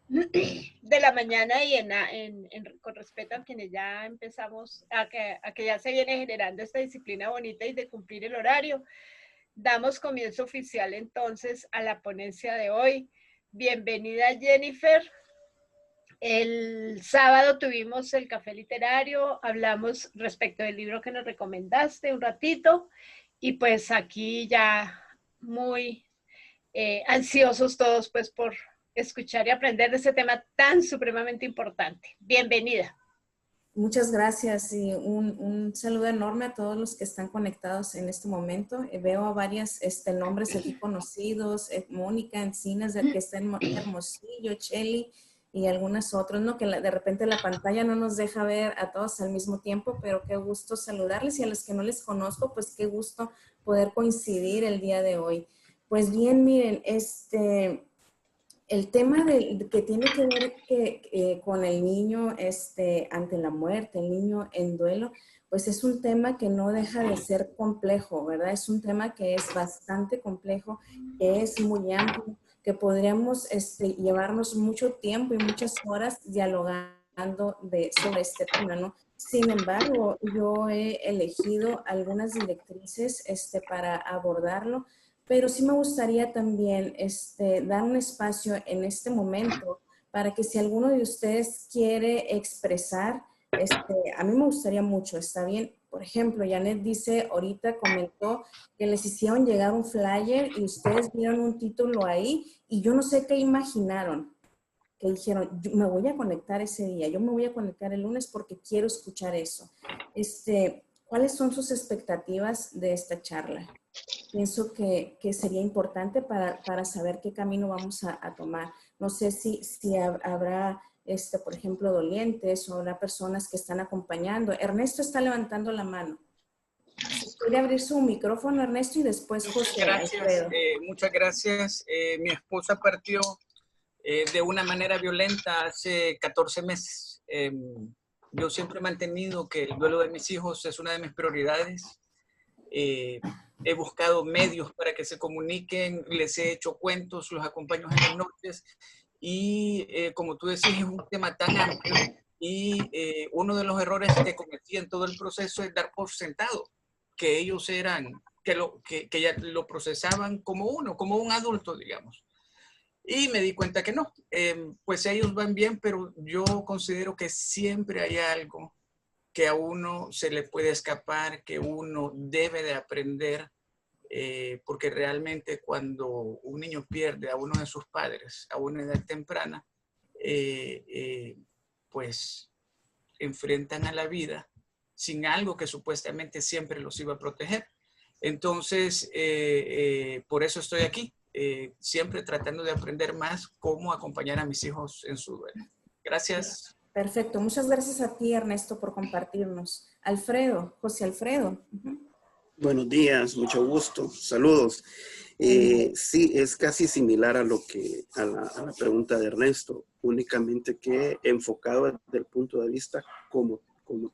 de la mañana y con respecto a quienes ya empezamos, a que ya se viene generando esta disciplina bonita y de cumplir el horario. Damos comienzo oficial entonces a la ponencia de hoy. Bienvenida Jennifer. El sábado tuvimos el café literario, hablamos respecto del libro que nos recomendaste un ratito y pues aquí ya muy ansiosos todos pues por escuchar y aprender de este tema tan supremamente importante. Bienvenida. Muchas gracias y un saludo enorme a todos los que están conectados en este momento. Veo a varios nombres aquí conocidos, Mónica Encinas, que está en Hermosillo, Cheli y algunas otras, ¿no? Que de repente la pantalla no nos deja ver a todos al mismo tiempo, pero qué gusto saludarles, y a los que no les conozco, pues qué gusto poder coincidir el día de hoy. Pues bien, miren, el tema que tiene que ver con el niño ante la muerte, el niño en duelo, pues es un tema que no deja de ser complejo, ¿verdad? Es un tema que es bastante complejo, que es muy amplio, que podríamos llevarnos mucho tiempo y muchas horas dialogando sobre este tema, ¿no? Sin embargo, yo he elegido algunas directrices para abordarlo, pero sí me gustaría también dar un espacio en este momento para que si alguno de ustedes quiere expresar, a mí me gustaría mucho, ¿está bien? Por ejemplo, Janet dice, ahorita comentó que les hicieron llegar un flyer y ustedes vieron un título ahí y yo no sé qué imaginaron, que dijeron, yo me voy a conectar ese día, yo me voy a conectar el lunes porque quiero escuchar eso. ¿Cuáles son sus expectativas de esta charla? Pienso que sería importante para saber qué camino vamos a tomar. No sé si habrá, por ejemplo, dolientes o habrá personas que están acompañando. Ernesto está levantando la mano. Si quiere abrir su micrófono, Ernesto, y después José Alfredo. Muchas gracias. Mi esposa partió de una manera violenta hace 14 meses. Yo siempre he mantenido que el duelo de mis hijos es una de mis prioridades. He buscado medios para que se comuniquen, les he hecho cuentos, los acompaño en las noches y como tú decís, es un tema tan amplio y uno de los errores que cometí en todo el proceso es dar por sentado que ellos eran, que ya lo procesaban como uno, como un adulto, digamos. Y me di cuenta que no, pues ellos van bien, pero yo considero que siempre hay algo que a uno se le puede escapar, que uno debe de aprender, porque realmente cuando un niño pierde a uno de sus padres a una edad temprana, pues enfrentan a la vida sin algo que supuestamente siempre los iba a proteger. Entonces, por eso estoy aquí, siempre tratando de aprender más cómo acompañar a mis hijos en su duelo. Gracias. Perfecto. Muchas gracias a ti, Ernesto, por compartirnos. Alfredo, José Alfredo. Buenos días, mucho gusto. Saludos. Sí, es casi similar a la pregunta de Ernesto, únicamente que enfocado desde el punto de vista como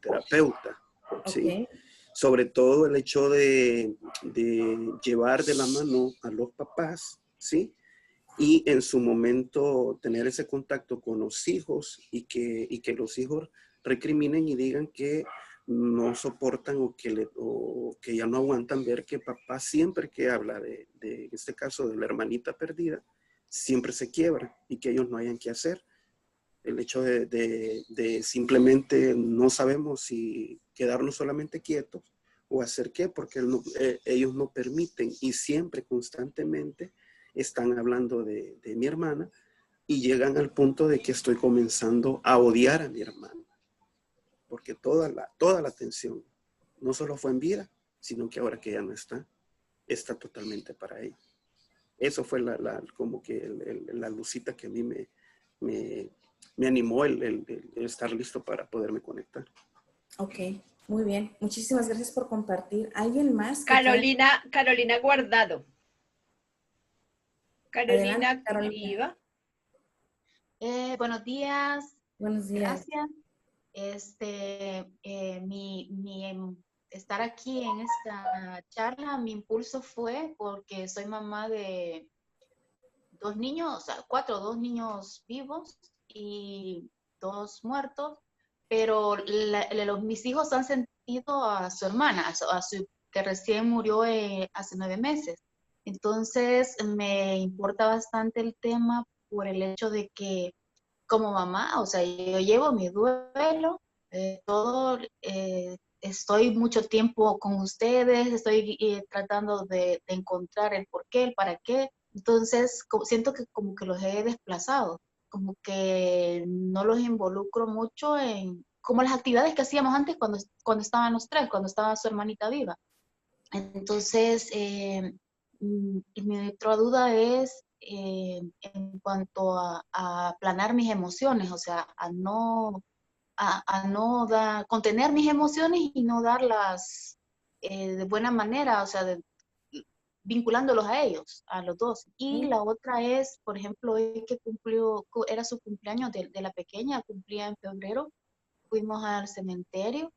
terapeuta. ¿sí? Okay. Sobre todo el hecho de llevar de la mano a los papás, ¿sí? Y en su momento tener ese contacto con los hijos y que los hijos recriminen y digan que no soportan o que ya no aguantan ver que papá siempre que habla en este caso de la hermanita perdida, siempre se quiebra y que ellos no hayan qué hacer. El hecho de simplemente no sabemos si quedarnos solamente quietos o hacer qué, porque ellos no permiten y siempre constantemente están hablando de mi hermana y llegan al punto de que estoy comenzando a odiar a mi hermana. Porque toda la atención no solo fue en vida, sino que ahora que ya no está totalmente para ella. Eso fue como que la lucita que a mí me animó el estar listo para poderme conectar. Ok, muy bien. Muchísimas gracias por compartir. ¿Alguien más? Carolina Guardado. Carolina Adelante, Carolina. Buenos días. Buenos días. Gracias. Estar aquí en esta charla, mi impulso fue porque soy mamá de dos niños, o sea, dos niños vivos y dos muertos, pero mis hijos han sentido a su hermana, que recién murió hace 9 meses. Entonces me importa bastante el tema por el hecho de que como mamá, o sea, yo llevo mi duelo, estoy mucho tiempo con ustedes, estoy tratando de encontrar el por qué, el para qué. Entonces, siento que como que los he desplazado, como que no los involucro mucho en, como las actividades que hacíamos antes cuando estaban los tres, cuando estaba su hermanita viva. Entonces, mi otra duda es en cuanto a planear mis emociones, o sea, a no contener mis emociones y no darlas de buena manera, o sea, vinculándolos a ellos, a los dos. Y la otra es, por ejemplo, hoy que era su cumpleaños de la pequeña, cumplía en febrero, fuimos al cementerio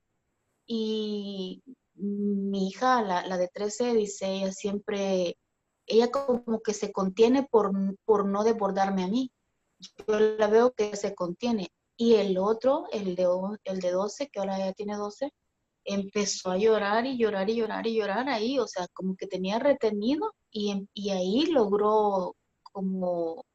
y mi hija, la de 13, dice, ella como que se contiene por no desbordarme a mí. Yo la veo que se contiene. Y el otro, el de 12, que ahora ya tiene 12, empezó a llorar y llorar y llorar y llorar ahí, o sea, como que tenía retenido y ahí logró como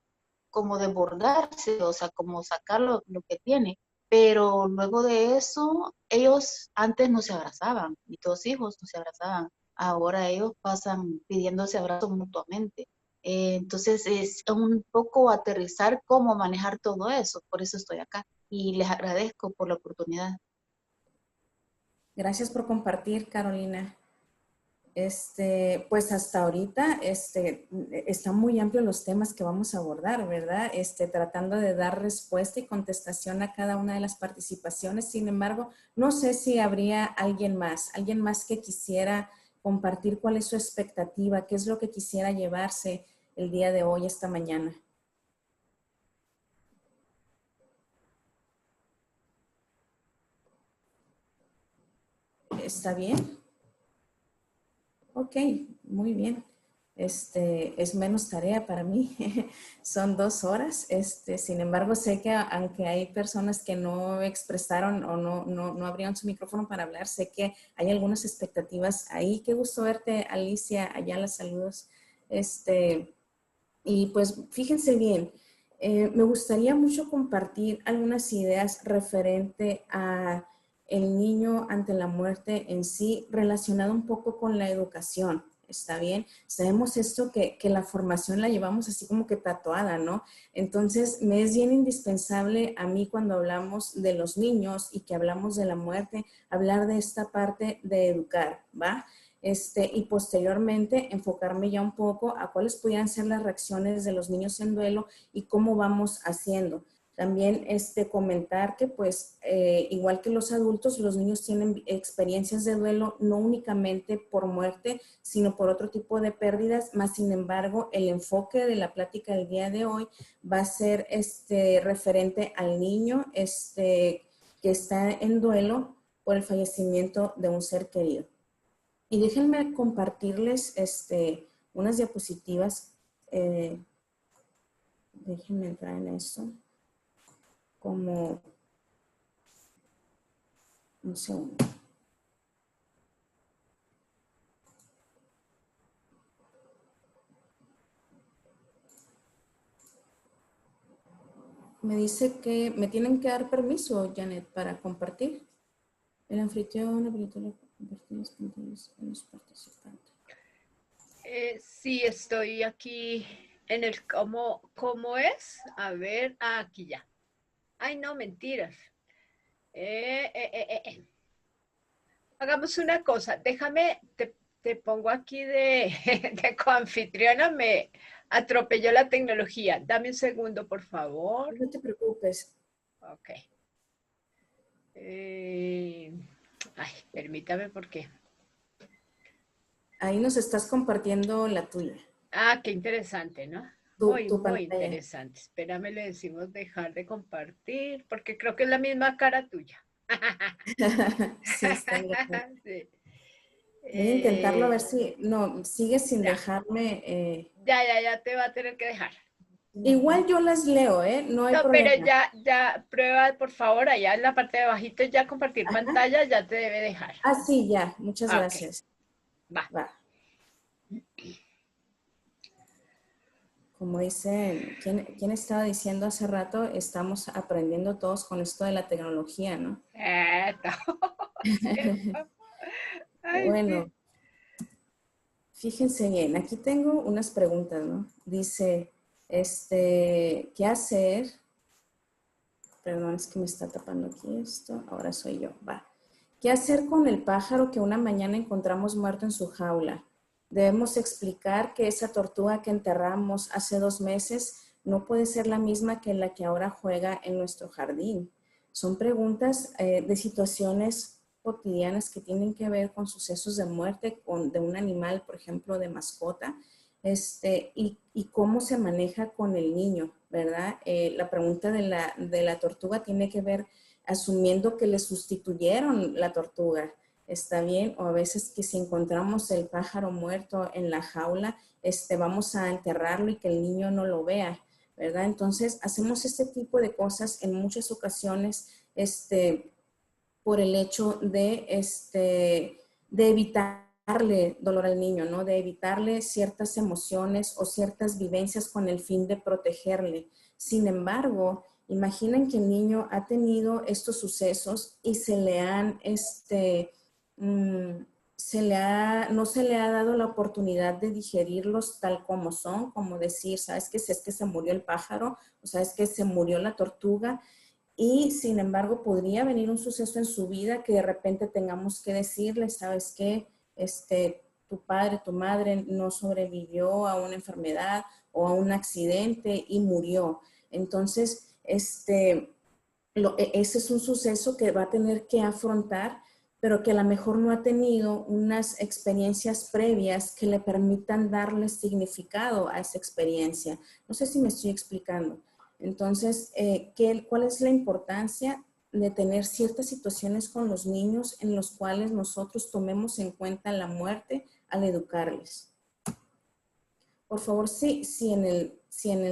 desbordarse, o sea, como sacar lo que tiene. Pero luego de eso, ellos antes no se abrazaban, mis dos hijos no se abrazaban. Ahora ellos pasan pidiéndose abrazos mutuamente. Entonces es un poco aterrizar cómo manejar todo eso. Por eso estoy acá y les agradezco por la oportunidad. Gracias por compartir, Carolina. Pues hasta ahorita están muy amplios los temas que vamos a abordar, ¿verdad? Tratando de dar respuesta y contestación a cada una de las participaciones. Sin embargo, no sé si habría alguien más que quisiera compartir cuál es su expectativa, qué es lo que quisiera llevarse el día de hoy, esta mañana. ¿Está bien? Ok, muy bien. Es menos tarea para mí. Son 2 horas. Sin embargo, sé que aunque hay personas que no expresaron o no abrieron su micrófono para hablar, sé que hay algunas expectativas ahí. Qué gusto verte, Alicia. Ayala, saludos. Y pues fíjense bien, me gustaría mucho compartir algunas ideas referente a el niño ante la muerte en sí, relacionado un poco con la educación. ¿Está bien? Sabemos esto que la formación la llevamos así como que tatuada, ¿no? Entonces, me es bien indispensable a mí cuando hablamos de los niños y que hablamos de la muerte, hablar de esta parte de educar, ¿va? Y posteriormente enfocarme ya un poco a cuáles pudieran ser las reacciones de los niños en duelo y cómo vamos haciendo. También comentar que pues igual que los adultos, los niños tienen experiencias de duelo no únicamente por muerte, sino por otro tipo de pérdidas, más sin embargo el enfoque de la plática del día de hoy va a ser referente al niño que está en duelo por el fallecimiento de un ser querido. Y déjenme compartirles unas diapositivas. Déjenme entrar en esto. Como un segundo. Me dice que me tienen que dar permiso, Janet, para compartir. El anfitrión habilitó la compartir los contenidos en los participantes. Sí, estoy aquí en el ¿cómo es? A ver, aquí ya. Ay, no, mentiras. Hagamos una cosa, déjame, te pongo aquí de coanfitriona, me atropelló la tecnología. Dame un segundo, por favor. No te preocupes. Ok. Ay, permítame porque... Ahí nos estás compartiendo la tuya. Ah, qué interesante, ¿no? Muy interesante. Espérame, le decimos dejar de compartir, porque creo que es la misma cara tuya. Sí, está bien. Sí. Voy a intentarlo a ver si... No, sigue sin dejarme... Ya te va a tener que dejar. Igual yo las leo, ¿eh? No hay No, pero problema. ya prueba, por favor, allá en la parte de bajito, ya compartir Ajá. pantalla, ya te debe dejar. Ah, sí, ya. Muchas Ah, ok, gracias. va. Va. Como dicen, ¿quién estaba diciendo hace rato? Estamos aprendiendo todos con esto de la tecnología, ¿no? ¿Cierto? Ay, Bueno, sí. fíjense bien, aquí tengo unas preguntas, ¿no? Dice, ¿qué hacer? Perdón, es que me está tapando aquí esto. Ahora soy yo. Va. ¿Qué hacer con el pájaro que una mañana encontramos muerto en su jaula? Debemos explicar que esa tortuga que enterramos hace 2 meses no puede ser la misma que la que ahora juega en nuestro jardín. Son preguntas de situaciones cotidianas que tienen que ver con sucesos de muerte de un animal, por ejemplo, de mascota, y cómo se maneja con el niño, ¿verdad? La pregunta de la tortuga tiene que ver asumiendo que le sustituyeron la tortuga, ¿está bien? O a veces que si encontramos el pájaro muerto en la jaula, vamos a enterrarlo y que el niño no lo vea, ¿verdad? Entonces, hacemos este tipo de cosas en muchas ocasiones, por el hecho de evitarle dolor al niño, ¿no? De evitarle ciertas emociones o ciertas vivencias con el fin de protegerle. Sin embargo, imaginen que el niño ha tenido estos sucesos y se le han, no se le ha dado la oportunidad de digerirlos tal como son, como decir, ¿sabes qué? Si es que se murió el pájaro, o sabes que se murió la tortuga, y sin embargo podría venir un suceso en su vida que de repente tengamos que decirle, ¿sabes qué? Tu padre, tu madre no sobrevivió a una enfermedad o a un accidente y murió. Entonces, ese es un suceso que va a tener que afrontar, pero que a lo mejor no ha tenido unas experiencias previas que le permitan darle significado a esa experiencia. No sé si me estoy explicando. Entonces, ¿cuál es la importancia de tener ciertas situaciones con los niños en los cuales nosotros tomemos en cuenta la muerte al educarles? Por favor, si en el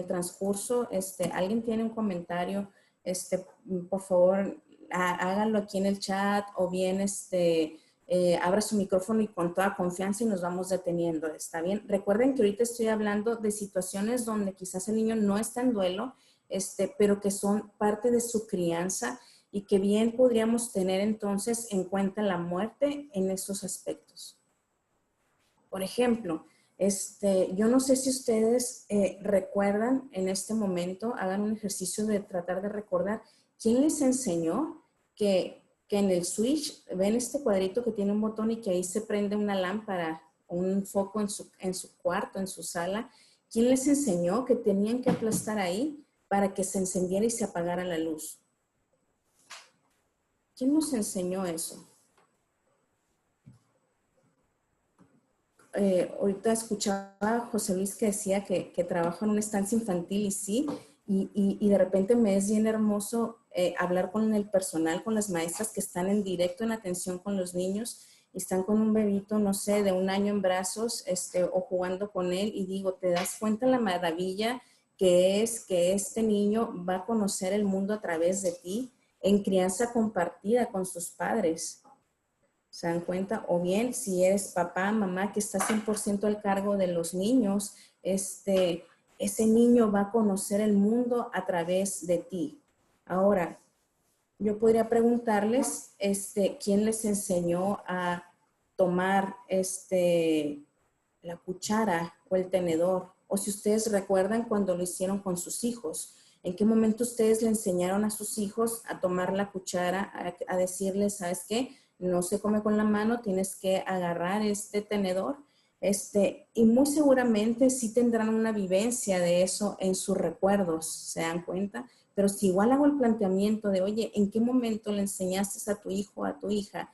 transcurso alguien tiene un comentario, por favor, háganlo aquí en el chat o bien abra su micrófono y con toda confianza y nos vamos deteniendo. ¿Está bien? Recuerden que ahorita estoy hablando de situaciones donde quizás el niño no está en duelo, pero que son parte de su crianza y que bien podríamos tener entonces en cuenta la muerte en estos aspectos. Por ejemplo, yo no sé si ustedes recuerdan en este momento, hagan un ejercicio de tratar de recordar quién les enseñó que en el switch, ven este cuadrito que tiene un botón y que ahí se prende una lámpara o un foco en su cuarto, en su sala. ¿Quién les enseñó que tenían que aplastar ahí para que se encendiera y se apagara la luz? ¿Quién nos enseñó eso? Ahorita escuchaba a José Luis que decía que trabaja en una estancia infantil y sí, y de repente me es bien hermoso hablar con el personal, con las maestras que están en directo en atención con los niños y están con un bebito, no sé, de 1 año en brazos o jugando con él y digo, ¿te das cuenta la maravilla que es que este niño va a conocer el mundo a través de ti en crianza compartida con sus padres? ¿Se dan cuenta? O bien, si eres papá, mamá, que está 100% al cargo de los niños, ese niño va a conocer el mundo a través de ti. Ahora, yo podría preguntarles, ¿quién les enseñó a tomar la cuchara o el tenedor? O si ustedes recuerdan cuando lo hicieron con sus hijos, ¿en qué momento ustedes le enseñaron a sus hijos a tomar la cuchara, a decirles, ¿sabes qué? No se come con la mano, tienes que agarrar este tenedor. Y muy seguramente sí tendrán una vivencia de eso en sus recuerdos, ¿se dan cuenta? Pero si igual hago el planteamiento de, oye, ¿en qué momento le enseñaste a tu hijo, a tu hija,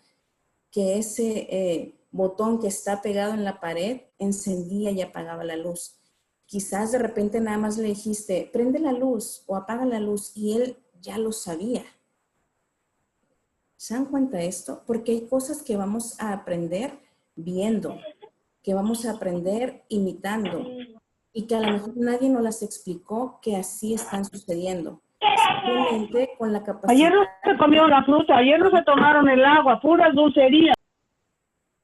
que ese botón que está pegado en la pared encendía y apagaba la luz? Quizás de repente nada más le dijiste, prende la luz o apaga la luz y él ya lo sabía. ¿Se dan cuenta de esto? Porque hay cosas que vamos a aprender viendo, que vamos a aprender imitando. y que a lo mejor nadie nos las explicó que así están sucediendo. Simplemente con la capacidad. Ayer no se comió la fruta, ayer no se tomaron el agua, pura dulcería.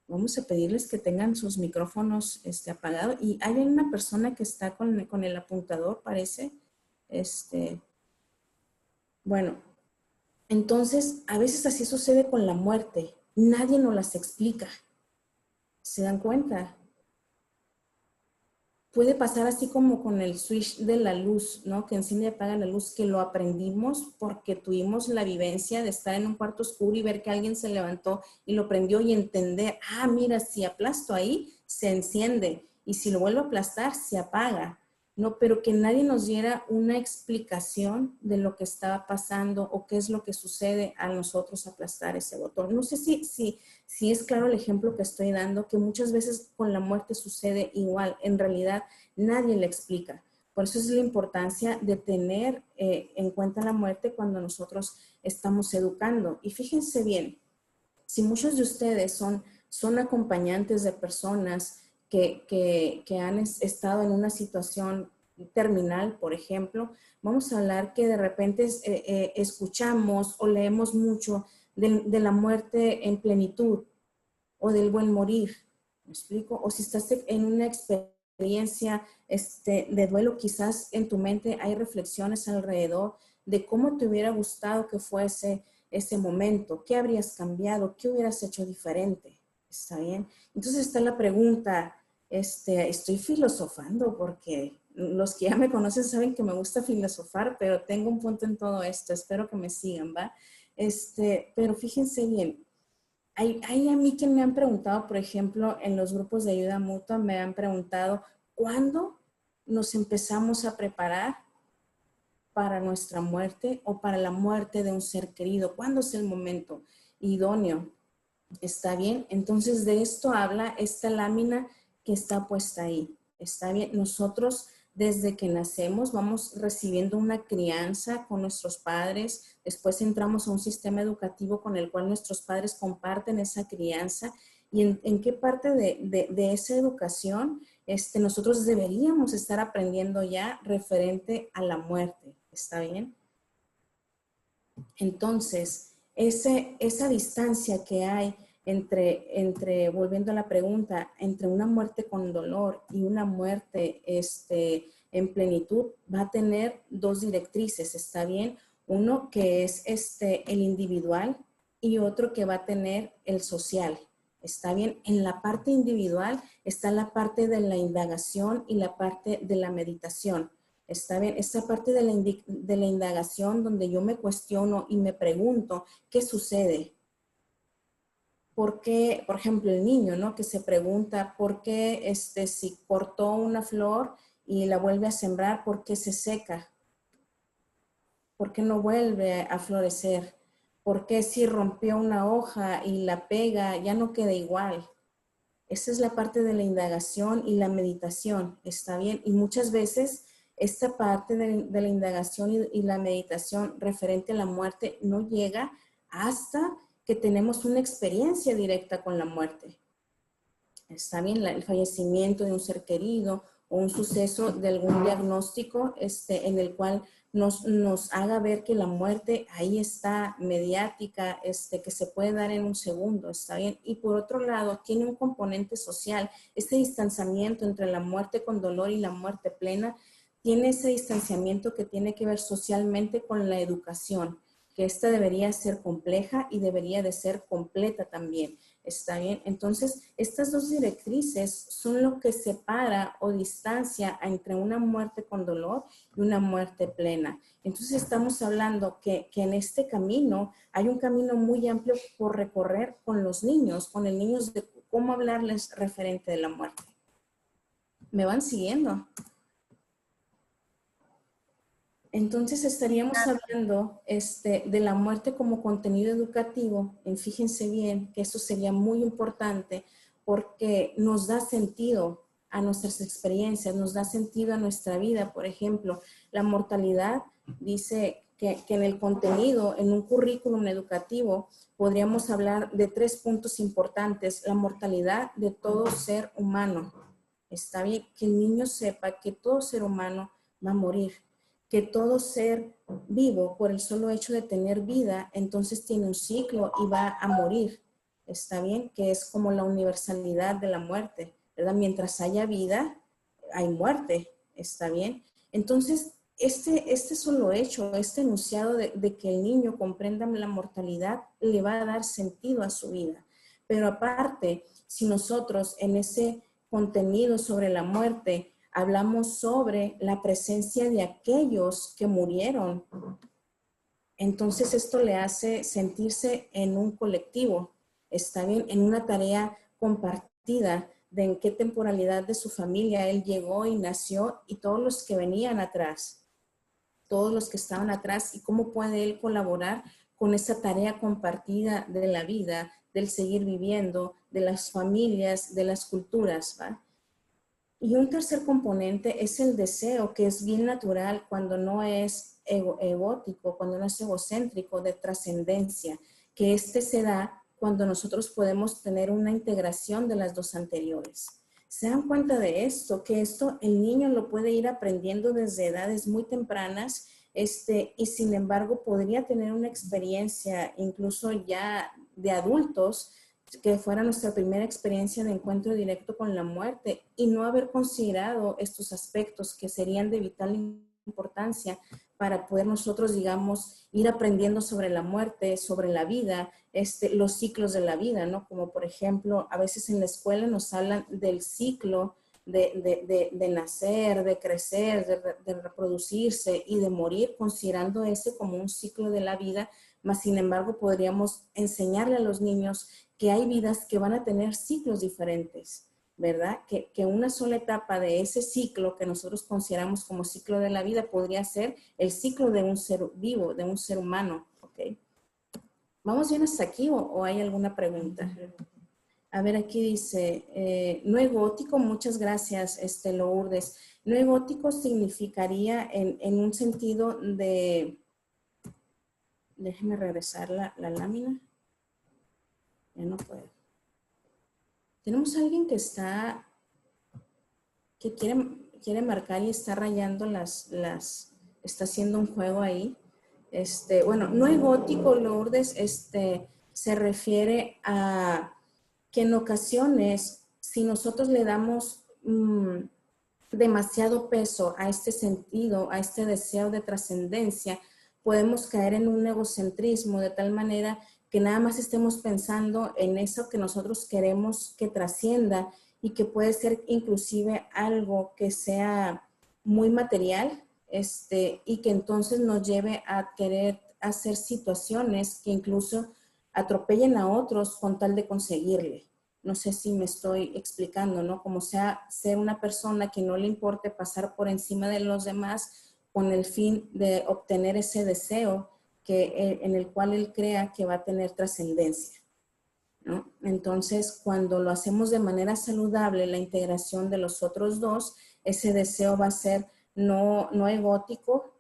Vamos a pedirles que tengan sus micrófonos apagados. Y hay una persona que está con el apuntador, parece. Bueno, entonces a veces así sucede con la muerte. Nadie nos las explica. ¿Se dan cuenta? Puede pasar así como con el switch de la luz, ¿no? Que enciende y apaga la luz, que lo aprendimos porque tuvimos la vivencia de estar en un cuarto oscuro y ver que alguien se levantó y lo prendió y entender, mira, si aplasto ahí, se enciende y si lo vuelvo a aplastar, se apaga, ¿no? Pero que nadie nos diera una explicación de lo que estaba pasando o qué es lo que sucede a nosotros aplastar ese botón. No sé si es claro el ejemplo que estoy dando, que muchas veces con la muerte sucede igual. En realidad, nadie le explica. Por eso es la importancia de tener en cuenta la muerte cuando nosotros estamos educando. Y fíjense bien, si muchos de ustedes son acompañantes de personas que han estado en una situación terminal, por ejemplo, vamos a hablar que de repente escuchamos o leemos mucho de la muerte en plenitud o del buen morir, ¿me explico? O si estás en una experiencia de duelo, quizás en tu mente hay reflexiones alrededor de cómo te hubiera gustado que fuese ese momento, qué habrías cambiado, qué hubieras hecho diferente. ¿Está bien? Entonces está la pregunta, estoy filosofando porque los que ya me conocen saben que me gusta filosofar, pero tengo un punto en todo esto, espero que me sigan, ¿va? Pero fíjense bien, hay a mí que me han preguntado, por ejemplo, en los grupos de ayuda mutua, me han preguntado, ¿cuándo nos empezamos a preparar para nuestra muerte o para la muerte de un ser querido? ¿Cuándo es el momento idóneo? ¿Está bien? Entonces de esto habla esta lámina que está puesta ahí. ¿Está bien? Nosotros desde que nacemos vamos recibiendo una crianza con nuestros padres, después entramos a un sistema educativo con el cual nuestros padres comparten esa crianza y en qué parte de esa educación nosotros deberíamos estar aprendiendo ya referente a la muerte. ¿Está bien? Entonces, esa distancia que hay entre, volviendo a la pregunta, entre una muerte con dolor y una muerte en plenitud, va a tener dos directrices, ¿está bien? Uno que es el individual y otro que va a tener el social, ¿está bien? En la parte individual está la parte de la indagación y la parte de la meditación. Está bien, esa parte de la indagación donde yo me cuestiono y me pregunto, ¿qué sucede? ¿Por qué, por ejemplo, el niño, ¿no? Que se pregunta, ¿por qué si cortó una flor y la vuelve a sembrar, por qué se seca? ¿Por qué no vuelve a florecer? ¿Por qué si rompió una hoja y la pega ya no queda igual? Esa es la parte de la indagación y la meditación, ¿está bien? Y muchas veces esta parte de la indagación y la meditación referente a la muerte no llega hasta que tenemos una experiencia directa con la muerte. Está bien, el fallecimiento de un ser querido o un suceso de algún diagnóstico en el cual nos haga ver que la muerte ahí está, mediática, que se puede dar en un segundo, está bien. Y por otro lado, tiene un componente social. Este distanciamiento entre la muerte con dolor y la muerte plena tiene ese distanciamiento que tiene que ver socialmente con la educación, que esta debería ser compleja y debería de ser completa también. ¿Está bien? Entonces, estas dos directrices son lo que separa o distancia entre una muerte con dolor y una muerte plena. Entonces, estamos hablando que en este camino hay un camino muy amplio por recorrer con los niños, con el niño de cómo hablarles referente de la muerte. ¿Me van siguiendo? Entonces estaríamos hablando de la muerte como contenido educativo. Fíjense bien que eso sería muy importante porque nos da sentido a nuestras experiencias, nos da sentido a nuestra vida. Por ejemplo, la mortalidad dice que en el contenido, en un currículum educativo, podríamos hablar de 3 puntos importantes. La mortalidad de todo ser humano. Está bien que el niño sepa que todo ser humano va a morir, que todo ser vivo, por el solo hecho de tener vida, entonces tiene un ciclo y va a morir. Está bien, que es como la universalidad de la muerte, ¿verdad? Mientras haya vida, hay muerte. Está bien. Entonces, este solo hecho, este enunciado de que el niño comprenda la mortalidad, le va a dar sentido a su vida. Pero aparte, si nosotros en ese contenido sobre la muerte hablamos sobre la presencia de aquellos que murieron, entonces esto le hace sentirse en un colectivo, está bien, en una tarea compartida de en qué temporalidad de su familia él llegó y nació y todos los que venían atrás, todos los que estaban atrás y cómo puede él colaborar con esa tarea compartida de la vida, del seguir viviendo, de las familias, de las culturas, ¿va? Y un tercer componente es el deseo, que es bien natural cuando no es egótico, cuando no es egocéntrico, de trascendencia, que este se da cuando nosotros podemos tener una integración de las dos anteriores. ¿Se dan cuenta de esto? Que esto el niño lo puede ir aprendiendo desde edades muy tempranas, y sin embargo podría tener una experiencia incluso ya de adultos, que fuera nuestra primera experiencia de encuentro directo con la muerte y no haber considerado estos aspectos que serían de vital importancia para poder nosotros, digamos, ir aprendiendo sobre la muerte, sobre la vida, los ciclos de la vida, ¿no? Como por ejemplo, a veces en la escuela nos hablan del ciclo de nacer, de crecer, de reproducirse y de morir, considerando ese como un ciclo de la vida, mas sin embargo podríamos enseñarle a los niños que hay vidas que van a tener ciclos diferentes, ¿verdad? Que una sola etapa de ese ciclo que nosotros consideramos como ciclo de la vida podría ser el ciclo de un ser vivo, de un ser humano, ¿ok? ¿Vamos bien hasta aquí o hay alguna pregunta? A ver, aquí dice, no egótico, muchas gracias, Lourdes. No egótico significaría en un sentido de, déjeme regresar la lámina. Ya no puedo. Tenemos a alguien que quiere marcar y está rayando está haciendo un juego ahí. Bueno, no egótico, Lourdes, se refiere a que en ocasiones, si nosotros le damos demasiado peso a este sentido, a este deseo de trascendencia, podemos caer en un egocentrismo de tal manera que nada más estemos pensando en eso que nosotros queremos que trascienda y que puede ser inclusive algo que sea muy material, y que entonces nos lleve a querer hacer situaciones que incluso atropellen a otros con tal de conseguirle. No sé si me estoy explicando, ¿no? Como sea ser una persona que no le importe pasar por encima de los demás con el fin de obtener ese deseo en el cual él crea que va a tener trascendencia, ¿no? Entonces, cuando lo hacemos de manera saludable, la integración de los otros dos, ese deseo va a ser no egótico,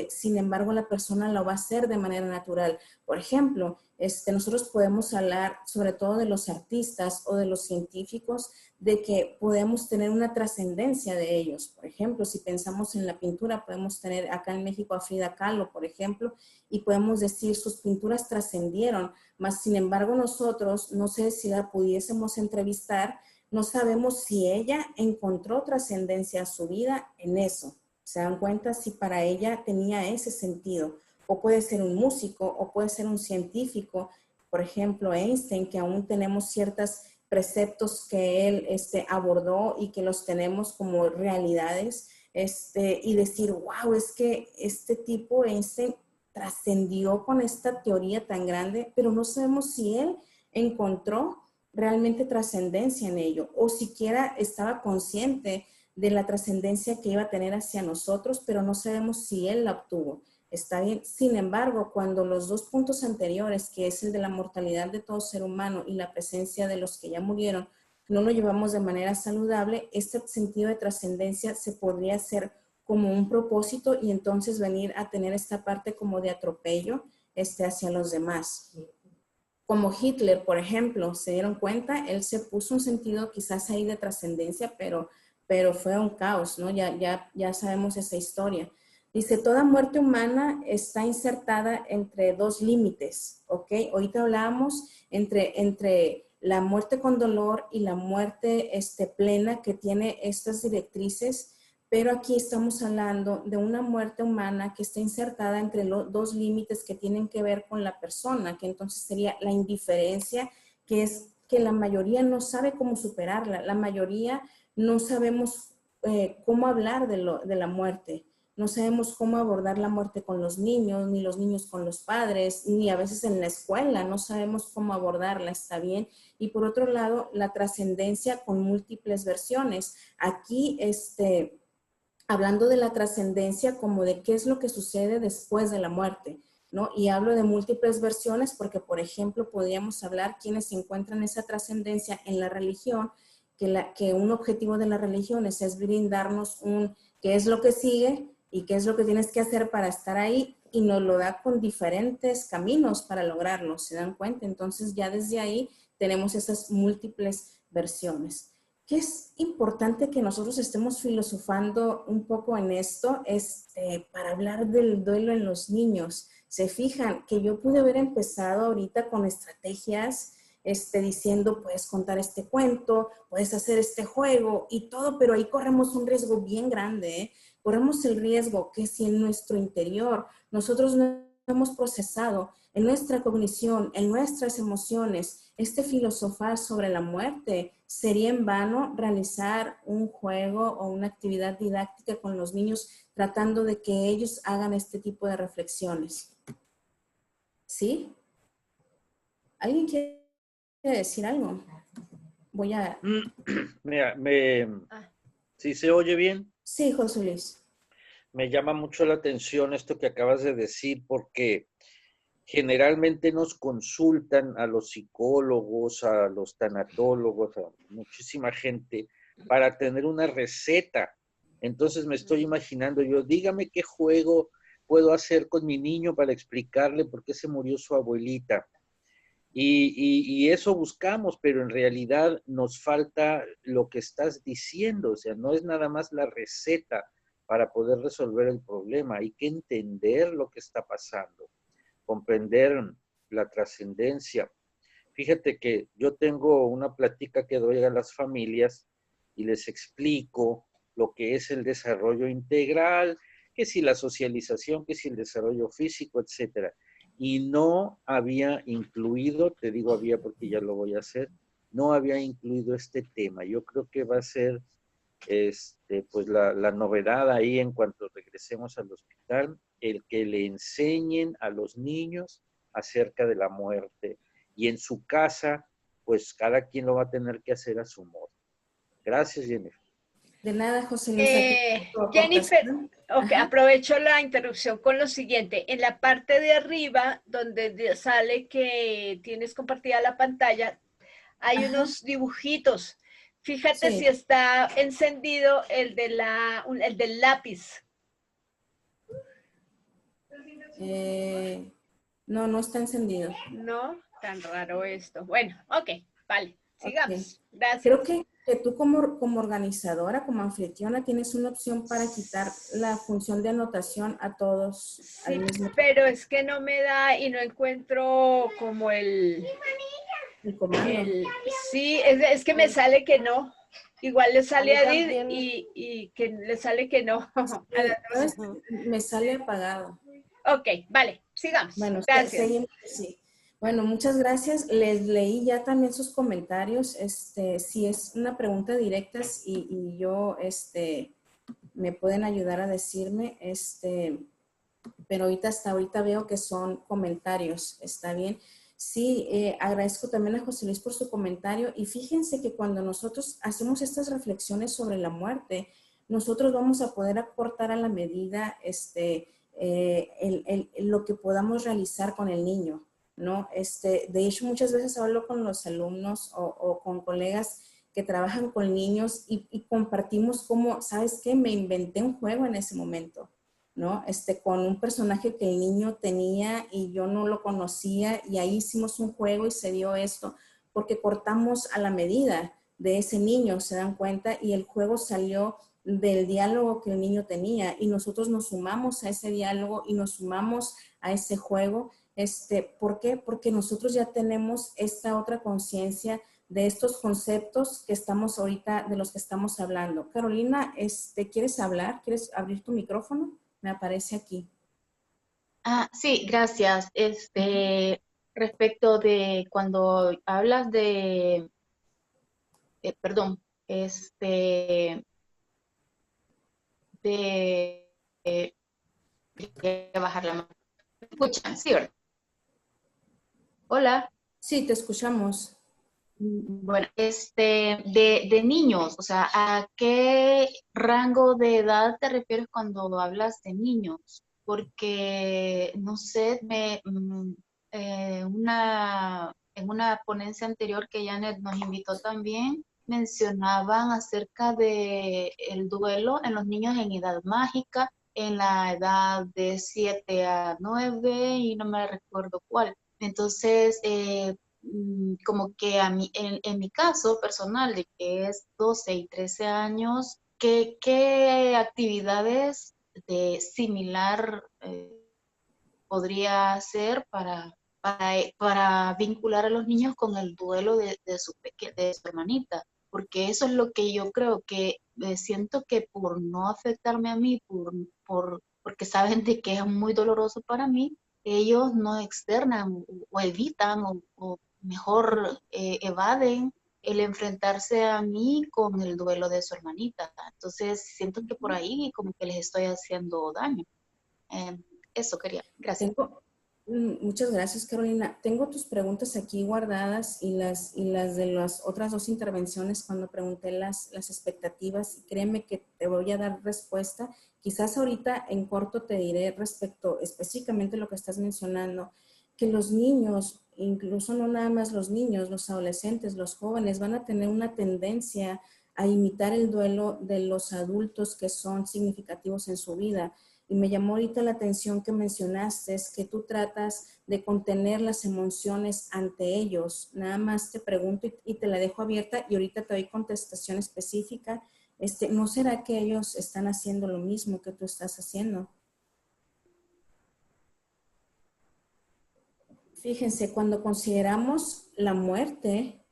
sin embargo, la persona lo va a hacer de manera natural. Por ejemplo, nosotros podemos hablar sobre todo de los artistas o de los científicos, de que podemos tener una trascendencia de ellos. Por ejemplo, si pensamos en la pintura, podemos tener acá en México a Frida Kahlo, por ejemplo, y podemos decir sus pinturas trascendieron, mas sin embargo nosotros, no sé si la pudiésemos entrevistar, no sabemos si ella encontró trascendencia a su vida en eso. ¿Se dan cuenta? Si para ella tenía ese sentido. O puede ser un músico, o puede ser un científico. Por ejemplo, Einstein, que aún tenemos ciertos preceptos que él abordó y que los tenemos como realidades. Y decir, wow, es que este tipo, Einstein, trascendió con esta teoría tan grande, pero no sabemos si él encontró realmente trascendencia en ello, o siquiera estaba consciente de la trascendencia que iba a tener hacia nosotros, pero no sabemos si él la obtuvo. Está bien. Sin embargo, cuando los dos puntos anteriores, que es el de la mortalidad de todo ser humano y la presencia de los que ya murieron, no lo llevamos de manera saludable, este sentido de trascendencia se podría hacer como un propósito y entonces venir a tener esta parte como de atropello hacia los demás. Como Hitler, por ejemplo, ¿se dieron cuenta? Él se puso un sentido quizás ahí de trascendencia, pero pero fue un caos, ¿no? Ya sabemos esa historia. Dice, toda muerte humana está insertada entre dos límites, ¿ok? Ahorita hablábamos entre la muerte con dolor y la muerte plena que tiene estas directrices, pero aquí estamos hablando de una muerte humana que está insertada entre los dos límites que tienen que ver con la persona, que entonces sería la indiferencia, que es que la mayoría no sabe cómo superarla, la mayoría no sabemos cómo hablar de la muerte. No sabemos cómo abordar la muerte con los niños, ni los niños con los padres, ni a veces en la escuela, no sabemos cómo abordarla, está bien. Y por otro lado, la trascendencia con múltiples versiones. Aquí, hablando de la trascendencia como de qué es lo que sucede después de la muerte, ¿no? Y hablo de múltiples versiones porque, por ejemplo, podríamos hablar quienes encuentran esa trascendencia en la religión, que un objetivo de la religión es brindarnos qué es lo que sigue y qué es lo que tienes que hacer para estar ahí, y nos lo da con diferentes caminos para lograrlo, ¿se dan cuenta? Entonces ya desde ahí tenemos esas múltiples versiones. ¿Qué es importante que nosotros estemos filosofando un poco en esto? Para hablar del duelo en los niños. Se fijan que yo pude haber empezado ahorita con estrategias diciendo, puedes contar este cuento, puedes hacer este juego y todo, pero ahí corremos un riesgo bien grande, ¿eh? Corremos el riesgo que si en nuestro interior nosotros no hemos procesado, en nuestra cognición, en nuestras emociones, filosofar sobre la muerte, sería en vano realizar un juego o una actividad didáctica con los niños tratando de que ellos hagan este tipo de reflexiones. ¿Sí? ¿Alguien quiere decir algo? Voy a... Mira, ¿sí se oye bien? Sí, José Luis. Me llama mucho la atención esto que acabas de decir, porque generalmente nos consultan a los psicólogos, a los tanatólogos, a muchísima gente para tener una receta. Entonces me estoy imaginando yo, dígame qué juego puedo hacer con mi niño para explicarle por qué se murió su abuelita. Y eso buscamos, pero en realidad nos falta lo que estás diciendo, o sea, no es nada más la receta para poder resolver el problema, hay que entender lo que está pasando, comprender la trascendencia. Fíjate que yo tengo una plática que doy a las familias y les explico lo que es el desarrollo integral, que si la socialización, que si el desarrollo físico, etcétera. Y no había incluido, te digo había porque ya lo voy a hacer, no había incluido este tema. Yo creo que va a ser pues la novedad ahí en cuanto regresemos al hospital, el que le enseñen a los niños acerca de la muerte. Y en su casa, pues cada quien lo va a tener que hacer a su modo. Gracias, Jennifer. De nada, José Luis. Jennifer, okay, aprovecho la interrupción con lo siguiente. En la parte de arriba, donde sale que tienes compartida la pantalla, hay unos dibujitos. Fíjate si está encendido el del lápiz. No, no está encendido. No, tan raro esto. Bueno, ok, vale, sigamos. Okay. Gracias. Creo que tú como organizadora, como anfitriona, tienes una opción para quitar la función de anotación a todos. Sí, pero es que no me da y no encuentro como el comando. Sí, es que me sale que no. Igual le sale a Edith y que le sale que no. Me sale apagado. Ok, vale, sigamos. Bueno, gracias. Seguimos, sí. Bueno, muchas gracias. Les leí ya también sus comentarios. Si es una pregunta directa y yo, me pueden ayudar a decirme, pero hasta ahorita veo que son comentarios. ¿Está bien? Sí, agradezco también a José Luis por su comentario. Y fíjense que cuando nosotros hacemos estas reflexiones sobre la muerte, nosotros vamos a poder aportar a la medida, lo que podamos realizar con el niño, ¿no? De hecho, muchas veces hablo con los alumnos o con colegas que trabajan con niños y compartimos cómo, ¿sabes qué? Me inventé un juego en ese momento, ¿no? Con un personaje que el niño tenía y yo no lo conocía y ahí hicimos un juego y se dio esto, porque cortamos a la medida, de ese niño, ¿se dan cuenta? Y el juego salió del diálogo que el niño tenía y nosotros nos sumamos a ese diálogo y nos sumamos a ese juego. ¿Por qué? Porque nosotros ya tenemos esta otra conciencia de estos conceptos que estamos ahorita, de los que estamos hablando. Carolina, ¿quieres hablar? ¿Quieres abrir tu micrófono? Me aparece aquí. Sí, gracias. Respecto de cuando hablas de, perdón, de, eh, de bajar la mano. ¿Me escuchan? Sí, ¿verdad? Hola. Sí, te escuchamos. Bueno, de niños, o sea, ¿a qué rango de edad te refieres cuando hablas de niños? Porque, no sé, en una ponencia anterior que Janet nos invitó también, mencionaban acerca de el duelo en los niños en edad mágica, en la edad de 7 a 9 y no me recuerdo cuál. Entonces, como que a mí, en mi caso personal, de que es 12 y 13 años, ¿qué actividades de similar podría hacer para vincular a los niños con el duelo de su hermanita? Porque eso es lo que yo creo que siento que por no afectarme a mí, porque saben de que es muy doloroso para mí, ellos no externan o evitan o mejor evaden el enfrentarse a mí con el duelo de su hermanita. Entonces siento que por ahí como que les estoy haciendo daño. Eh, Eso quería. Gracias. Muchas gracias, Carolina. Tengo tus preguntas aquí guardadas y las de las otras dos intervenciones cuando pregunté las expectativas. Y créeme que te voy a dar respuesta. Quizás ahorita en corto te diré respecto específicamente lo que estás mencionando, que los niños, incluso no nada más los niños, los adolescentes, los jóvenes, van a tener una tendencia a imitar el duelo de los adultos que son significativos en su vida. Y me llamó ahorita la atención que mencionaste, es que tú tratas de contener las emociones ante ellos. Nada más te pregunto y te la dejo abierta y ahorita te doy contestación específica. ¿No será que ellos están haciendo lo mismo que tú estás haciendo? Fíjense, cuando consideramos la muerte,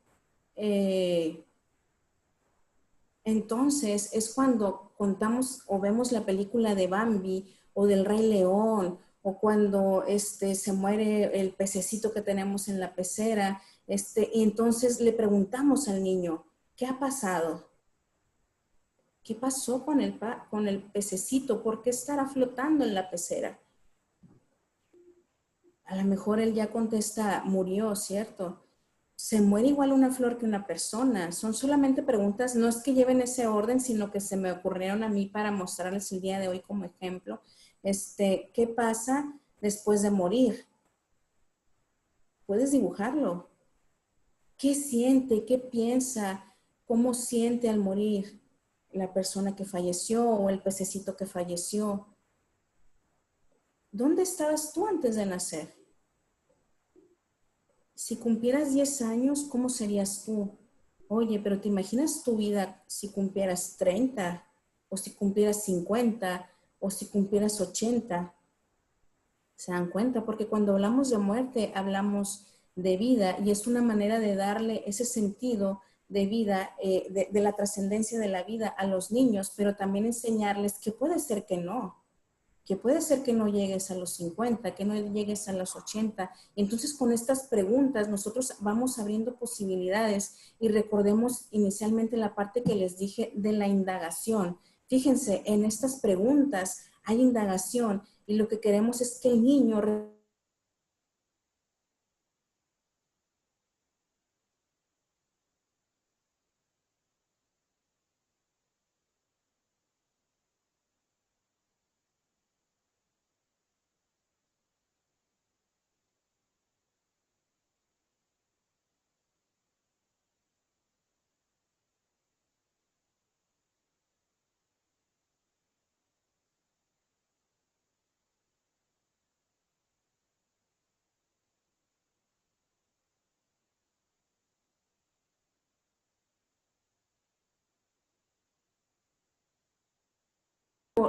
entonces es cuando contamos o vemos la película de Bambi o del Rey León o cuando se muere el pececito que tenemos en la pecera, y entonces le preguntamos al niño, ¿qué ha pasado? ¿Qué pasó con el pececito? ¿Por qué estará flotando en la pecera? A lo mejor él ya contesta, murió, ¿cierto? Se muere igual una flor que una persona. Son solamente preguntas, no es que lleven ese orden, sino que se me ocurrieron a mí para mostrarles el día de hoy como ejemplo. ¿Qué pasa después de morir? Puedes dibujarlo. ¿Qué siente? ¿Qué piensa? ¿Cómo siente al morir la persona que falleció o el pececito que falleció? ¿Dónde estabas tú antes de nacer? Si cumplieras 10 años, ¿cómo serías tú? Oye, pero ¿te imaginas tu vida si cumplieras 30 o si cumplieras 50 o si cumplieras 80? ¿Se dan cuenta? Porque cuando hablamos de muerte, hablamos de vida y es una manera de darle ese sentido de vida, de la trascendencia de la vida a los niños, pero también enseñarles que puede ser que no llegues a los 50, que no llegues a los 80. Entonces, con estas preguntas, nosotros vamos abriendo posibilidades y recordemos inicialmente la parte que les dije de la indagación. Fíjense, en estas preguntas hay indagación y lo que queremos es que el niño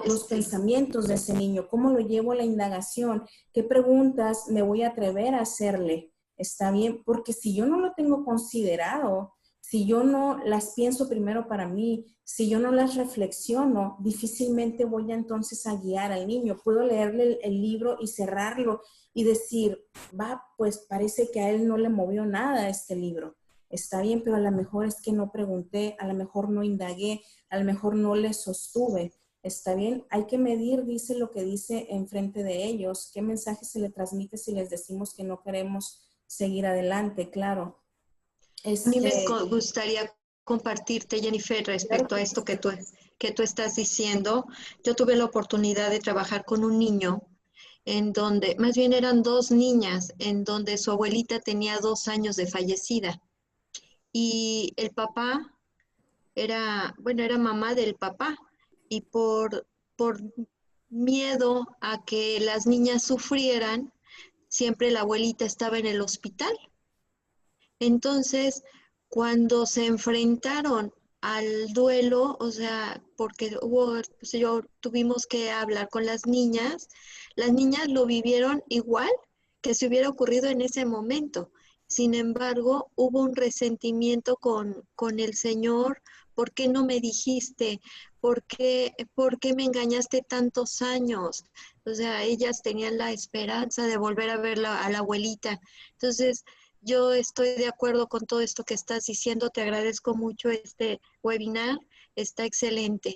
los pensamientos de ese niño, cómo lo llevo a la indagación, qué preguntas me voy a atrever a hacerle, ¿está bien? Porque si yo no lo tengo considerado, si yo no las pienso primero para mí, si yo no las reflexiono, difícilmente voy a entonces a guiar al niño. Puedo leerle el libro y cerrarlo y decir, va, pues parece que a él no le movió nada este libro. Está bien, pero a lo mejor es que no pregunté, a lo mejor no indagué, a lo mejor no le sostuve. Está bien, hay que medir, dice lo que dice enfrente de ellos, qué mensaje se le transmite si les decimos que no queremos seguir adelante, claro. A mí me gustaría compartirte, Jennifer, respecto a esto que tú estás diciendo. Yo tuve la oportunidad de trabajar con un niño en donde, más bien eran dos niñas, en donde su abuelita tenía 2 años de fallecida. Y el papá era mamá del papá. Y por miedo a que las niñas sufrieran, siempre la abuelita estaba en el hospital. Entonces, cuando se enfrentaron al duelo, o sea, porque tuvimos que hablar con las niñas lo vivieron igual que si hubiera ocurrido en ese momento. Sin embargo, hubo un resentimiento con el Señor. ¿Por qué no me dijiste? ¿Por qué me engañaste tantos años? O sea, ellas tenían la esperanza de volver a ver a la abuelita. Entonces, yo estoy de acuerdo con todo esto que estás diciendo. Te agradezco mucho este webinar. Está excelente.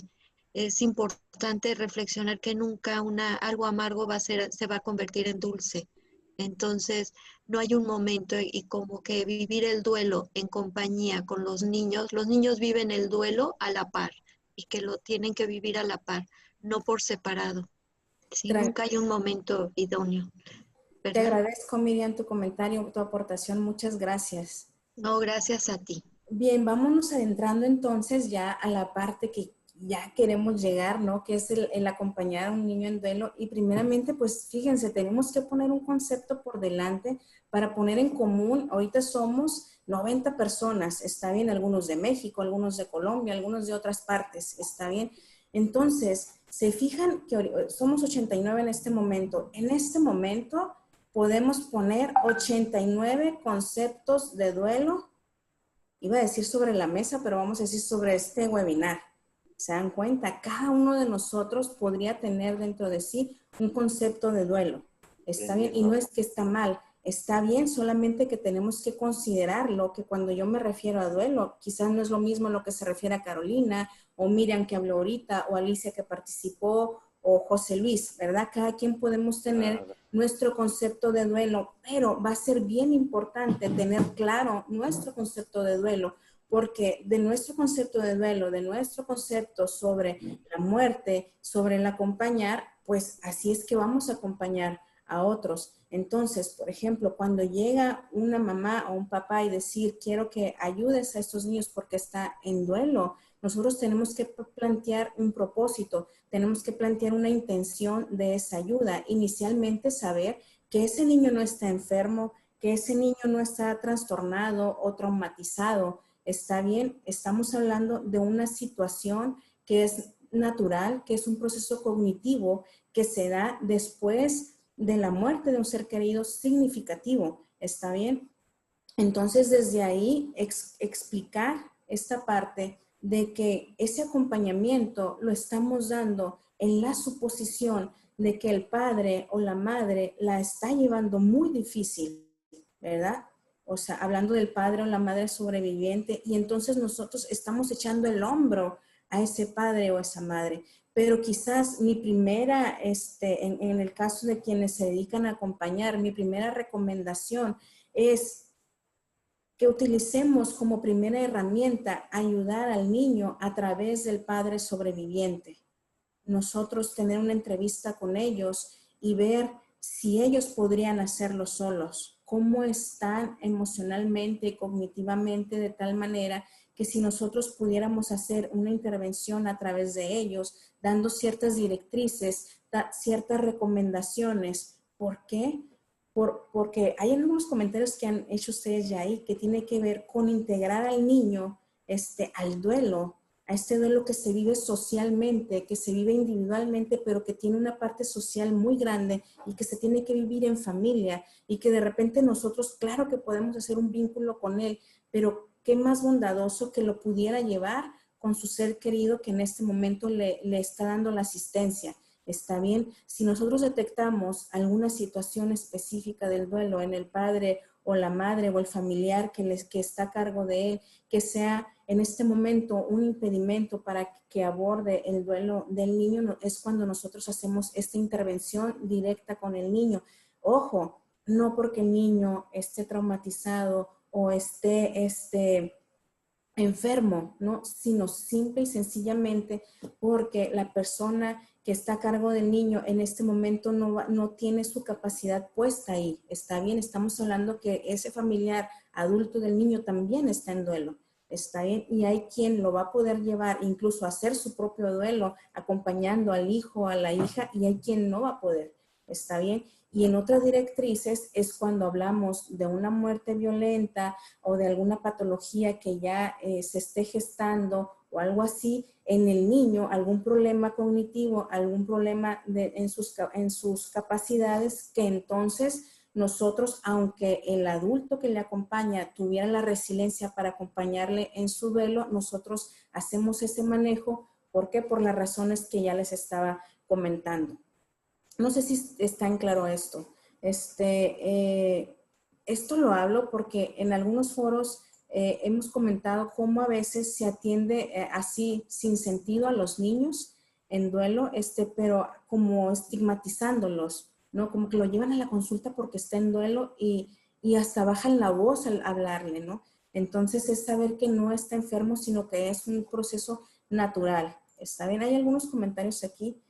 Es importante reflexionar que nunca algo amargo se va a convertir en dulce. Entonces, no hay un momento y como que vivir el duelo en compañía con los niños viven el duelo a la par y que lo tienen que vivir a la par, no por separado. ¿Sí? Nunca hay un momento idóneo. ¿Verdad? Te agradezco, Miriam, tu comentario, tu aportación. Muchas gracias. No, gracias a ti. Bien, vámonos adentrando entonces ya a la parte que ya queremos llegar, ¿no? Que es el acompañar a un niño en duelo. Y primeramente, pues fíjense, tenemos que poner un concepto por delante para poner en común. Ahorita somos 90 personas, está bien, algunos de México, algunos de Colombia, algunos de otras partes, está bien. Entonces, se fijan que somos 89 en este momento. En este momento podemos poner 89 conceptos de duelo. Iba a decir sobre la mesa, pero vamos a decir sobre este webinar. ¿Se dan cuenta? Cada uno de nosotros podría tener dentro de sí un concepto de duelo. Está bien, y no es que está mal, está bien, solamente que tenemos que considerarlo, que cuando yo me refiero a duelo, quizás no es lo mismo lo que se refiere a Carolina, o Miriam que habló ahorita, o Alicia que participó, o José Luis, ¿verdad? Cada quien podemos tener nuestro concepto de duelo, pero va a ser bien importante tener claro nuestro concepto de duelo, porque de nuestro concepto de duelo, de nuestro concepto sobre la muerte, sobre el acompañar, pues así es que vamos a acompañar a otros. Entonces, por ejemplo, cuando llega una mamá o un papá y decir, quiero que ayudes a estos niños porque está en duelo, nosotros tenemos que plantear un propósito, tenemos que plantear una intención de esa ayuda. Inicialmente saber que ese niño no está enfermo, que ese niño no está trastornado o traumatizado. Está bien, estamos hablando de una situación que es natural, que es un proceso cognitivo que se da después de la muerte de un ser querido significativo. ¿Está bien? Entonces, desde ahí, explicar esta parte de que ese acompañamiento lo estamos dando en la suposición de que el padre o la madre la está llevando muy difícil, ¿verdad? O sea, hablando del padre o la madre sobreviviente, y entonces nosotros estamos echando el hombro a ese padre o esa madre. Pero quizás mi primera, en el caso de quienes se dedican a acompañar, mi primera recomendación es que utilicemos como primera herramienta ayudar al niño a través del padre sobreviviente. Nosotros tener una entrevista con ellos y ver si ellos podrían hacerlo solos, cómo están emocionalmente y cognitivamente de tal manera que si nosotros pudiéramos hacer una intervención a través de ellos, dando ciertas directrices, ciertas recomendaciones. ¿Por qué? Porque hay algunos comentarios que han hecho ustedes ya ahí que tiene que ver con integrar al niño al duelo a este duelo que se vive socialmente, que se vive individualmente, pero que tiene una parte social muy grande y que se tiene que vivir en familia y que de repente nosotros, claro que podemos hacer un vínculo con él, pero qué más bondadoso que lo pudiera llevar con su ser querido que en este momento le está dando la asistencia. ¿Está bien? Si nosotros detectamos alguna situación específica del duelo en el padre o la madre o el familiar que está a cargo de él, que sea en este momento un impedimento para que aborde el duelo del niño, es cuando nosotros hacemos esta intervención directa con el niño. Ojo, no porque el niño esté traumatizado o esté enfermo, ¿no? Sino simple y sencillamente porque la persona que está a cargo del niño en este momento no tiene su capacidad puesta ahí. Está bien, estamos hablando que ese familiar adulto del niño también está en duelo. Está bien, y hay quien lo va a poder llevar incluso a hacer su propio duelo, acompañando al hijo, a la hija, y hay quien no va a poder. Está bien. Y en otras directrices es cuando hablamos de una muerte violenta o de alguna patología que ya se esté gestando o algo así en el niño, algún problema cognitivo, algún problema en sus capacidades, que entonces nosotros, aunque el adulto que le acompaña tuviera la resiliencia para acompañarle en su duelo, nosotros hacemos ese manejo. ¿Por qué? Por las razones que ya les estaba comentando. No sé si está en claro esto. Esto lo hablo porque en algunos foros hemos comentado cómo a veces se atiende así sin sentido a los niños en duelo, pero como estigmatizándolos, ¿no? Como que lo llevan a la consulta porque está en duelo y hasta bajan la voz al hablarle, ¿no? Entonces es saber que no está enfermo, sino que es un proceso natural. ¿Está bien? Hay algunos comentarios aquí.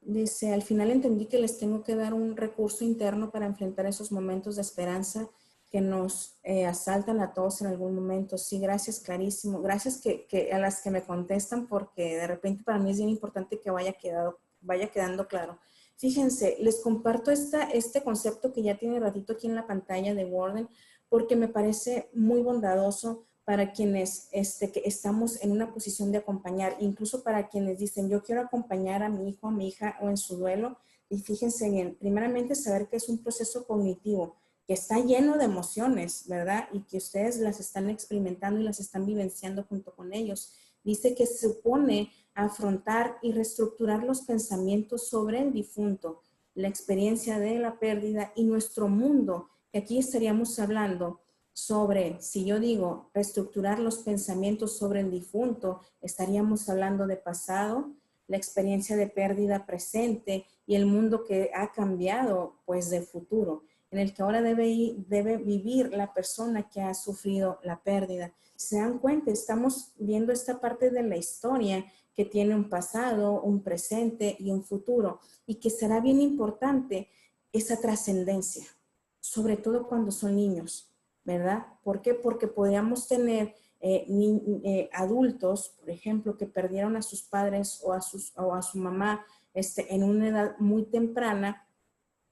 Dice, al final entendí que les tengo que dar un recurso interno para enfrentar esos momentos de esperanza que nos asaltan a todos en algún momento. Sí, gracias, clarísimo. Gracias a las que me contestan, porque de repente para mí es bien importante que vaya quedando claro. Fíjense, les comparto este concepto que ya tiene ratito aquí en la pantalla de Worden, porque me parece muy bondadoso para quienes que estamos en una posición de acompañar, incluso para quienes dicen, yo quiero acompañar a mi hijo, a mi hija o en su duelo. Y fíjense bien, primeramente saber que es un proceso cognitivo, que está lleno de emociones, ¿verdad? Y que ustedes las están experimentando y las están vivenciando junto con ellos. Dice que se supone afrontar y reestructurar los pensamientos sobre el difunto, la experiencia de la pérdida y nuestro mundo, que aquí estaríamos hablando sobre, si yo digo reestructurar los pensamientos sobre el difunto, estaríamos hablando de pasado, la experiencia de pérdida presente y el mundo que ha cambiado, pues, de futuro, en el que ahora debe vivir la persona que ha sufrido la pérdida. ¿Se dan cuenta? Estamos viendo esta parte de la historia que tiene un pasado, un presente y un futuro, y que será bien importante esa trascendencia, sobre todo cuando son niños, ¿verdad? ¿Por qué? Porque podríamos tener adultos, por ejemplo, que perdieron a sus padres o a su mamá en una edad muy temprana,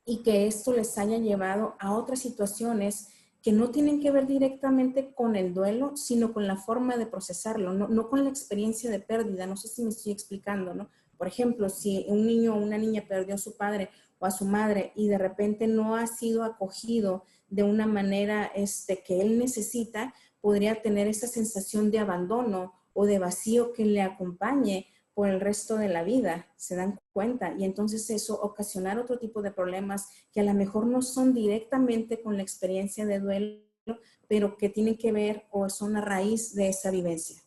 y que esto les haya llevado a otras situaciones que no tienen que ver directamente con el duelo, sino con la forma de procesarlo, no con la experiencia de pérdida. No sé si me estoy explicando, ¿no? Por ejemplo, si un niño o una niña perdió a su padre o a su madre y de repente no ha sido acogido de una manera que él necesita, podría tener esa sensación de abandono o de vacío que le acompañe por el resto de la vida. ¿Se dan cuenta? Y entonces eso ocasionar otro tipo de problemas que a lo mejor no son directamente con la experiencia de duelo, pero que tienen que ver o son a raíz de esa vivencia.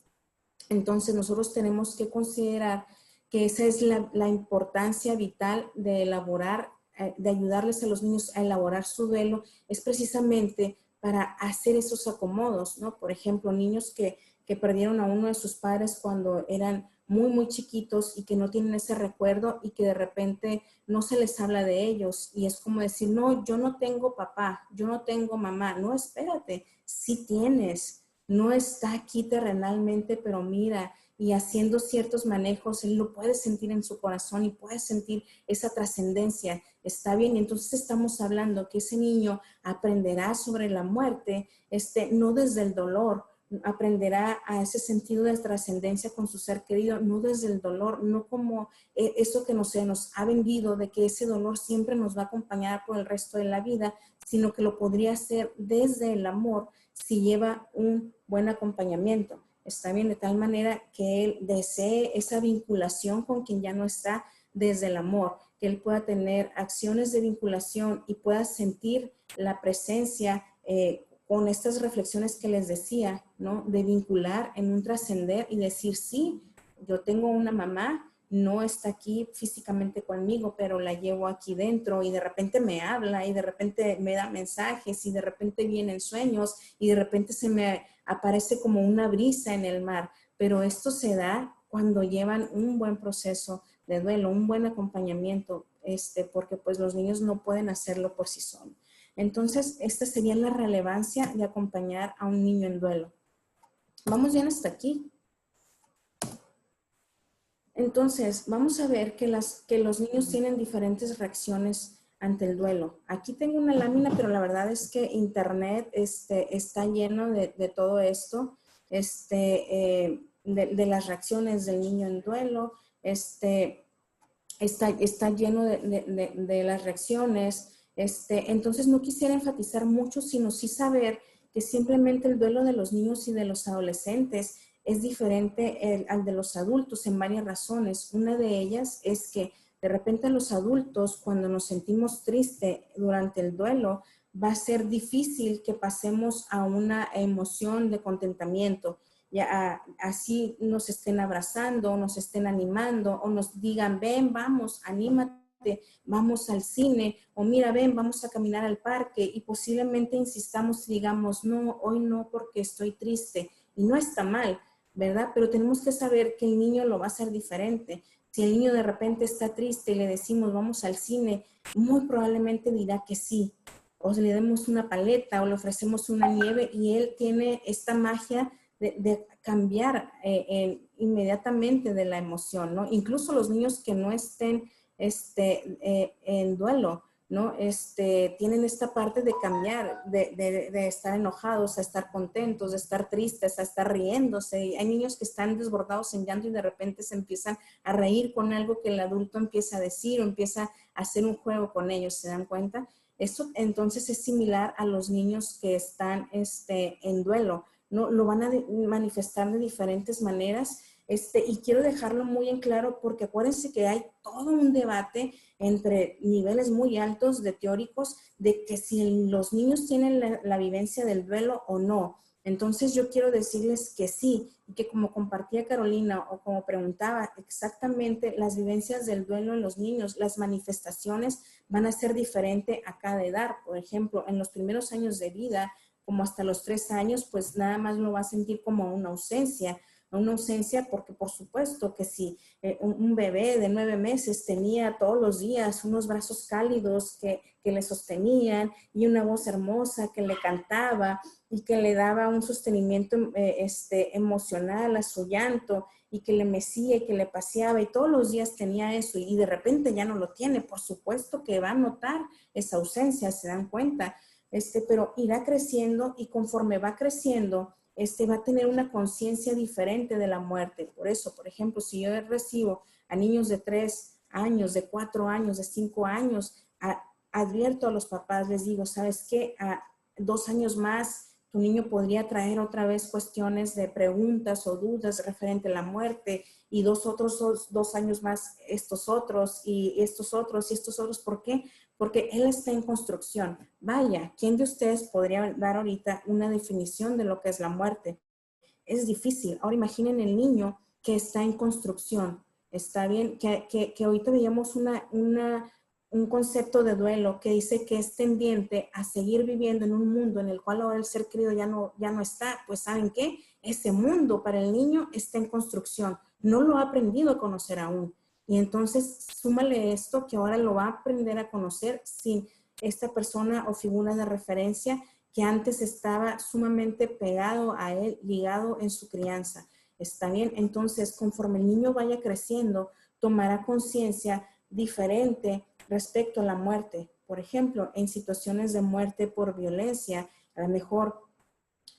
Entonces nosotros tenemos que considerar que esa es la importancia vital de elaborar, de ayudarles a los niños a elaborar su duelo, es precisamente para hacer esos acomodos, ¿no? Por ejemplo, niños que perdieron a uno de sus padres cuando eran muy, muy chiquitos y que no tienen ese recuerdo y que de repente no se les habla de ellos. Y es como decir, no, yo no tengo papá, yo no tengo mamá. No, espérate, sí tienes. No está aquí terrenalmente, pero mira, y haciendo ciertos manejos, él lo puede sentir en su corazón y puede sentir esa trascendencia. Está bien, y entonces estamos hablando que ese niño aprenderá sobre la muerte, no desde el dolor, aprenderá a ese sentido de trascendencia con su ser querido, no desde el dolor, no como eso que nos ha vendido de que ese dolor siempre nos va a acompañar por el resto de la vida, sino que lo podría hacer desde el amor si lleva un buen acompañamiento. Está bien, de tal manera que él desee esa vinculación con quien ya no está desde el amor, que él pueda tener acciones de vinculación y pueda sentir la presencia con estas reflexiones que les decía, ¿no? De vincular en un trascender y decir, sí, yo tengo una mamá, no está aquí físicamente conmigo, pero la llevo aquí dentro y de repente me habla y de repente me da mensajes y de repente vienen sueños y de repente se me aparece como una brisa en el mar. Pero esto se da cuando llevan un buen proceso de duelo, un buen acompañamiento, porque pues los niños no pueden hacerlo por sí solos. Entonces, esta sería la relevancia de acompañar a un niño en duelo. ¿Vamos bien hasta aquí? Entonces, vamos a ver que los niños tienen diferentes reacciones ante el duelo. Aquí tengo una lámina, pero la verdad es que Internet está lleno de todo esto, de las reacciones del niño en duelo, está lleno de las reacciones. Entonces, no quisiera enfatizar mucho, sino sí saber que simplemente el duelo de los niños y de los adolescentes es diferente al de los adultos en varias razones. Una de ellas es que de repente los adultos, cuando nos sentimos tristes durante el duelo, va a ser difícil que pasemos a una emoción de contentamiento. Ya así nos estén abrazando, nos estén animando o nos digan, ven, vamos, anímate, vamos al cine, o mira, ven, vamos a caminar al parque, y posiblemente insistamos y digamos, no, hoy no porque estoy triste, y no está mal, ¿verdad? Pero tenemos que saber que el niño lo va a hacer diferente. Si el niño de repente está triste y le decimos, vamos al cine, muy probablemente dirá que sí, o le demos una paleta o le ofrecemos una nieve, y él tiene esta magia de cambiar inmediatamente de la emoción, ¿no? Incluso los niños que no estén en duelo, ¿no? Tienen esta parte de cambiar, de estar enojados a estar contentos, de estar tristes a estar riéndose. Y hay niños que están desbordados en llanto y de repente se empiezan a reír con algo que el adulto empieza a decir o empieza a hacer un juego con ellos, ¿se dan cuenta? Esto entonces es similar a los niños que están en duelo, ¿no? Lo van a manifestar de diferentes maneras. Y quiero dejarlo muy en claro porque acuérdense que hay todo un debate entre niveles muy altos de teóricos de que si los niños tienen la vivencia del duelo o no. Entonces yo quiero decirles que sí, y que como compartía Carolina o como preguntaba, exactamente las vivencias del duelo en los niños, las manifestaciones van a ser diferentes a cada edad. Por ejemplo, en los primeros años de vida, como hasta los 3 años, pues nada más lo va a sentir como una ausencia porque por supuesto que si un bebé de 9 meses tenía todos los días unos brazos cálidos que le sostenían y una voz hermosa que le cantaba y que le daba un sostenimiento emocional a su llanto y que le mecía y que le paseaba y todos los días tenía eso y de repente ya no lo tiene, por supuesto que va a notar esa ausencia, se dan cuenta, pero irá creciendo y conforme va creciendo, va a tener una conciencia diferente de la muerte. Por eso, por ejemplo, si yo recibo a niños de 3 años, de 4 años, de 5 años, advierto a los papás, les digo, ¿sabes qué? A 2 años más, tu niño podría traer otra vez cuestiones de preguntas o dudas referente a la muerte, y 2 años más estos otros, y estos otros, y estos otros. ¿Por qué? Porque él está en construcción. Vaya, ¿quién de ustedes podría dar ahorita una definición de lo que es la muerte? Es difícil. Ahora imaginen el niño que está en construcción. Está bien, que ahorita veíamos un concepto de duelo que dice que es tendiente a seguir viviendo en un mundo en el cual ahora el ser querido ya no está. Pues ¿saben qué? Ese mundo para el niño está en construcción. No lo ha aprendido a conocer aún. Y entonces súmale esto que ahora lo va a aprender a conocer sin esta persona o figura de referencia que antes estaba sumamente pegado a él, ligado en su crianza. ¿Está bien? Entonces, conforme el niño vaya creciendo, tomará conciencia diferente respecto a la muerte. Por ejemplo, en situaciones de muerte por violencia, a lo mejor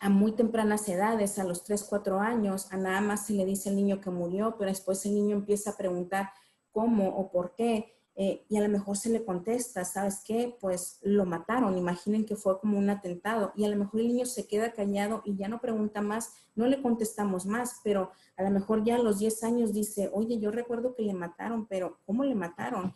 a muy tempranas edades, a los 3, 4 años, a nada más se le dice al niño que murió, pero después el niño empieza a preguntar cómo o por qué, y a lo mejor se le contesta, ¿sabes qué? Pues lo mataron, imaginen que fue como un atentado, y a lo mejor el niño se queda callado y ya no pregunta más, no le contestamos más, pero a lo mejor ya a los 10 años dice, oye, yo recuerdo que le mataron, pero ¿cómo le mataron?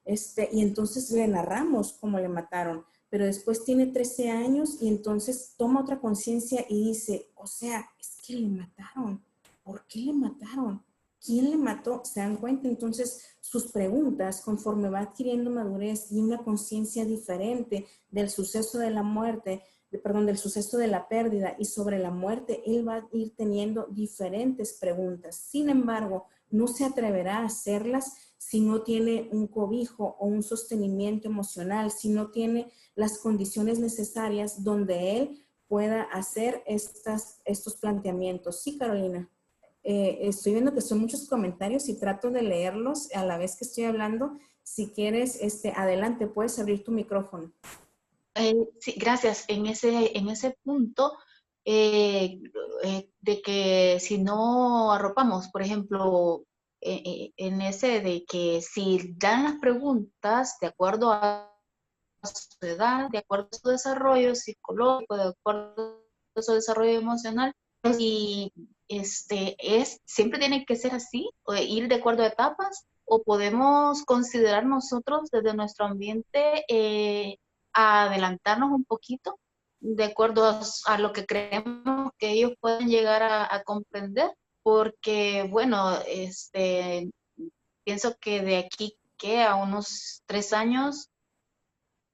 Y entonces le narramos cómo le mataron, pero después tiene 13 años y entonces toma otra conciencia y dice, o sea, es que le mataron. ¿Por qué le mataron? ¿Quién le mató? ¿Se dan cuenta? Entonces, sus preguntas, conforme va adquiriendo madurez y una conciencia diferente del suceso de la muerte, del suceso de la pérdida y sobre la muerte, él va a ir teniendo diferentes preguntas. Sin embargo, no se atreverá a hacerlas si no tiene un cobijo o un sostenimiento emocional, si no tiene las condiciones necesarias donde él pueda hacer estos planteamientos. Sí, Carolina. Estoy viendo que son muchos comentarios y trato de leerlos a la vez que estoy hablando. Si quieres, adelante, puedes abrir tu micrófono. Sí, gracias. En ese punto de que si no arropamos, por ejemplo, en ese de que si dan las preguntas de acuerdo a su edad, de acuerdo a su desarrollo psicológico, de acuerdo a su desarrollo emocional, y siempre tiene que ser así, o ir de acuerdo a etapas, o podemos considerar nosotros desde nuestro ambiente a adelantarnos un poquito de acuerdo a lo que creemos que ellos pueden llegar a comprender, porque bueno, pienso que de aquí que a unos 3 años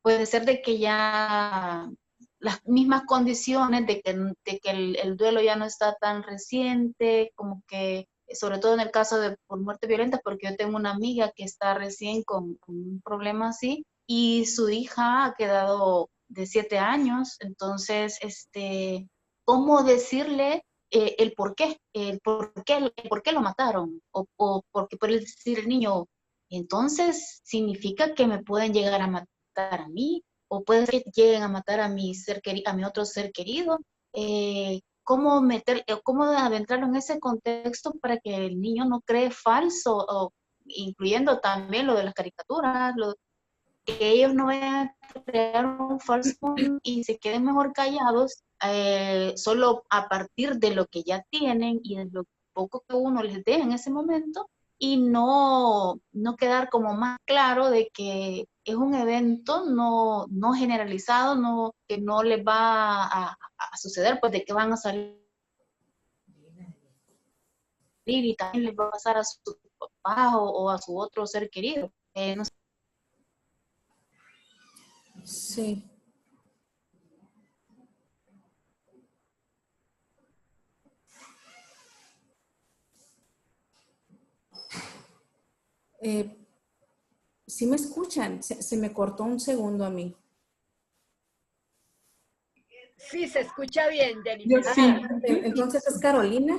puede ser de que ya las mismas condiciones de que el duelo ya no está tan reciente, como que, sobre todo en el caso de por muerte violenta, porque yo tengo una amiga que está recién con un problema así, y su hija ha quedado de 7 años, entonces, ¿cómo decirle el por qué? El por qué lo mataron? O porque puede decir el niño, entonces significa que me pueden llegar a matar a mí, o puede ser que lleguen a matar a mi a mi otro ser querido. ¿Cómo adentrarlo en ese contexto para que el niño no cree falso, o incluyendo también lo de las caricaturas, que ellos no vayan a crear un falso mundo y se queden mejor callados, solo a partir de lo que ya tienen y de lo poco que uno les dé en ese momento, y no quedar como más claro de que es un evento no generalizado, que no les va a suceder, pues de que van a salir y también les va a pasar a su papá o a su otro ser querido. No sé. Sí. ¿Sí me escuchan? Se me cortó un segundo a mí. Sí, se escucha bien, Jennifer. Yo sí. Entonces es Carolina,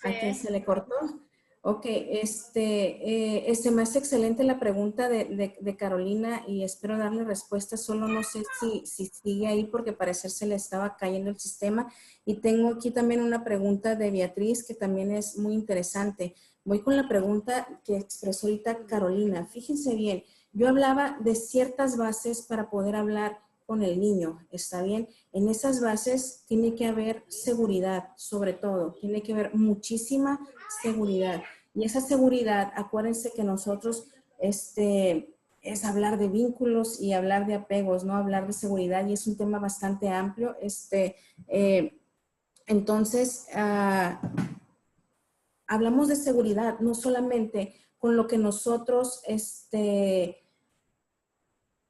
Sí. a quien se le cortó. Ok, se me hace excelente la pregunta de Carolina y espero darle respuesta. Solo no sé si sigue ahí porque parecer se le estaba cayendo el sistema. Y tengo aquí también una pregunta de Beatriz que también es muy interesante. Voy con la pregunta que expresó ahorita Carolina. Fíjense bien, yo hablaba de ciertas bases para poder hablar con el niño, ¿está bien? En esas bases tiene que haber seguridad, sobre todo, tiene que haber muchísima seguridad. Y esa seguridad, acuérdense que nosotros, es hablar de vínculos y hablar de apegos, no hablar de seguridad, y es un tema bastante amplio. Entonces, hablamos de seguridad, no solamente con lo que nosotros,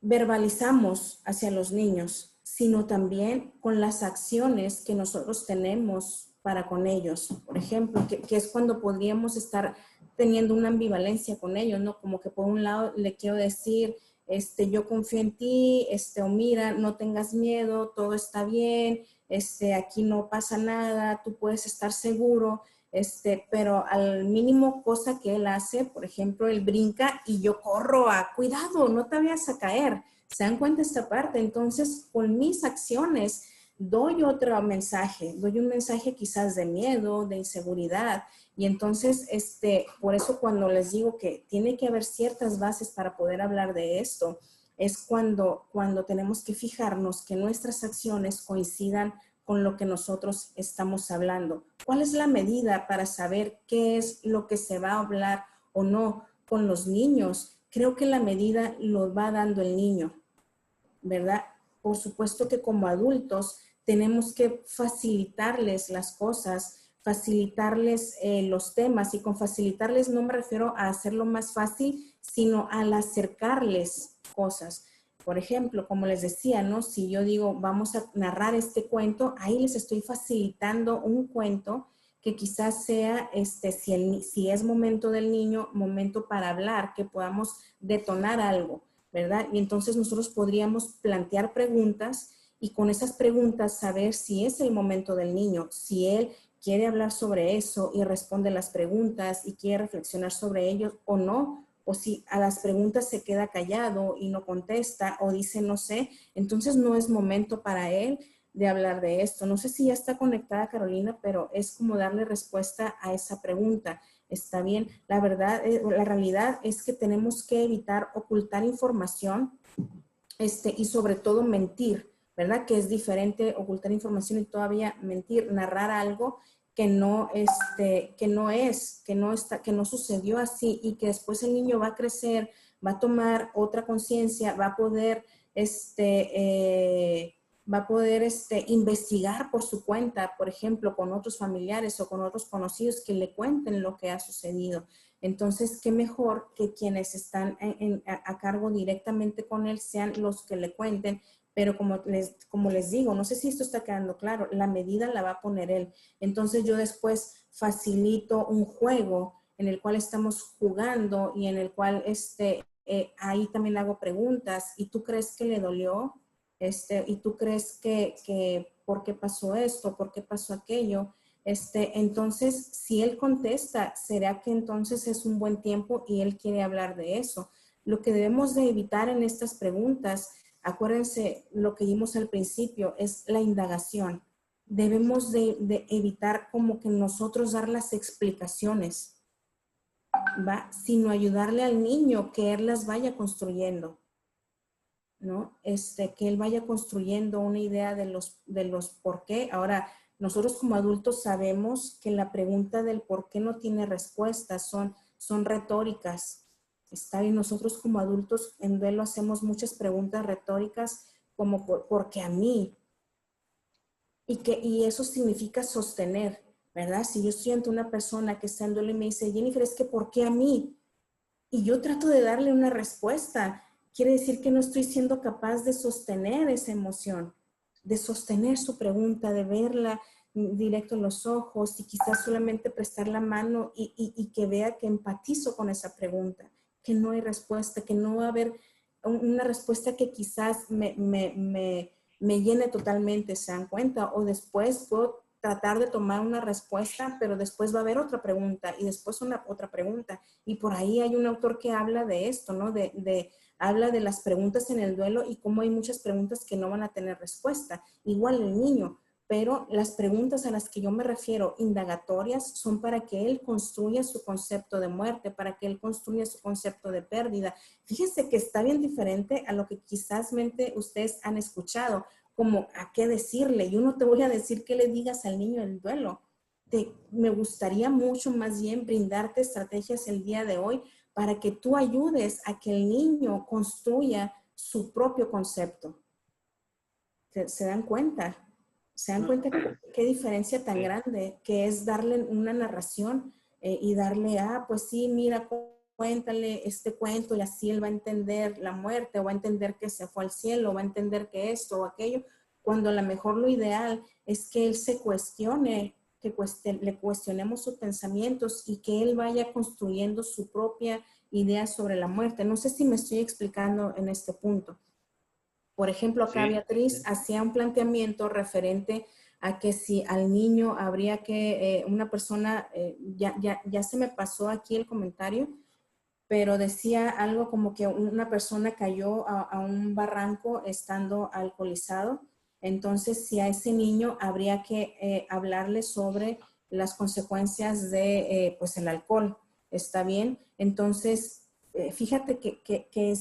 verbalizamos hacia los niños, sino también con las acciones que nosotros tenemos para con ellos. Por ejemplo, que es cuando podríamos estar teniendo una ambivalencia con ellos, ¿no? Como que por un lado le quiero decir, yo confío en ti, o mira, no tengas miedo, todo está bien, aquí no pasa nada, tú puedes estar seguro, pero al mínimo cosa que él hace, por ejemplo, él brinca y yo corro a, cuidado, no te vayas a caer. ¿Se dan cuenta esta parte? Entonces, con mis acciones doy otro mensaje, doy un mensaje quizás de miedo, de inseguridad. Y entonces, por eso cuando les digo que tiene que haber ciertas bases para poder hablar de esto, es cuando tenemos que fijarnos que nuestras acciones coincidan con lo que nosotros estamos hablando. ¿Cuál es la medida para saber qué es lo que se va a hablar o no con los niños? Creo que la medida lo va dando el niño, ¿verdad? Por supuesto que como adultos tenemos que facilitarles las cosas, facilitarles los temas, y con facilitarles no me refiero a hacerlo más fácil, sino al acercarles cosas. Por ejemplo, como les decía, ¿no? Si yo digo, vamos a narrar este cuento, ahí les estoy facilitando un cuento que quizás sea, si es momento del niño, momento para hablar, que podamos detonar algo, ¿verdad? Y entonces nosotros podríamos plantear preguntas y con esas preguntas saber si es el momento del niño, si él quiere hablar sobre eso y responde las preguntas y quiere reflexionar sobre ellos o no, o si a las preguntas se queda callado y no contesta o dice no sé, entonces no es momento para él de hablar de esto. No sé si ya está conectada Carolina, pero es como darle respuesta a esa pregunta. Está bien, la verdad, la realidad es que tenemos que evitar ocultar información y sobre todo mentir, ¿verdad? Que es diferente ocultar información y todavía mentir, narrar algo que no sucedió así y que después el niño va a crecer, va a tomar otra conciencia, va a poder investigar por su cuenta, por ejemplo, con otros familiares o con otros conocidos que le cuenten lo que ha sucedido. Entonces, qué mejor que quienes están a cargo directamente con él sean los que le cuenten, pero como les digo, no sé si esto está quedando claro, la medida la va a poner él. Entonces, yo después facilito un juego en el cual estamos jugando y en el cual ahí también hago preguntas. ¿Y tú crees que le dolió? ¿Y tú crees que por qué pasó esto? ¿Por qué pasó aquello? Entonces, si él contesta, ¿será que entonces es un buen tiempo y él quiere hablar de eso? Lo que debemos de evitar en estas preguntas, acuérdense lo que vimos al principio, es la indagación. Debemos de evitar como que nosotros dar las explicaciones, ¿va? Sino ayudarle al niño que él las vaya construyendo, ¿no? Que él vaya construyendo una idea de los por qué. Ahora, nosotros como adultos sabemos que la pregunta del por qué no tiene respuesta, son retóricas. Está bien, nosotros como adultos en duelo hacemos muchas preguntas retóricas como ¿por qué a mí? Y eso significa sostener, ¿verdad? Si yo estoy ante una persona que está en duelo y me dice, Jennifer, es que ¿por qué a mí? Y yo trato de darle una respuesta, quiere decir que no estoy siendo capaz de sostener esa emoción, de sostener su pregunta, de verla directo en los ojos y quizás solamente prestar la mano y que vea que empatizo con esa pregunta, que no hay respuesta, que no va a haber una respuesta que quizás me llene totalmente, ¿se dan cuenta? O después puedo tratar de tomar una respuesta, pero después va a haber otra pregunta y después otra pregunta. Y por ahí hay un autor que habla de esto, ¿no? Habla de las preguntas en el duelo y cómo hay muchas preguntas que no van a tener respuesta. Igual el niño, pero las preguntas a las que yo me refiero, indagatorias, son para que él construya su concepto de muerte, para que él construya su concepto de pérdida. Fíjense que está bien diferente a lo que quizás ustedes han escuchado, como a qué decirle. Yo no te voy a decir qué le digas al niño del duelo. Me gustaría mucho más bien brindarte estrategias el día de hoy para que tú ayudes a que el niño construya su propio concepto. ¿Se dan cuenta? ¿Se dan cuenta qué diferencia tan grande que es darle una narración y darle, pues sí, mira, cuéntale este cuento y así él va a entender la muerte, o va a entender que se fue al cielo, o va a entender que esto o aquello, cuando a lo mejor lo ideal es que él se cuestione, le cuestionemos sus pensamientos y que él vaya construyendo su propia idea sobre la muerte. No sé si me estoy explicando en este punto. Por ejemplo, acá Beatriz hacía un planteamiento referente a que si al niño habría que, una persona, ya se me pasó aquí el comentario, pero decía algo como que una persona cayó a un barranco estando alcoholizado Entonces, si a ese niño habría que hablarle sobre las consecuencias de pues el alcohol, ¿está bien? Entonces, fíjate que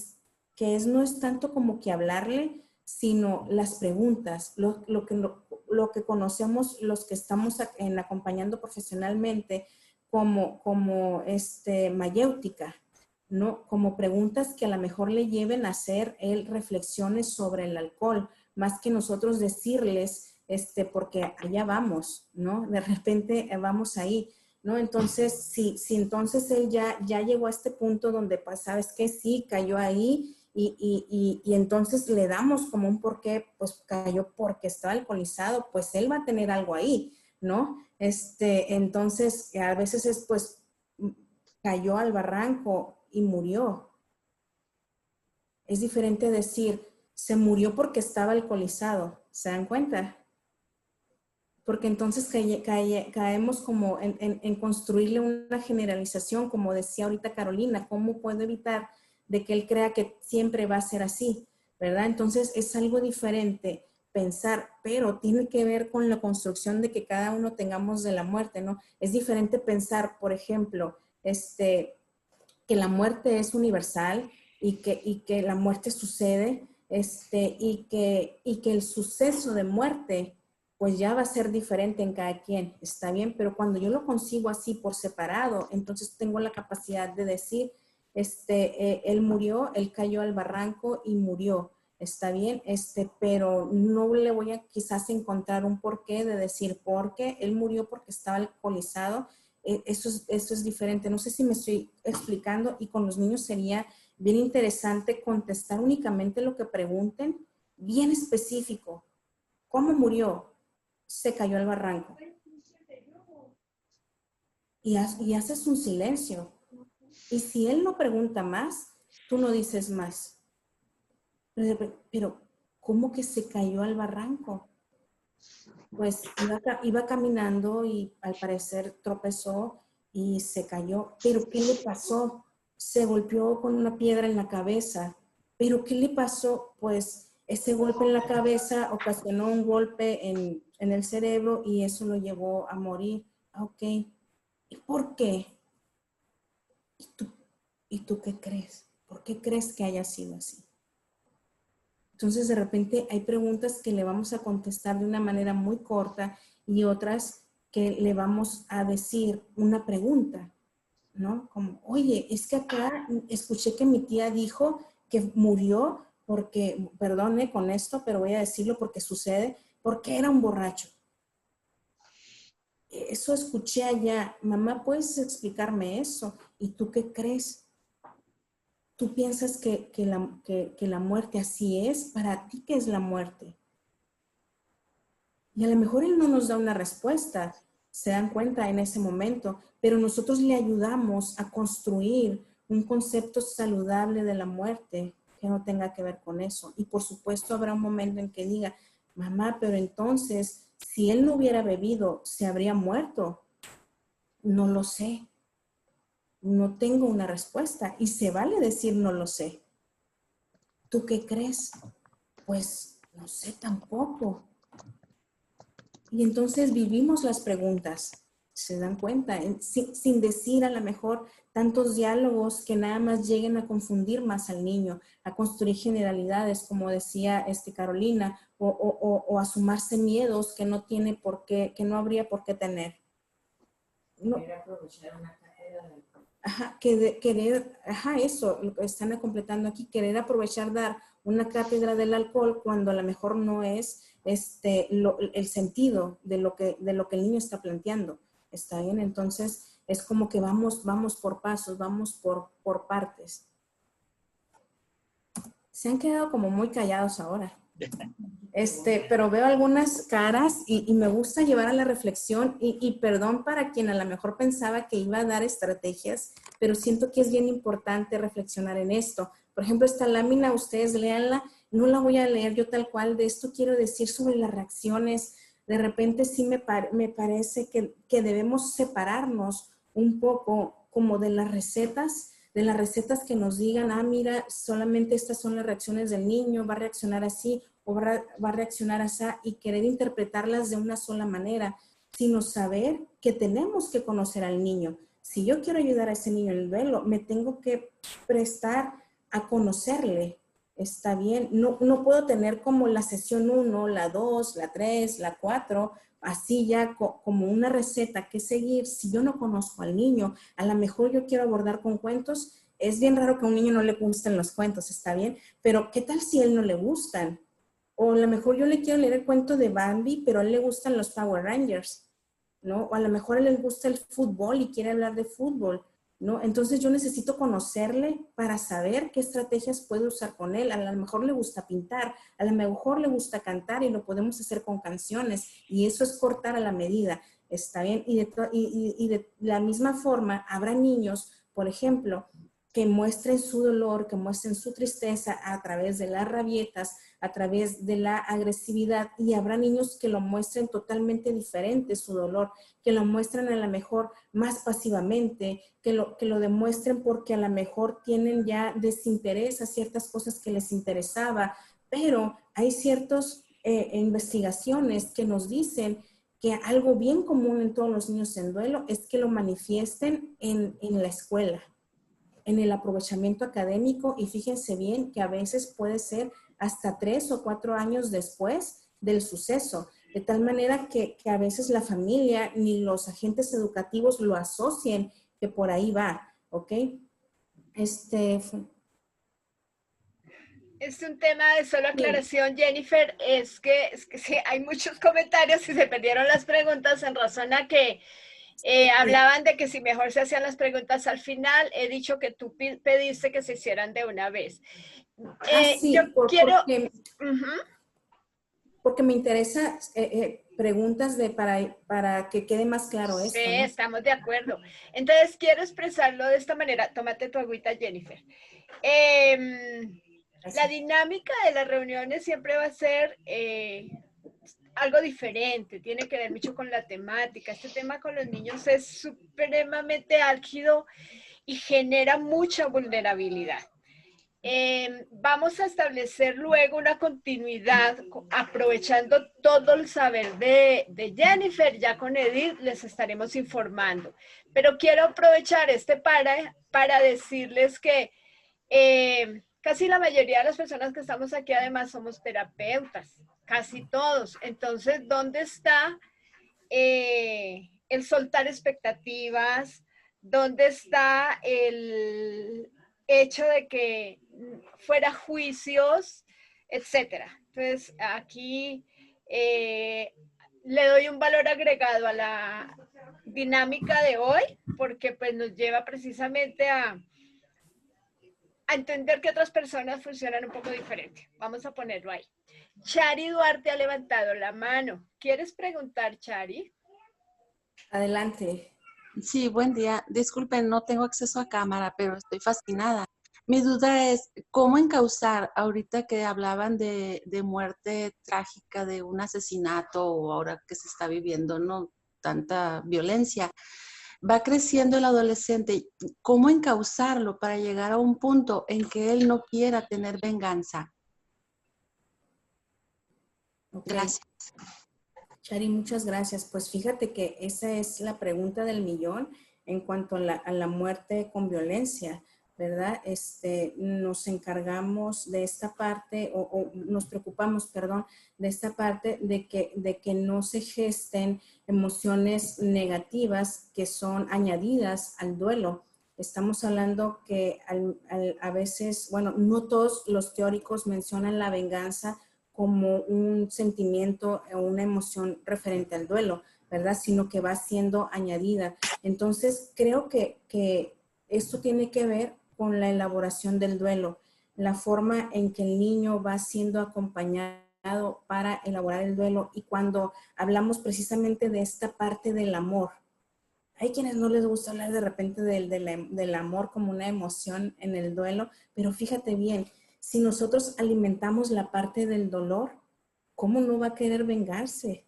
no es tanto como que hablarle, sino las preguntas, lo que conocemos los que estamos acompañando profesionalmente como mayéutica, ¿no? Como preguntas que a lo mejor le lleven a hacer él reflexiones sobre el alcohol, más que nosotros decirles, porque allá vamos, ¿no? De repente vamos ahí, ¿no? Entonces, si entonces él ya llegó a este punto donde, pues, ¿sabes qué? Sí, cayó ahí y entonces le damos como un porqué, pues cayó porque estaba alcoholizado, pues él va a tener algo ahí, ¿no? Entonces, a veces es, pues, cayó al barranco y murió. Es diferente decir, se murió porque estaba alcoholizado. ¿Se dan cuenta? Porque entonces caemos como en construirle una generalización, como decía ahorita Carolina, ¿cómo puedo evitar de que él crea que siempre va a ser así? ¿Verdad? Entonces es algo diferente pensar, pero tiene que ver con la construcción de que cada uno tengamos de la muerte, ¿no? Es diferente pensar, por ejemplo, que la muerte es universal y que la muerte sucede, y que el suceso de muerte pues ya va a ser diferente en cada quien, está bien, pero cuando yo lo consigo así por separado, entonces tengo la capacidad de decir, él murió, él cayó al barranco y murió, está bien, pero no le voy a quizás encontrar un porqué de decir, porque él murió porque estaba alcoholizado. Eso es diferente. No sé si me estoy explicando, y con los niños sería bien interesante contestar únicamente lo que pregunten, bien específico. ¿Cómo murió? Se cayó al barranco. Y haces un silencio. Y si él no pregunta más, tú no dices más. Pero ¿cómo que se cayó al barranco? Pues iba caminando y al parecer tropezó y se cayó. ¿Pero qué le pasó? Se golpeó con una piedra en la cabeza. ¿Pero qué le pasó? Pues ese golpe en la cabeza ocasionó un golpe en el cerebro y eso lo llevó a morir. Ok. ¿Y por qué? ¿Y tú qué crees? ¿Por qué crees que haya sido así? Entonces, de repente hay preguntas que le vamos a contestar de una manera muy corta y otras que le vamos a decir una pregunta, ¿no? Como, oye, es que acá escuché que mi tía dijo que murió porque, perdone con esto, pero voy a decirlo porque sucede, porque era un borracho. Eso escuché allá. Mamá, ¿puedes explicarme eso? ¿Y tú qué crees? ¿Tú piensas que la muerte así es? ¿Para ti qué es la muerte? Y a lo mejor él no nos da una respuesta, se dan cuenta en ese momento, pero nosotros le ayudamos a construir un concepto saludable de la muerte que no tenga que ver con eso. Y por supuesto habrá un momento en que diga, mamá, pero entonces, si él no hubiera bebido, ¿se habría muerto? No lo sé. No tengo una respuesta y se vale decir no lo sé. ¿Tú qué crees? Pues no sé tampoco. Y entonces vivimos las preguntas, ¿se dan cuenta? Sin decir a lo mejor tantos diálogos que nada más lleguen a confundir más al niño, a construir generalidades, como decía Carolina, o a sumarse miedos que no tiene por qué, que no habría por qué tener. No. Ajá, eso, lo que están completando aquí, querer aprovechar dar una cátedra del alcohol cuando a lo mejor no es el sentido de lo que el niño está planteando. ¿Está bien? Entonces, es como que vamos por pasos, vamos por partes. Se han quedado como muy callados ahora. Pero veo algunas caras y me gusta llevar a la reflexión y perdón para quien a lo mejor pensaba que iba a dar estrategias, pero siento que es bien importante reflexionar en esto. Por ejemplo, esta lámina, ustedes léanla, no la voy a leer yo tal cual, de esto quiero decir sobre las reacciones. De repente sí me parece que debemos separarnos un poco como de las recetas que nos digan, mira, solamente estas son las reacciones del niño, va a reaccionar así, o va a reaccionar así y querer interpretarlas de una sola manera, sino saber que tenemos que conocer al niño. Si yo quiero ayudar a ese niño en el duelo, me tengo que prestar a conocerle. Está bien, no puedo tener como la sesión 1, la 2, la 3, la 4, así ya como una receta que seguir. Si yo no conozco al niño, a lo mejor yo quiero abordar con cuentos. Es bien raro que a un niño no le gusten los cuentos, está bien, pero ¿qué tal si a él no le gustan? O a lo mejor yo le quiero leer el cuento de Bambi, pero a él le gustan los Power Rangers, ¿no? O a lo mejor a él le gusta el fútbol y quiere hablar de fútbol, ¿no? Entonces yo necesito conocerle para saber qué estrategias puedo usar con él. A lo mejor le gusta pintar, a lo mejor le gusta cantar y lo podemos hacer con canciones y eso es cortar a la medida, ¿está bien? Y de la misma forma habrá niños, por ejemplo, que muestren su dolor, que muestren su tristeza a través de las rabietas, a través de la agresividad, y habrá niños que lo muestren totalmente diferente su dolor, que lo muestran a lo mejor más pasivamente, que lo demuestren porque a lo mejor tienen ya desinterés a ciertas cosas que les interesaba, pero hay ciertas investigaciones que nos dicen que algo bien común en todos los niños en duelo es que lo manifiesten en la escuela, en el aprovechamiento académico, y fíjense bien que a veces puede ser hasta 3 o 4 años después del suceso, de tal manera que a veces la familia ni los agentes educativos lo asocien que por ahí va, ¿ok? Es un tema de solo aclaración, Jennifer, es que sí, hay muchos comentarios y se perdieron las preguntas en razón a que hablaban de que si mejor se hacían las preguntas al final. He dicho que tú pediste que se hicieran de una vez. Sí, yo quiero... porque me interesa preguntas para que quede más claro esto, Sí, ¿no? estamos de acuerdo. Entonces, quiero expresarlo de esta manera. Tómate tu agüita, Jennifer. La dinámica de las reuniones siempre va a ser algo diferente, tiene que ver mucho con la temática. Este tema con los niños es supremamente álgido y genera mucha vulnerabilidad. Vamos a establecer luego una continuidad aprovechando todo el saber de Jennifer. Ya con Edith les estaremos informando, pero quiero aprovechar para decirles que casi la mayoría de las personas que estamos aquí además somos terapeutas, casi todos. Entonces, ¿dónde está el soltar expectativas? ¿Dónde está el hecho de que fuera juicios, etcétera? Entonces, aquí le doy un valor agregado a la dinámica de hoy, porque pues nos lleva precisamente a entender que otras personas funcionan un poco diferente. Vamos a ponerlo ahí. Chari Duarte ha levantado la mano. ¿Quieres preguntar, Chari? Adelante. Sí, buen día. Disculpen, no tengo acceso a cámara, pero estoy fascinada. Mi duda es, ¿cómo encauzar ahorita que hablaban de muerte trágica, de un asesinato, o ahora que se está viviendo, no tanta violencia? Va creciendo el adolescente, ¿cómo encauzarlo para llegar a un punto en que él no quiera tener venganza? Okay. Gracias. Chari, muchas gracias. Pues fíjate que esa es la pregunta del millón en cuanto a la muerte con violencia, ¿verdad? Nos encargamos de esta parte, o nos preocupamos, perdón, de esta parte de que no se gesten emociones negativas que son añadidas al duelo. Estamos hablando que a veces, bueno, no todos los teóricos mencionan la venganza como un sentimiento o una emoción referente al duelo, ¿verdad? Sino que va siendo añadida. Entonces, creo que esto tiene que ver con la elaboración del duelo, la forma en que el niño va siendo acompañado para elaborar el duelo. Y cuando hablamos precisamente de esta parte del amor, hay quienes no les gusta hablar de repente del amor como una emoción en el duelo, pero fíjate bien, si nosotros alimentamos la parte del dolor, ¿cómo no va a querer vengarse?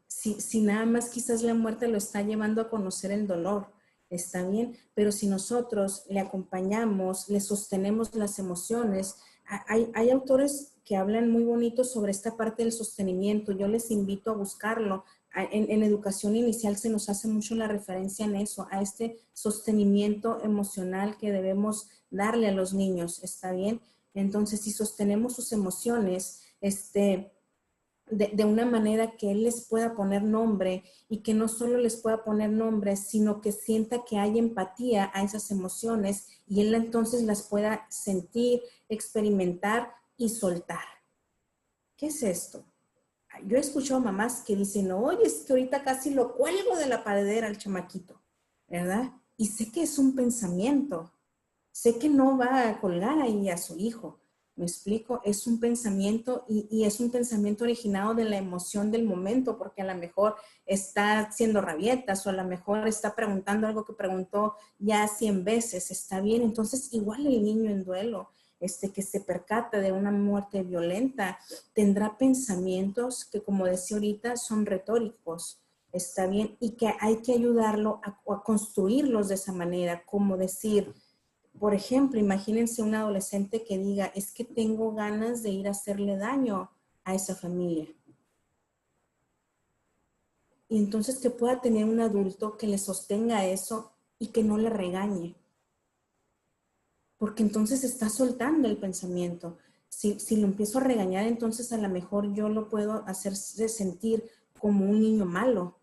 Si nada más quizás la muerte lo está llevando a conocer el dolor, está bien, pero si nosotros le acompañamos, le sostenemos las emociones, Hay autores que hablan muy bonito sobre esta parte del sostenimiento. Yo les invito a buscarlo. En educación inicial se nos hace mucho la referencia en eso, a este sostenimiento emocional que debemos darle a los niños, ¿está bien? Entonces, si sostenemos sus emociones, de una manera que él les pueda poner nombre y que no solo les pueda poner nombre, sino que sienta que hay empatía a esas emociones y él entonces las pueda sentir, experimentar y soltar. ¿Qué es esto? Yo he escuchado mamás que dicen, oye, es que ahorita casi lo cuelgo de la paredera al chamaquito, ¿verdad? Y sé que es un pensamiento, sé que no va a colgar ahí a su hijo. ¿Me explico? Es un pensamiento y es un pensamiento originado de la emoción del momento, porque a lo mejor está haciendo rabietas o a lo mejor está preguntando algo que preguntó ya 100 veces. ¿Está bien? Entonces, igual el niño en duelo, que se percata de una muerte violenta, tendrá pensamientos que, como decía ahorita, son retóricos. ¿Está bien? Y que hay que ayudarlo a construirlos de esa manera, como decir... Por ejemplo, imagínense un adolescente que diga, es que tengo ganas de ir a hacerle daño a esa familia. Y entonces que pueda tener un adulto que le sostenga eso y que no le regañe. Porque entonces está soltando el pensamiento. Si lo empiezo a regañar, entonces a lo mejor yo lo puedo hacer sentir como un niño malo,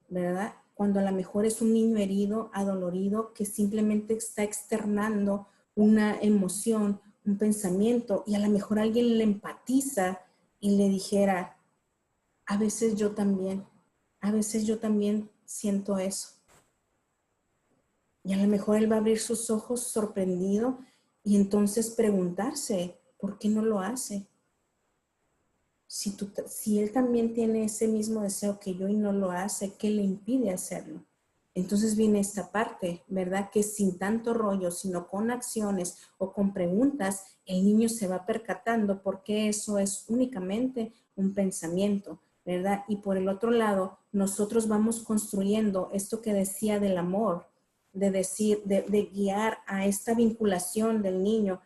¿verdad? Cuando a lo mejor es un niño herido, adolorido, que simplemente está externando una emoción, un pensamiento, y a lo mejor alguien le empatiza y le dijera, a veces yo también siento eso. Y a lo mejor él va a abrir sus ojos sorprendido y entonces preguntarse, ¿por qué no lo hace? Si él también tiene ese mismo deseo que yo y no lo hace, ¿qué le impide hacerlo? Entonces viene esta parte, ¿verdad? Que sin tanto rollo, sino con acciones o con preguntas, el niño se va percatando porque eso es únicamente un pensamiento, ¿verdad? Y por el otro lado, nosotros vamos construyendo esto que decía del amor, de decir, de guiar a esta vinculación del niño.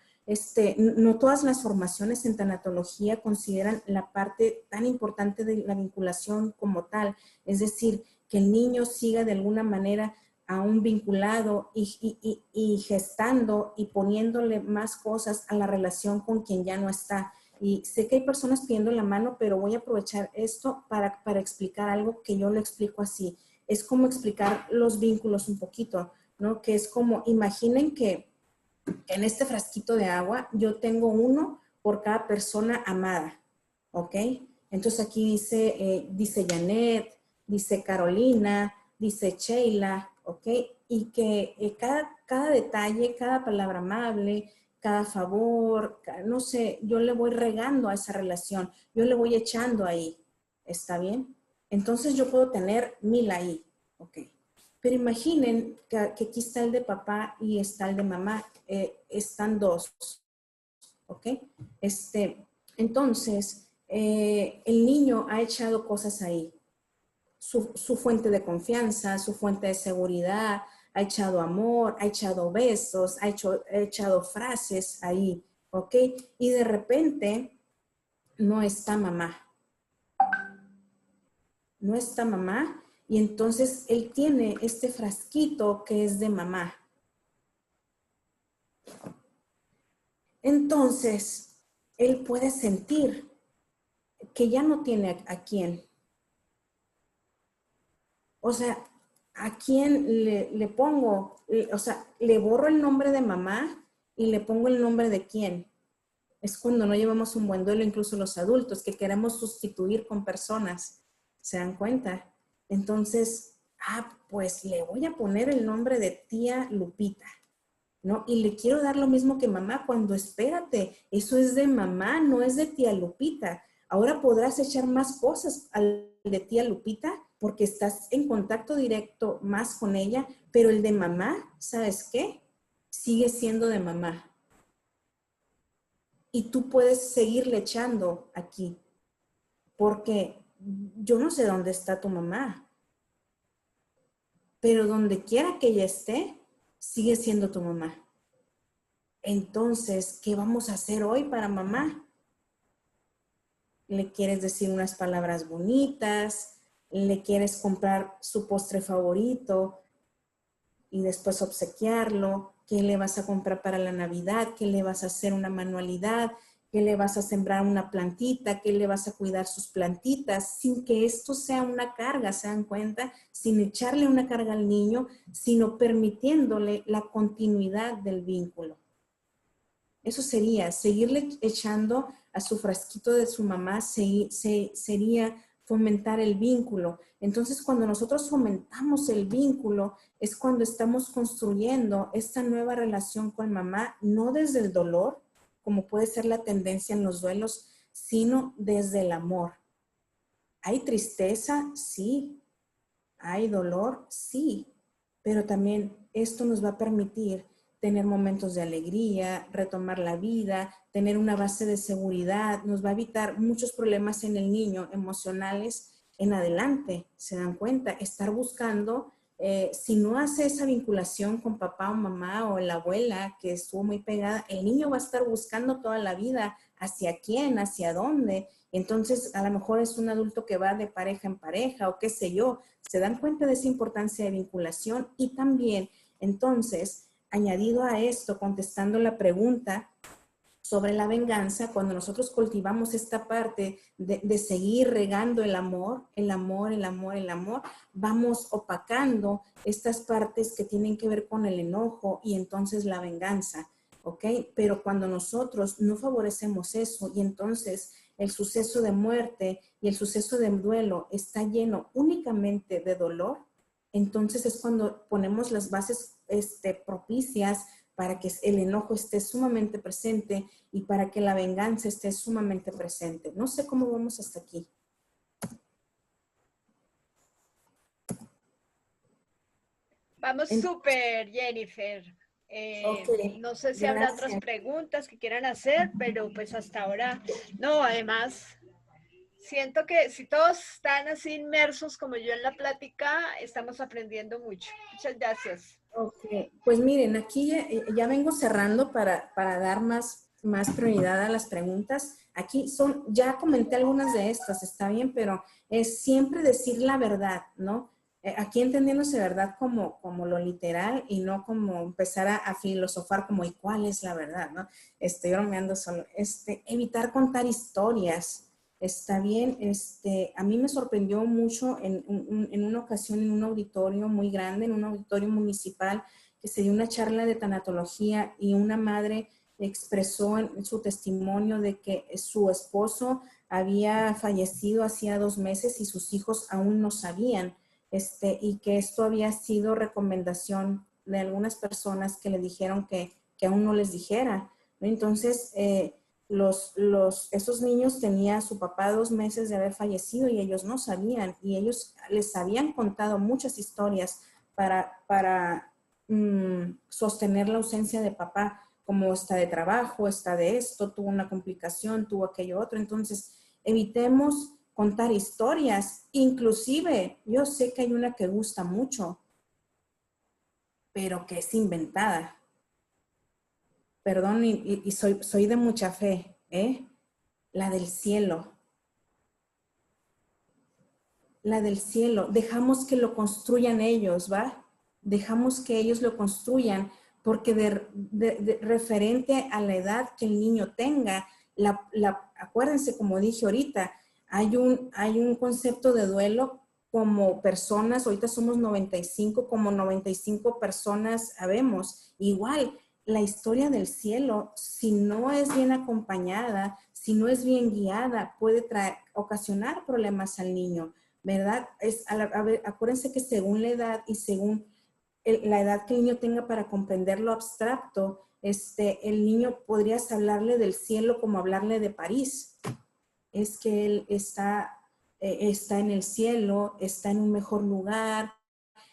No todas las formaciones en tanatología consideran la parte tan importante de la vinculación como tal, es decir, que el niño siga de alguna manera aún vinculado y gestando y poniéndole más cosas a la relación con quien ya no está. Y sé que hay personas pidiendo la mano, pero voy a aprovechar esto para explicar algo que yo lo explico así. Es como explicar los vínculos un poquito, ¿no? Que es como, imaginen que en este frasquito de agua yo tengo uno por cada persona amada, ¿ok? Entonces aquí dice Janet, dice Carolina, dice Sheila, ¿ok? Y que cada detalle, cada palabra amable, cada favor, no sé, yo le voy regando a esa relación, yo le voy echando ahí, ¿está bien? Entonces yo puedo tener 1000 ahí, ¿ok? Pero imaginen que aquí está el de papá y está el de mamá, están dos, ¿ok? Entonces, el niño ha echado cosas ahí, su fuente de confianza, su fuente de seguridad, ha echado amor, ha echado besos, ha echado frases ahí, ¿ok? Y de repente no está mamá. No está mamá y entonces él tiene este frasquito que es de mamá. Entonces, él puede sentir que ya no tiene a quién. O sea, ¿a quién le pongo? O sea, le borro el nombre de mamá y le pongo el nombre de quién. Es cuando no llevamos un buen duelo, incluso los adultos, que queremos sustituir con personas. ¿Se dan cuenta? Entonces, pues le voy a poner el nombre de tía Lupita, ¿no? Y le quiero dar lo mismo que mamá, cuando espérate, eso es de mamá, no es de tía Lupita. Ahora podrás echar más cosas al de tía Lupita porque estás en contacto directo más con ella, pero el de mamá, ¿sabes qué? Sigue siendo de mamá. Y tú puedes seguirle echando aquí, porque yo no sé dónde está tu mamá, pero donde quiera que ella esté, sigue siendo tu mamá. Entonces, ¿qué vamos a hacer hoy para mamá? Le quieres decir unas palabras bonitas, le quieres comprar su postre favorito y después obsequiarlo. ¿Qué le vas a comprar para la Navidad? ¿Qué le vas a hacer una manualidad? ¿Qué le vas a sembrar una plantita? ¿Qué le vas a cuidar sus plantitas? Sin que esto sea una carga, ¿se dan cuenta? Sin echarle una carga al niño, sino permitiéndole la continuidad del vínculo. Eso sería, seguirle echando a su frasquito de su mamá, sería fomentar el vínculo. Entonces, cuando nosotros fomentamos el vínculo, es cuando estamos construyendo esta nueva relación con mamá, no desde el dolor, como puede ser la tendencia en los duelos, sino desde el amor. ¿Hay tristeza? Sí. ¿Hay dolor? Sí. Pero también esto nos va a permitir tener momentos de alegría, retomar la vida, tener una base de seguridad, nos va a evitar muchos problemas en el niño emocionales en adelante, ¿se dan cuenta? Estar buscando, si no hace esa vinculación con papá o mamá o la abuela que estuvo muy pegada, el niño va a estar buscando toda la vida hacia quién, hacia dónde. Entonces, a lo mejor es un adulto que va de pareja en pareja o qué sé yo. Se dan cuenta de esa importancia de vinculación y también, entonces, añadido a esto, contestando la pregunta sobre la venganza, cuando nosotros cultivamos esta parte de seguir regando el amor, vamos opacando estas partes que tienen que ver con el enojo y entonces la venganza, ¿ok? Pero cuando nosotros no favorecemos eso y entonces el suceso de muerte y el suceso de duelo está lleno únicamente de dolor, entonces es cuando ponemos las bases propicias para que el enojo esté sumamente presente y para que la venganza esté sumamente presente. No sé cómo vamos hasta aquí. Vamos súper, Jennifer. Okay, no sé si habrá otras preguntas que quieran hacer, pero pues hasta ahora, no, además, siento que si todos están así inmersos como yo en la plática, estamos aprendiendo mucho. Muchas gracias. Ok, pues miren, aquí ya vengo cerrando para dar más prioridad a las preguntas. Aquí ya comenté algunas de estas, está bien, pero es siempre decir la verdad, ¿no? Aquí entendiéndose verdad como lo literal y no como empezar a filosofar como ¿y cuál es la verdad, no? Estoy bromeando solo. Evitar contar historias. Está bien, a mí me sorprendió mucho en una ocasión en un auditorio muy grande, en un auditorio municipal, que se dio una charla de tanatología y una madre expresó en su testimonio de que su esposo había fallecido hacía 2 meses y sus hijos aún no sabían, y que esto había sido recomendación de algunas personas que le dijeron que aún no les dijera, ¿no? Entonces, esos niños tenían a su papá 2 meses de haber fallecido y ellos no sabían y ellos les habían contado muchas historias para sostener la ausencia de papá, como está de trabajo, está de esto, tuvo una complicación, tuvo aquello otro. Entonces, evitemos contar historias. Inclusive, yo sé que hay una que gusta mucho, pero que es inventada. Perdón, y soy de mucha fe, ¿eh? La del cielo. La del cielo. Dejamos que lo construyan ellos, ¿va? Dejamos que ellos lo construyan, porque referente a la edad que el niño tenga, acuérdense, como dije ahorita, hay un concepto de duelo como personas, ahorita somos 95, como 95 personas habemos, igual. La historia del cielo, si no es bien acompañada, si no es bien guiada, puede ocasionar problemas al niño, ¿verdad? Acuérdense que según la edad y según la edad que el niño tenga para comprender lo abstracto, el niño podrías hablarle del cielo como hablarle de París. Es que él está en el cielo, está en un mejor lugar,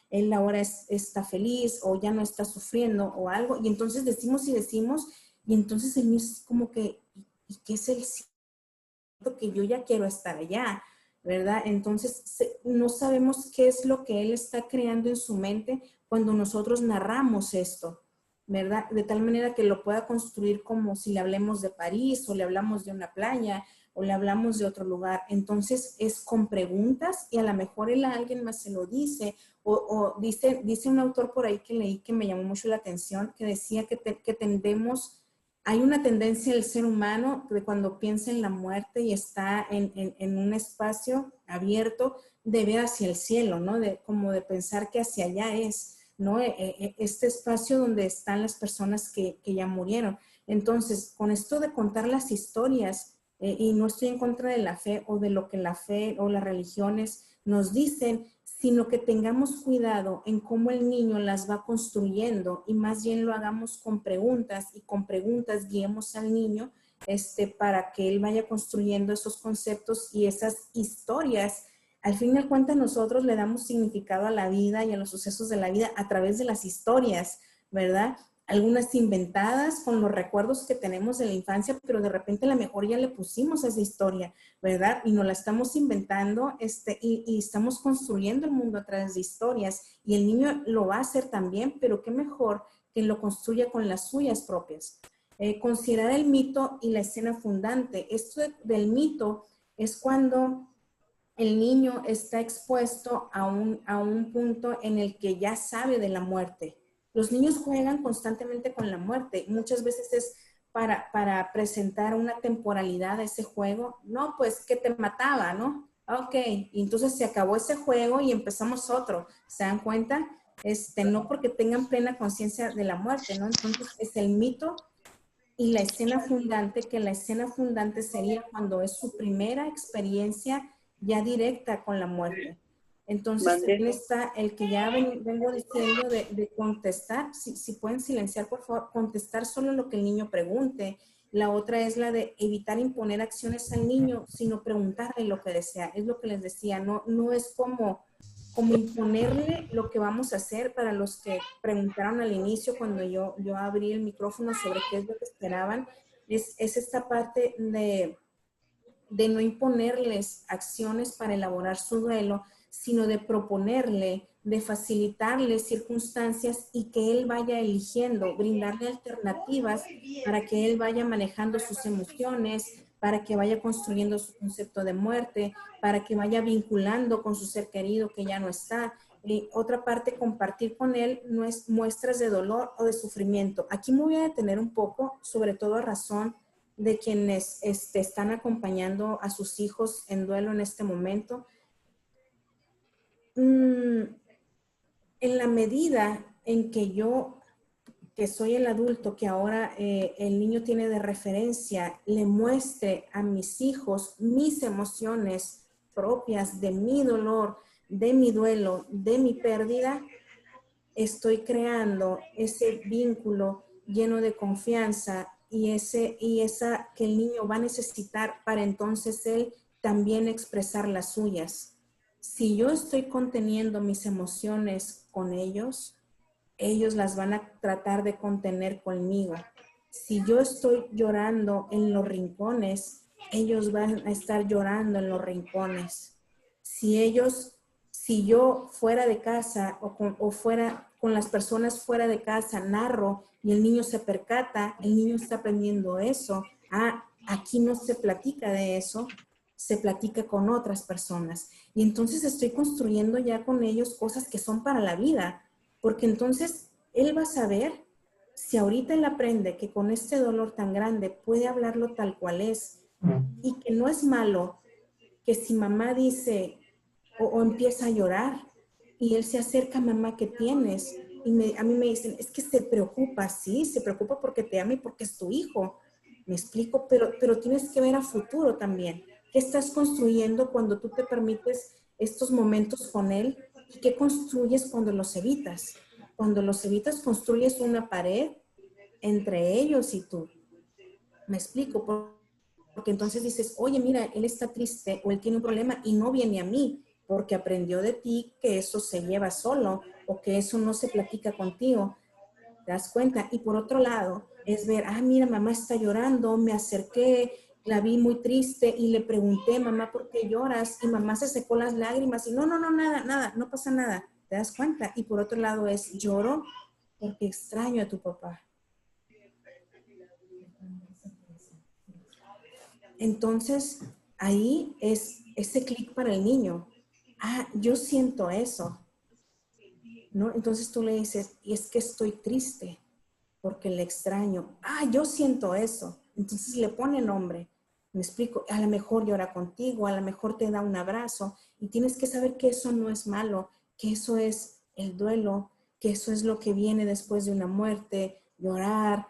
él ahora está feliz o ya no está sufriendo o algo, y entonces decimos, y entonces el niño es como que, ¿y qué es el cielo? Que yo ya quiero estar allá, ¿verdad? Entonces no sabemos qué es lo que él está creando en su mente cuando nosotros narramos esto. ¿verdad? De tal manera que lo pueda construir como si le hablemos de París o le hablamos de una playa o le hablamos de otro lugar. Entonces es con preguntas y a lo mejor él a alguien más se lo dice o dice un autor por ahí que leí que me llamó mucho la atención, que decía que tendemos, hay una tendencia del ser humano de cuando piensa en la muerte y está en un espacio abierto de ver hacia el cielo, ¿no? Como de pensar que hacia allá es, ¿no? Este espacio donde están las personas que ya murieron. Entonces, con esto de contar las historias, y no estoy en contra de la fe o de lo que la fe o las religiones nos dicen, sino que tengamos cuidado en cómo el niño las va construyendo y más bien lo hagamos con preguntas y con preguntas guiemos al niño para que él vaya construyendo esos conceptos y esas historias. Al fin y al cuenta nosotros le damos significado a la vida y a los sucesos de la vida a través de las historias, ¿verdad? Algunas inventadas con los recuerdos que tenemos de la infancia, pero de repente a lo mejor ya le pusimos esa historia, ¿verdad? Y nos la estamos inventando y estamos construyendo el mundo a través de historias y el niño lo va a hacer también, pero qué mejor que lo construya con las suyas propias. Considerar el mito y la escena fundante. Esto del mito es cuando el niño está expuesto a un punto en el que ya sabe de la muerte. Los niños juegan constantemente con la muerte. Muchas veces es para presentar una temporalidad a ese juego. No, pues que te mataba, ¿no? Ok, y entonces se acabó ese juego y empezamos otro. ¿Se dan cuenta? No porque tengan plena conciencia de la muerte, ¿no? Entonces es el mito y la escena fundante, que la escena fundante sería cuando es su primera experiencia ya directa con la muerte. Entonces también está el que ya vengo diciendo de contestar, si pueden silenciar por favor, contestar solo lo que el niño pregunte. La otra es la de evitar imponer acciones al niño, sino preguntarle lo que desea. Es lo que les decía, no es como imponerle lo que vamos a hacer. Para los que preguntaron al inicio cuando yo abrí el micrófono sobre qué es lo que esperaban, es esta parte de no imponerles acciones para elaborar su duelo, sino de proponerle, de facilitarle circunstancias y que él vaya eligiendo, brindarle alternativas para que él vaya manejando sus emociones, para que vaya construyendo su concepto de muerte, para que vaya vinculando con su ser querido que ya no está. Otra parte, compartir con él muestras de dolor o de sufrimiento. Aquí me voy a detener un poco, sobre todo a razón de quienes están acompañando a sus hijos en duelo en este momento. En la medida en que yo, que soy el adulto, que ahora el niño tiene de referencia, le muestre a mis hijos mis emociones propias de mi dolor, de mi duelo, de mi pérdida, estoy creando ese vínculo lleno de confianza y esa que el niño va a necesitar para entonces él también expresar las suyas. Si yo estoy conteniendo mis emociones con ellos las van a tratar de contener conmigo. Si yo estoy llorando en los rincones, ellos van a estar llorando en los rincones. Si yo fuera de casa o fuera con las personas fuera de casa narro y el niño se percata, el niño está aprendiendo eso. Aquí no se platica de eso, se platica con otras personas. Y entonces estoy construyendo ya con ellos cosas que son para la vida, porque entonces él va a saber, si ahorita él aprende que con este dolor tan grande puede hablarlo tal cual es, y que no es malo, que si mamá dice o empieza a llorar, y él se acerca, mamá, ¿qué tienes? Y a mí me dicen, es que se preocupa, sí, se preocupa porque te ama y porque es tu hijo. Me explico, pero tienes que ver a futuro también. ¿Qué estás construyendo cuando tú te permites estos momentos con él? ¿Y qué construyes cuando los evitas? Cuando los evitas, construyes una pared entre ellos y tú. Me explico, porque entonces dices, oye, mira, él está triste o él tiene un problema y no viene a mí porque aprendió de ti que eso se lleva solo o que eso no se platica contigo. ¿Te das cuenta? Y por otro lado, es ver, mira, mamá está llorando, me acerqué, la vi muy triste y le pregunté, mamá, ¿por qué lloras? Y mamá se secó las lágrimas y no, nada, no pasa nada. ¿Te das cuenta? Y por otro lado es, lloro porque extraño a tu papá. Entonces, ahí es ese clic para el niño. Ah, yo siento eso, ¿no? Entonces tú le dices, y es que estoy triste porque le extraño. Ah, yo siento eso. Entonces le pone nombre. Me explico, a lo mejor llora contigo, a lo mejor te da un abrazo y tienes que saber que eso no es malo, que eso es el duelo, que eso es lo que viene después de una muerte, llorar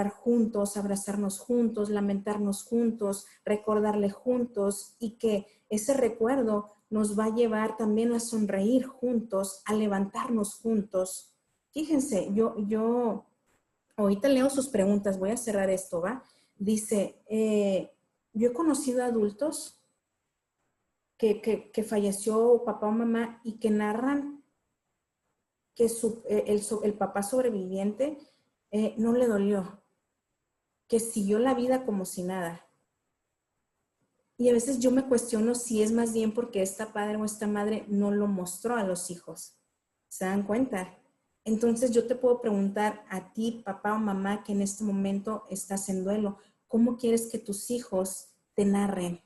juntos, abrazarnos juntos, lamentarnos juntos, recordarle juntos y que ese recuerdo nos va a llevar también a sonreír juntos, a levantarnos juntos. Fíjense, yo ahorita leo sus preguntas, voy a cerrar esto, ¿va? Dice, yo he conocido adultos que falleció papá o mamá y que narran que el papá sobreviviente no le dolió, que siguió la vida como si nada. Y a veces yo me cuestiono si es más bien porque esta padre o esta madre no lo mostró a los hijos. ¿Se dan cuenta? Entonces yo te puedo preguntar a ti, papá o mamá, que en este momento estás en duelo, ¿cómo quieres que tus hijos te narren?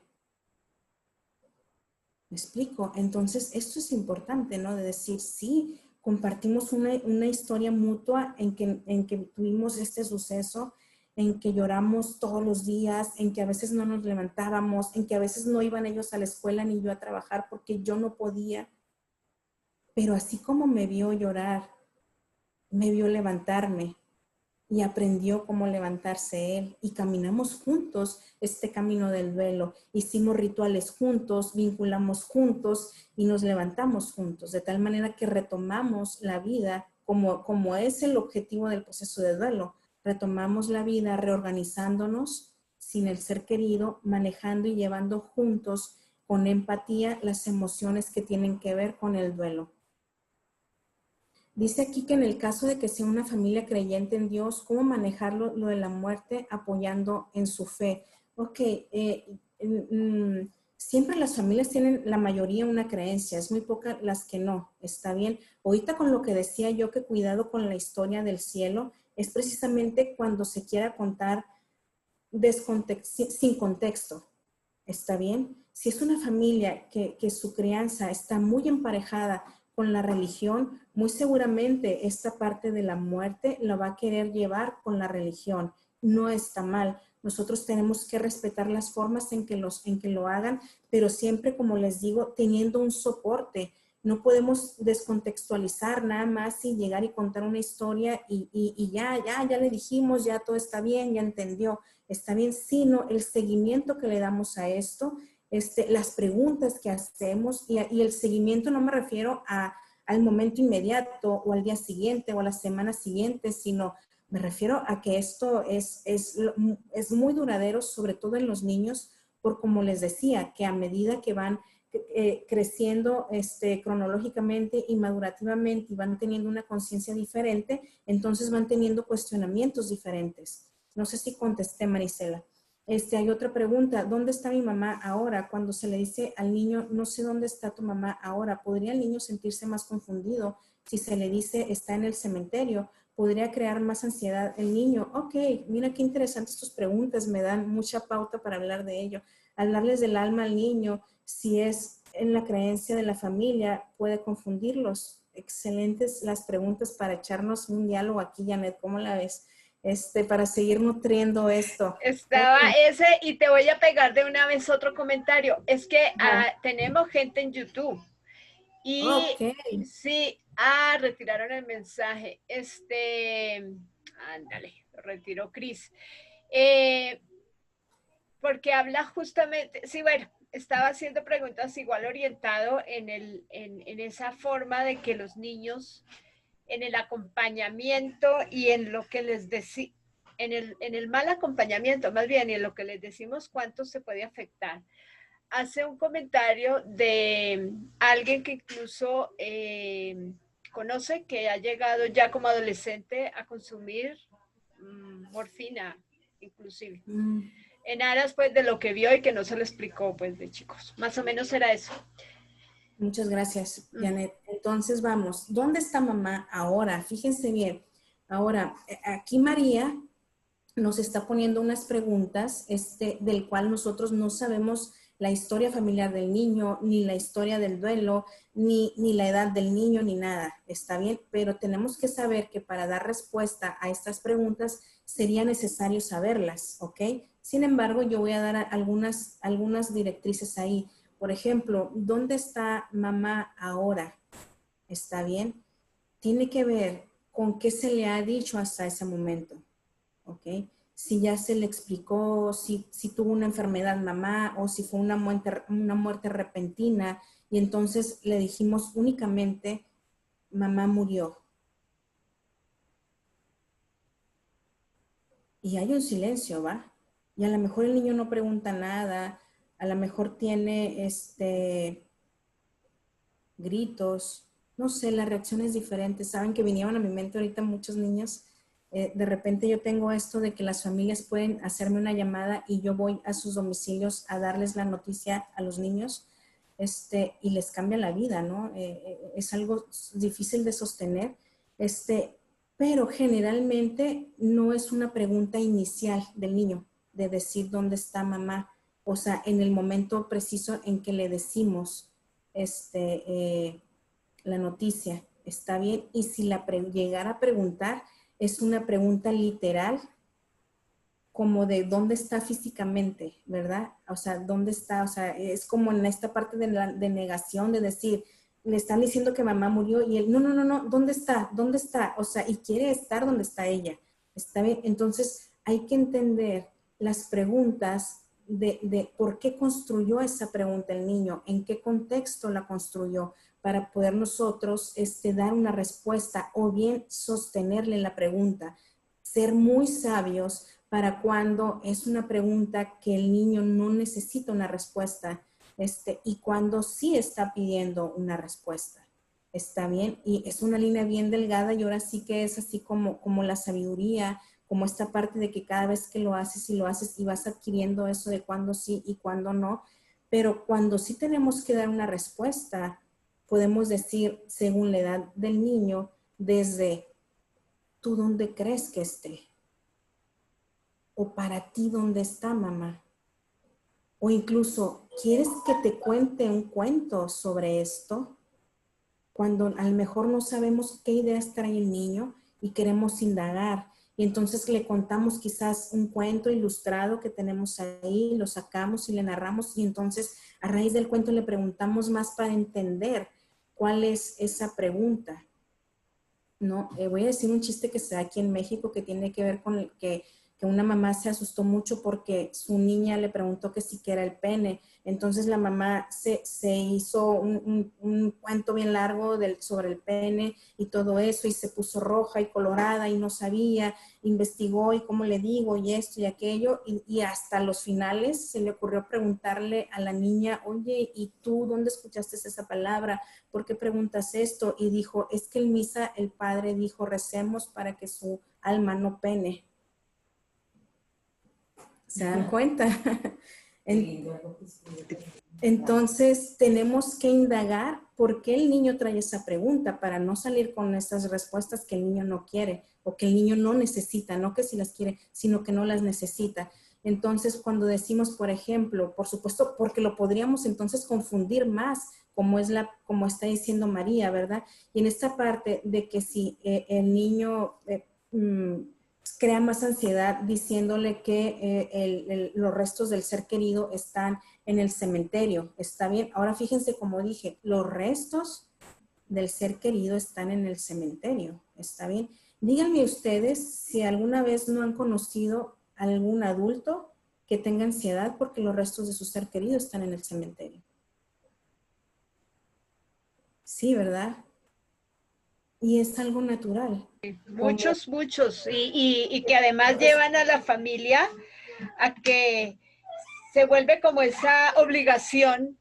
¿Me explico? Entonces esto es importante, ¿no? De decir, sí, compartimos una historia mutua en que tuvimos este suceso, en que lloramos todos los días, en que a veces no nos levantábamos, en que a veces no iban ellos a la escuela ni yo a trabajar porque yo no podía. Pero así como me vio llorar, me vio levantarme y aprendió cómo levantarse él y caminamos juntos este camino del duelo. Hicimos rituales juntos, vinculamos juntos y nos levantamos juntos, de tal manera que retomamos la vida como es el objetivo del proceso de duelo. Retomamos la vida reorganizándonos sin el ser querido, manejando y llevando juntos con empatía las emociones que tienen que ver con el duelo. Dice aquí que en el caso de que sea una familia creyente en Dios, ¿cómo manejarlo lo de la muerte apoyando en su fe? Ok, siempre las familias tienen la mayoría una creencia, es muy pocas las que no, está bien. Ahorita con lo que decía yo que cuidado con la historia del cielo, es precisamente cuando se quiera contar sin contexto, ¿está bien? Si es una familia que su crianza está muy emparejada con la religión, muy seguramente esta parte de la muerte la va a querer llevar con la religión. No está mal. Nosotros tenemos que respetar las formas en que lo hagan, pero siempre, como les digo, teniendo un soporte. No podemos descontextualizar nada más y llegar y contar una historia y ya le dijimos, ya todo está bien, ya entendió, está bien, sino el seguimiento que le damos a esto, las preguntas que hacemos y el seguimiento no me refiero al momento inmediato o al día siguiente o a la semana siguiente, sino me refiero a que esto es muy duradero, sobre todo en los niños, por como les decía, que a medida que van creciendo cronológicamente y madurativamente y van teniendo una conciencia diferente, entonces van teniendo cuestionamientos diferentes. No sé si contesté, Marisela. Hay otra pregunta, ¿dónde está mi mamá ahora? Cuando se le dice al niño, no sé dónde está tu mamá ahora, ¿podría el niño sentirse más confundido si se le dice está en el cementerio? ¿Podría crear más ansiedad el niño? Ok, mira qué interesantes tus preguntas, me dan mucha pauta para hablar de ello. Hablarles del alma al niño, si es en la creencia de la familia, puede confundirlos. Excelentes las preguntas para echarnos un diálogo aquí, Janet, ¿cómo la ves? Para seguir nutriendo esto. Estaba ese, y te voy a pegar de una vez otro comentario. Es que tenemos gente en YouTube. Y sí, retiraron el mensaje. Ándale, lo retiró Cris. Porque habla justamente, sí, bueno, estaba haciendo preguntas igual orientado en esa forma de que los niños, en el acompañamiento y en lo que les decimos, en el mal acompañamiento, más bien, y en lo que les decimos, cuánto se puede afectar. Hace un comentario de alguien que incluso conoce, que ha llegado ya como adolescente a consumir morfina, inclusive. En aras, pues, de lo que vio y que no se lo explicó, pues, de chicos. Más o menos era eso. Muchas gracias, Janet. Entonces, vamos, ¿dónde está mamá ahora? Fíjense bien, Ahora, aquí María nos está poniendo unas preguntas del cual nosotros no sabemos la historia familiar del niño, ni la historia del duelo, ni la edad del niño, ni nada. Está bien, pero tenemos que saber que para dar respuesta a estas preguntas sería necesario saberlas, ¿ok? Sin embargo, yo voy a dar algunas directrices ahí. Por ejemplo, ¿dónde está mamá ahora? ¿Está bien? Tiene que ver con qué se le ha dicho hasta ese momento, ¿ok? Si ya se le explicó, si tuvo una enfermedad mamá o si fue una muerte repentina y entonces le dijimos únicamente, mamá murió. Y hay un silencio, ¿va? Y a lo mejor el niño no pregunta nada, a lo mejor tiene gritos, no sé, las reacciones diferentes. Saben que vinieron a mi mente ahorita muchos niños. De repente yo tengo esto de que las familias pueden hacerme una llamada y yo voy a sus domicilios a darles la noticia a los niños y les cambia la vida, ¿no? Es algo difícil de sostener, pero generalmente no es una pregunta inicial del niño de decir dónde está mamá, o sea, en el momento preciso en que le decimos la noticia, ¿está bien? Y si llegara a preguntar, es una pregunta literal, como de dónde está físicamente, ¿verdad? O sea, ¿dónde está? O sea, es como en esta parte de negación, de decir, le están diciendo que mamá murió y él, no, ¿dónde está? ¿Dónde está? O sea, y quiere estar donde está ella, ¿está bien? Entonces, hay que entender las preguntas de por qué construyó esa pregunta el niño, en qué contexto la construyó, para poder nosotros dar una respuesta o bien sostenerle la pregunta. Ser muy sabios para cuando es una pregunta que el niño no necesita una respuesta y cuando sí está pidiendo una respuesta. ¿Está bien? Y es una línea bien delgada y ahora sí que es así como la sabiduría, como esta parte de que cada vez que lo haces y vas adquiriendo eso de cuándo sí y cuándo no, pero cuando sí tenemos que dar una respuesta, podemos decir según la edad del niño, desde ¿tú dónde crees que esté? O para ti, ¿dónde está mamá? O incluso, ¿quieres que te cuente un cuento sobre esto? Cuando a lo mejor no sabemos qué ideas trae el niño y queremos indagar. Y entonces le contamos quizás un cuento ilustrado que tenemos ahí, lo sacamos y le narramos y entonces a raíz del cuento le preguntamos más para entender cuál es esa pregunta. No, voy a decir un chiste que se da aquí en México que tiene que ver con que una mamá se asustó mucho porque su niña le preguntó que si era el pene. Entonces la mamá se hizo un cuento bien largo sobre el pene y todo eso y se puso roja y colorada y no sabía, investigó y cómo le digo y esto y aquello y hasta los finales se le ocurrió preguntarle a la niña, oye, ¿y tú dónde escuchaste esa palabra? ¿Por qué preguntas esto? Y dijo, es que en misa el padre dijo, recemos para que su alma no pene. ¿Se dan cuenta? Entonces, tenemos que indagar por qué el niño trae esa pregunta para no salir con esas respuestas que el niño no quiere o que el niño no necesita, no que si las quiere, sino que no las necesita. Entonces, cuando decimos, por ejemplo, por supuesto, porque lo podríamos entonces confundir más, como está diciendo María, ¿verdad? Y en esta parte de que si el niño crea más ansiedad diciéndole que los restos del ser querido están en el cementerio. ¿Está bien? Ahora fíjense como dije, los restos del ser querido están en el cementerio. ¿Está bien? Díganme ustedes si alguna vez no han conocido a algún adulto que tenga ansiedad porque los restos de su ser querido están en el cementerio. Sí, ¿verdad? Y es algo natural. Muchos, y que además llevan a la familia a que se vuelve como esa obligación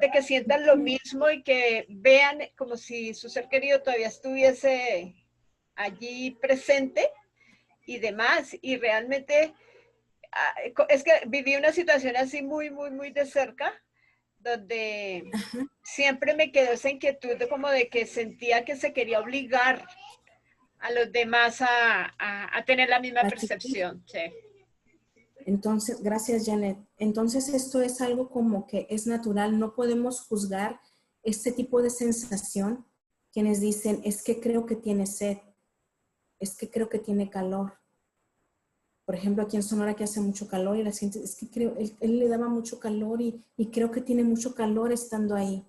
de que sientan lo mismo y que vean como si su ser querido todavía estuviese allí presente y demás. Y realmente es que viví una situación así muy de cerca, donde siempre me quedó esa inquietud de como de que sentía que se quería obligar los demás a tener la misma percepción. Sí. Entonces, gracias, Janet. Entonces, esto es algo como que es natural. No podemos juzgar este tipo de sensación. Quienes dicen, es que creo que tiene sed, es que creo que tiene calor. Por ejemplo, aquí en Sonora que hace mucho calor y la gente, es que creo, él le daba mucho calor y creo que tiene mucho calor estando ahí.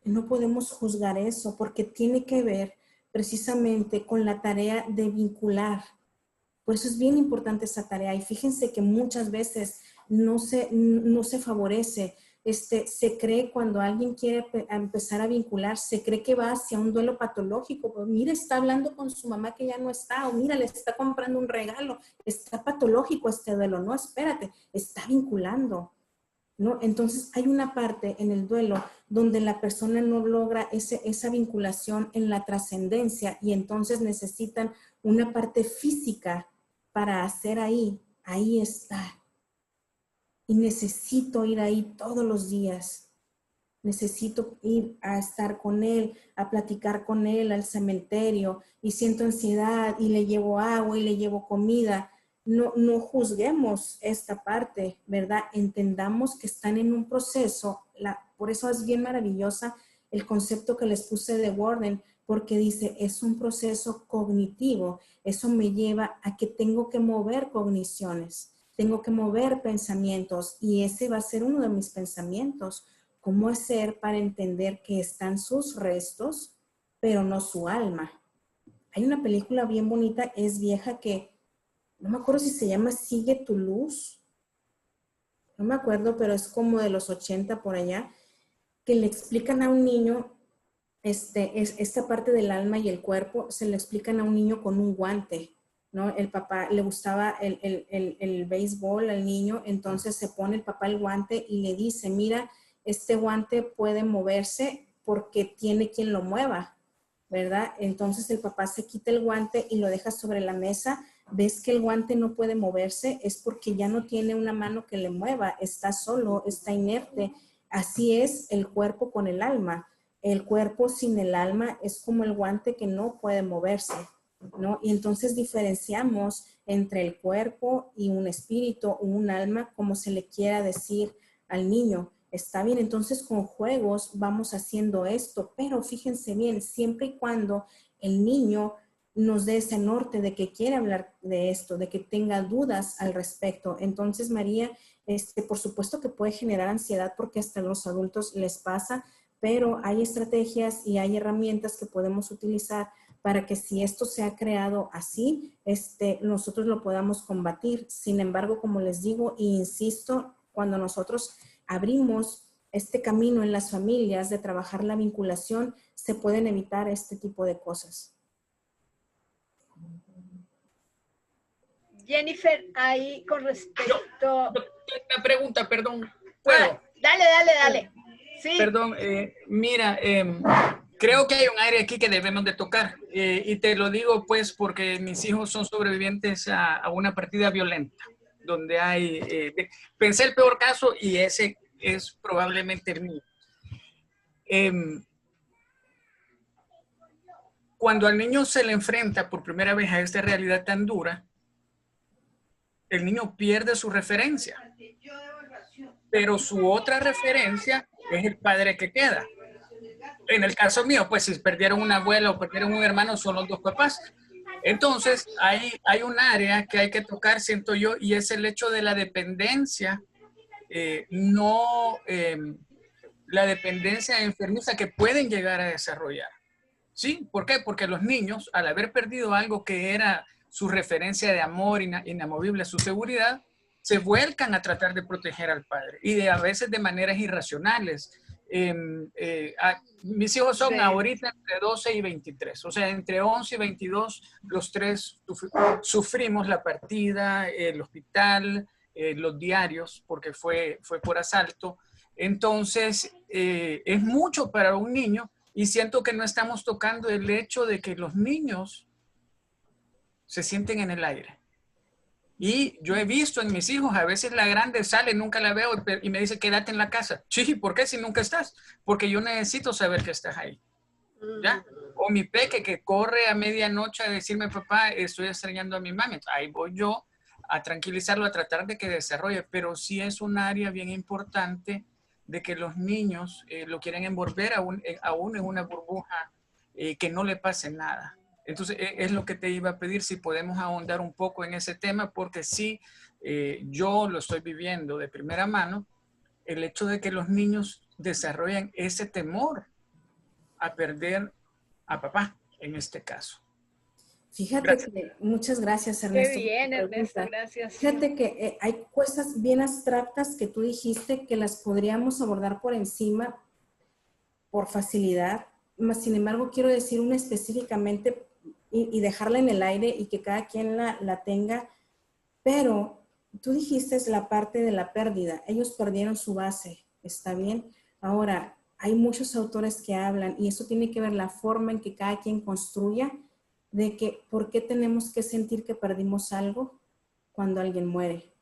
No podemos juzgar eso porque tiene que ver precisamente con la tarea de vincular. Por eso es bien importante esa tarea. Y fíjense que muchas veces no se favorece. Se cree cuando alguien quiere empezar a vincular, se cree que va hacia un duelo patológico. Pues mira, está hablando con su mamá que ya no está, o mira, le está comprando un regalo. Está patológico este duelo. No, espérate, está vinculando, ¿no? Entonces hay una parte en el duelo donde la persona no logra esa vinculación en la trascendencia y entonces necesitan una parte física para hacer ahí está. Y necesito ir ahí todos los días. Necesito ir a estar con él, a platicar con él al cementerio y siento ansiedad y le llevo agua y le llevo comida. No juzguemos esta parte, ¿verdad? Entendamos que están en un proceso. Por eso es bien maravillosa el concepto que les puse de Worden, porque dice, es un proceso cognitivo. Eso me lleva a que tengo que mover cogniciones, tengo que mover pensamientos y ese va a ser uno de mis pensamientos. ¿Cómo hacer para entender que están sus restos, pero no su alma? Hay una película bien bonita, es vieja, que no me acuerdo si se llama Sigue tu luz. No me acuerdo, pero es como de los 80 por allá, que le explican a un niño, esta parte del alma y el cuerpo, se le explican a un niño con un guante, ¿no? El papá le gustaba el béisbol al niño, entonces se pone el papá el guante y le dice, mira, este guante puede moverse porque tiene quien lo mueva, ¿verdad? Entonces el papá se quita el guante y lo deja sobre la mesa. Ves que el guante no puede moverse, es porque ya no tiene una mano que le mueva, está solo, está inerte. Así es el cuerpo con el alma. El cuerpo sin el alma es como el guante que no puede moverse, ¿no? Y entonces diferenciamos entre el cuerpo y un espíritu o un alma, como se le quiera decir al niño. Está bien, entonces con juegos vamos haciendo esto, pero fíjense bien, siempre y cuando el niño nos dé ese norte de que quiere hablar de esto, de que tenga dudas al respecto. Entonces, María, por supuesto que puede generar ansiedad porque hasta a los adultos les pasa, pero hay estrategias y hay herramientas que podemos utilizar para que si esto se ha creado así, nosotros lo podamos combatir. Sin embargo, como les digo e insisto, cuando nosotros abrimos este camino en las familias de trabajar la vinculación, se pueden evitar este tipo de cosas. Jennifer, ahí con respecto... Una pregunta, perdón. ¿Puedo? Dale. Sí. Perdón, mira, creo que hay un área aquí que debemos de tocar. Y te lo digo pues porque mis hijos son sobrevivientes a una partida violenta, donde hay... pensé el peor caso y ese es probablemente el mío. Cuando al niño se le enfrenta por primera vez a esta realidad tan dura, el niño pierde su referencia, pero su otra referencia es el padre que queda. En el caso mío, pues si perdieron un abuelo o perdieron un hermano, son los dos papás. Entonces, hay un área que hay que tocar, siento yo, y es el hecho de la dependencia, la dependencia enfermiza que pueden llegar a desarrollar. ¿Sí? ¿Por qué? Porque los niños, al haber perdido algo que era su referencia de amor inamovible, su seguridad, se vuelcan a tratar de proteger al padre y a veces de maneras irracionales. Mis hijos son ahorita entre 12 y 23, o sea, entre 11 y 22, los tres sufrimos la partida, el hospital, los diarios, porque fue por asalto. Entonces, es mucho para un niño y siento que no estamos tocando el hecho de que los niños se sienten en el aire. Y yo he visto en mis hijos, a veces la grande sale, nunca la veo y me dice, quédate en la casa. Sí, ¿por qué si nunca estás? Porque yo necesito saber que estás ahí. ¿ya? O mi peque que corre a medianoche a decirme, papá, estoy extrañando a mi mami. Ahí voy yo a tranquilizarlo, a tratar de que desarrolle, pero sí es un área bien importante de que los niños lo quieren envolver aún en una burbuja que no le pase nada. Entonces, es lo que te iba a pedir, si podemos ahondar un poco en ese tema, porque sí, yo lo estoy viviendo de primera mano, el hecho de que los niños desarrollan ese temor a perder a papá, en este caso. Fíjate Gracias. que, muchas gracias, Ernesto. Qué bien, Ernesto, gracias. Fíjate que hay cosas bien abstractas que tú dijiste que las podríamos abordar por encima, por facilidad, mas sin embargo quiero decir una específicamente y dejarla en el aire y que cada quien la tenga, pero tú dijiste la parte de la pérdida, ellos perdieron su base, ¿está bien? Ahora, hay muchos autores que hablan y eso tiene que ver la forma en que cada quien construya de que por qué tenemos que sentir que perdimos algo cuando alguien muere.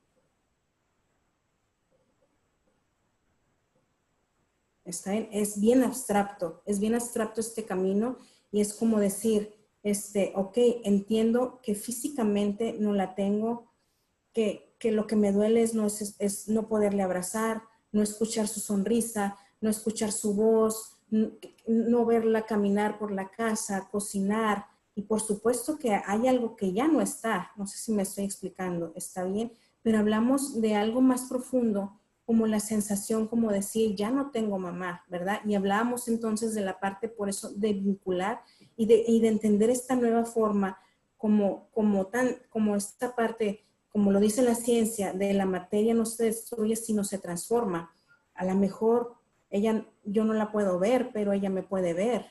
¿Está bien? Es bien abstracto este camino y es como decir, ok, entiendo que físicamente no la tengo, que lo que me duele es no poderle abrazar, no escuchar su sonrisa, no escuchar su voz, no verla caminar por la casa, cocinar. Y por supuesto que hay algo que ya no está, no sé si me estoy explicando, está bien, pero hablamos de algo más profundo, como la sensación, como decir, ya no tengo mamá, ¿verdad? Y hablábamos entonces de la parte, por eso, de vincular y de entender esta nueva forma como esta parte, como lo dice la ciencia, de la materia no se destruye, sino se transforma. A lo mejor yo no la puedo ver, pero ella me puede ver.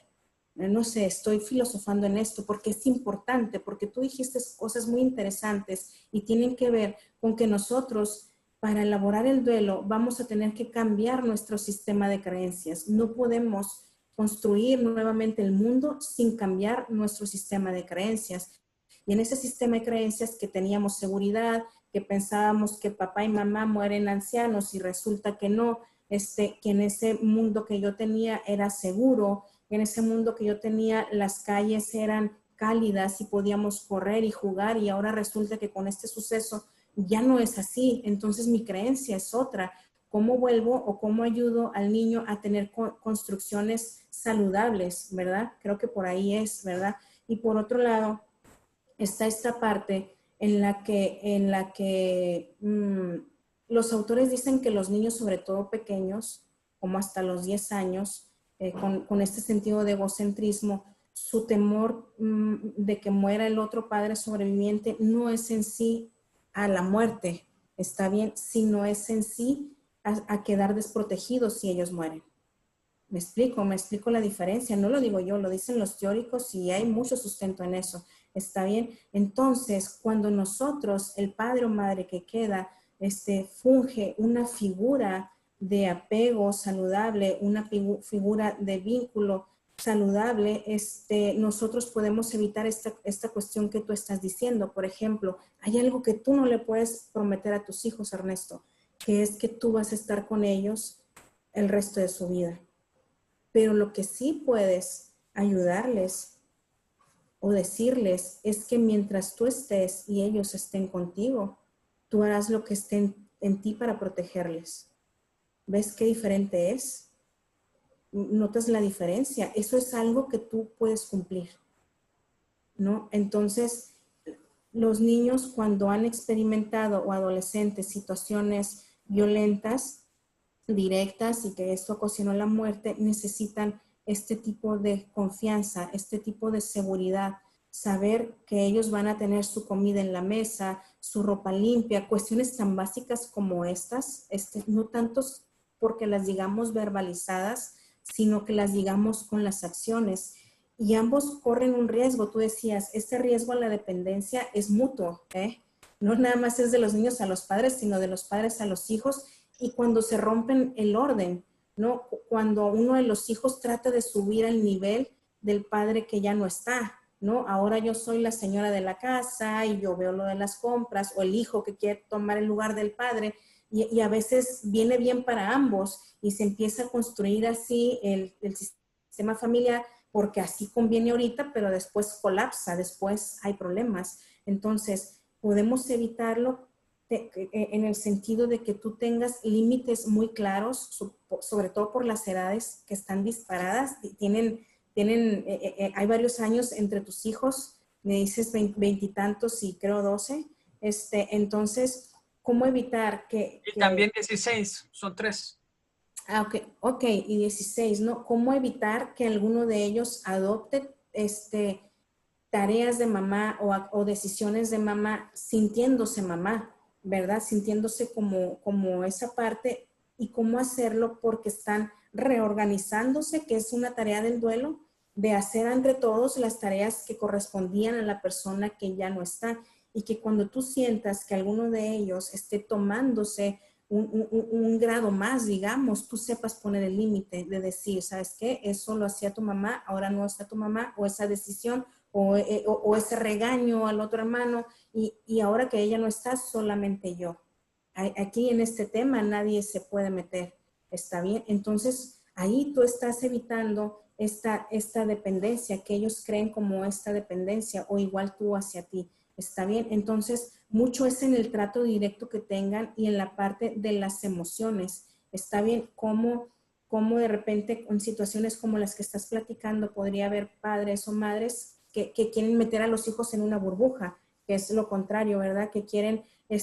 No sé, estoy filosofando en esto porque es importante, porque tú dijiste cosas muy interesantes y tienen que ver con que nosotros, para elaborar el duelo, vamos a tener que cambiar nuestro sistema de creencias. No podemos construir nuevamente el mundo sin cambiar nuestro sistema de creencias. Y en ese sistema de creencias que teníamos seguridad, que pensábamos que papá y mamá mueren ancianos y resulta que no, que en ese mundo que yo tenía era seguro, en ese mundo que yo tenía las calles eran cálidas y podíamos correr y jugar y ahora resulta que con este suceso ya no es así. Entonces mi creencia es otra. ¿Cómo vuelvo o cómo ayudo al niño a tener construcciones saludables, verdad? Creo que por ahí es, ¿verdad? Y por otro lado está esta parte en la que los autores dicen que los niños, sobre todo pequeños, como hasta los 10 años, con este sentido de egocentrismo, su temor de que muera el otro padre sobreviviente no es en sí a la muerte, está bien, sino es en sí a quedar desprotegidos si ellos mueren. Me explico la diferencia, no lo digo yo, lo dicen los teóricos y hay mucho sustento en eso, está bien. Entonces, cuando nosotros, el padre o madre que queda, funge una figura de apego saludable, una figura de vínculo saludable, nosotros podemos evitar esta cuestión que tú estás diciendo. Por ejemplo, hay algo que tú no le puedes prometer a tus hijos, Ernesto, que es que tú vas a estar con ellos el resto de su vida. Pero lo que sí puedes ayudarles o decirles es que mientras tú estés y ellos estén contigo, tú harás lo que esté en ti para protegerles. ¿Ves qué diferente es? ¿Notas la diferencia? Eso es algo que tú puedes cumplir, ¿no? Entonces, los niños cuando han experimentado o adolescentes situaciones violentas, directas y que esto ocasionó la muerte, necesitan este tipo de confianza, este tipo de seguridad, saber que ellos van a tener su comida en la mesa, su ropa limpia, cuestiones tan básicas como estas, no tantos porque las digamos verbalizadas, sino que las digamos con las acciones. Y ambos corren un riesgo. Tú decías, este riesgo a la dependencia es mutuo, ¿eh? No nada más es de los niños a los padres, sino de los padres a los hijos. Y cuando se rompen el orden, ¿no? Cuando uno de los hijos trata de subir al nivel del padre que ya no está, ¿no? Ahora yo soy la señora de la casa y yo veo lo de las compras, o el hijo que quiere tomar el lugar del padre, y a veces viene bien para ambos y se empieza a construir así el sistema familiar, porque así conviene ahorita, pero después colapsa, después hay problemas. Entonces, podemos evitarlo en el sentido de que tú tengas límites muy claros, sobre todo por las edades que están disparadas. Hay varios años entre tus hijos, me dices 20 y tantos y creo 12. Entonces, ¿cómo evitar que... Y también 16, son 3. Ah, ok, y 16, ¿no? ¿Cómo evitar que alguno de ellos adopte tareas de mamá o decisiones de mamá sintiéndose mamá, ¿verdad? Sintiéndose como esa parte, y cómo hacerlo porque están reorganizándose, que es una tarea del duelo, de hacer entre todos las tareas que correspondían a la persona que ya no está, y que cuando tú sientas que alguno de ellos esté tomándose un grado más, digamos, tú sepas poner el límite de decir, ¿sabes qué? Eso lo hacía tu mamá, ahora no está tu mamá, o esa decisión, o ese regaño al otro hermano, y ahora que ella no está, solamente yo. Aquí en este tema nadie se puede meter, ¿está bien? Entonces, ahí tú estás evitando esta dependencia, que ellos creen como esta dependencia, o igual tú hacia ti, ¿está bien? Entonces, mucho es en el trato directo que tengan y en la parte de las emociones, ¿está bien? Cómo de repente en situaciones como las que estás platicando podría haber padres o madres que quieren meter a los hijos en una burbuja, que es lo contrario, ¿verdad? Que quieren, que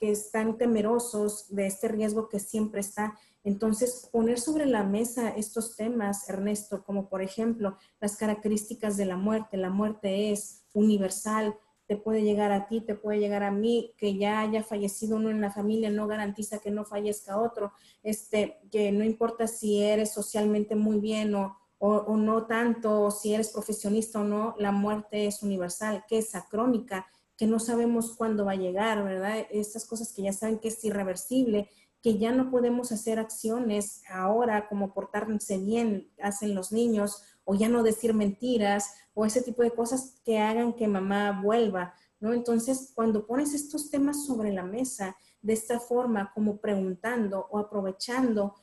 están temerosos de este riesgo que siempre está. Entonces, poner sobre la mesa estos temas, Ernesto, como por ejemplo, las características de la muerte. La muerte es universal, te puede llegar a ti, te puede llegar a mí, que ya haya fallecido uno en la familia no garantiza que no fallezca otro, que no importa si eres socialmente muy bien o no tanto, si eres profesionista o no, la muerte es universal, que es acrónica, que no sabemos cuándo va a llegar, ¿verdad? Estas cosas que ya saben que es irreversible, que ya no podemos hacer acciones ahora como portarse bien, hacen los niños, o ya no decir mentiras, o ese tipo de cosas que hagan que mamá vuelva, ¿no? Entonces, cuando pones estos temas sobre la mesa, de esta forma, como preguntando o aprovechando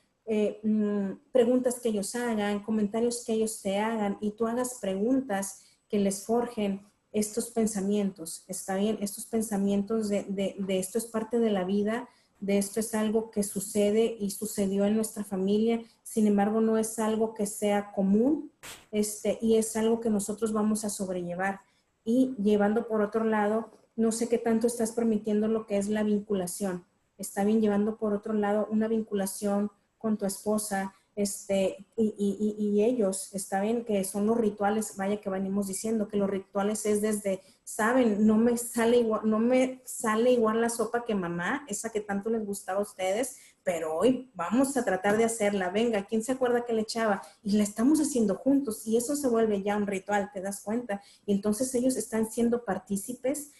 preguntas que ellos hagan, comentarios que ellos te hagan, y tú hagas preguntas que les forjen estos pensamientos, ¿está bien? Estos pensamientos de esto es parte de la vida, de esto es algo que sucede y sucedió en nuestra familia, sin embargo no es algo que sea común, y es algo que nosotros vamos a sobrellevar. Y llevando por otro lado, no sé qué tanto estás permitiendo lo que es la vinculación. Está bien, llevando por otro lado una vinculación con tu esposa, y ellos, está bien, que son los rituales, vaya que venimos diciendo, que los rituales es desde, saben, no me sale igual la sopa que mamá, esa que tanto les gustaba a ustedes, pero hoy vamos a tratar de hacerla, venga, ¿quién se acuerda que le echaba? Y la estamos haciendo juntos, y eso se vuelve ya un ritual, ¿te das cuenta? Y entonces ellos están siendo partícipes,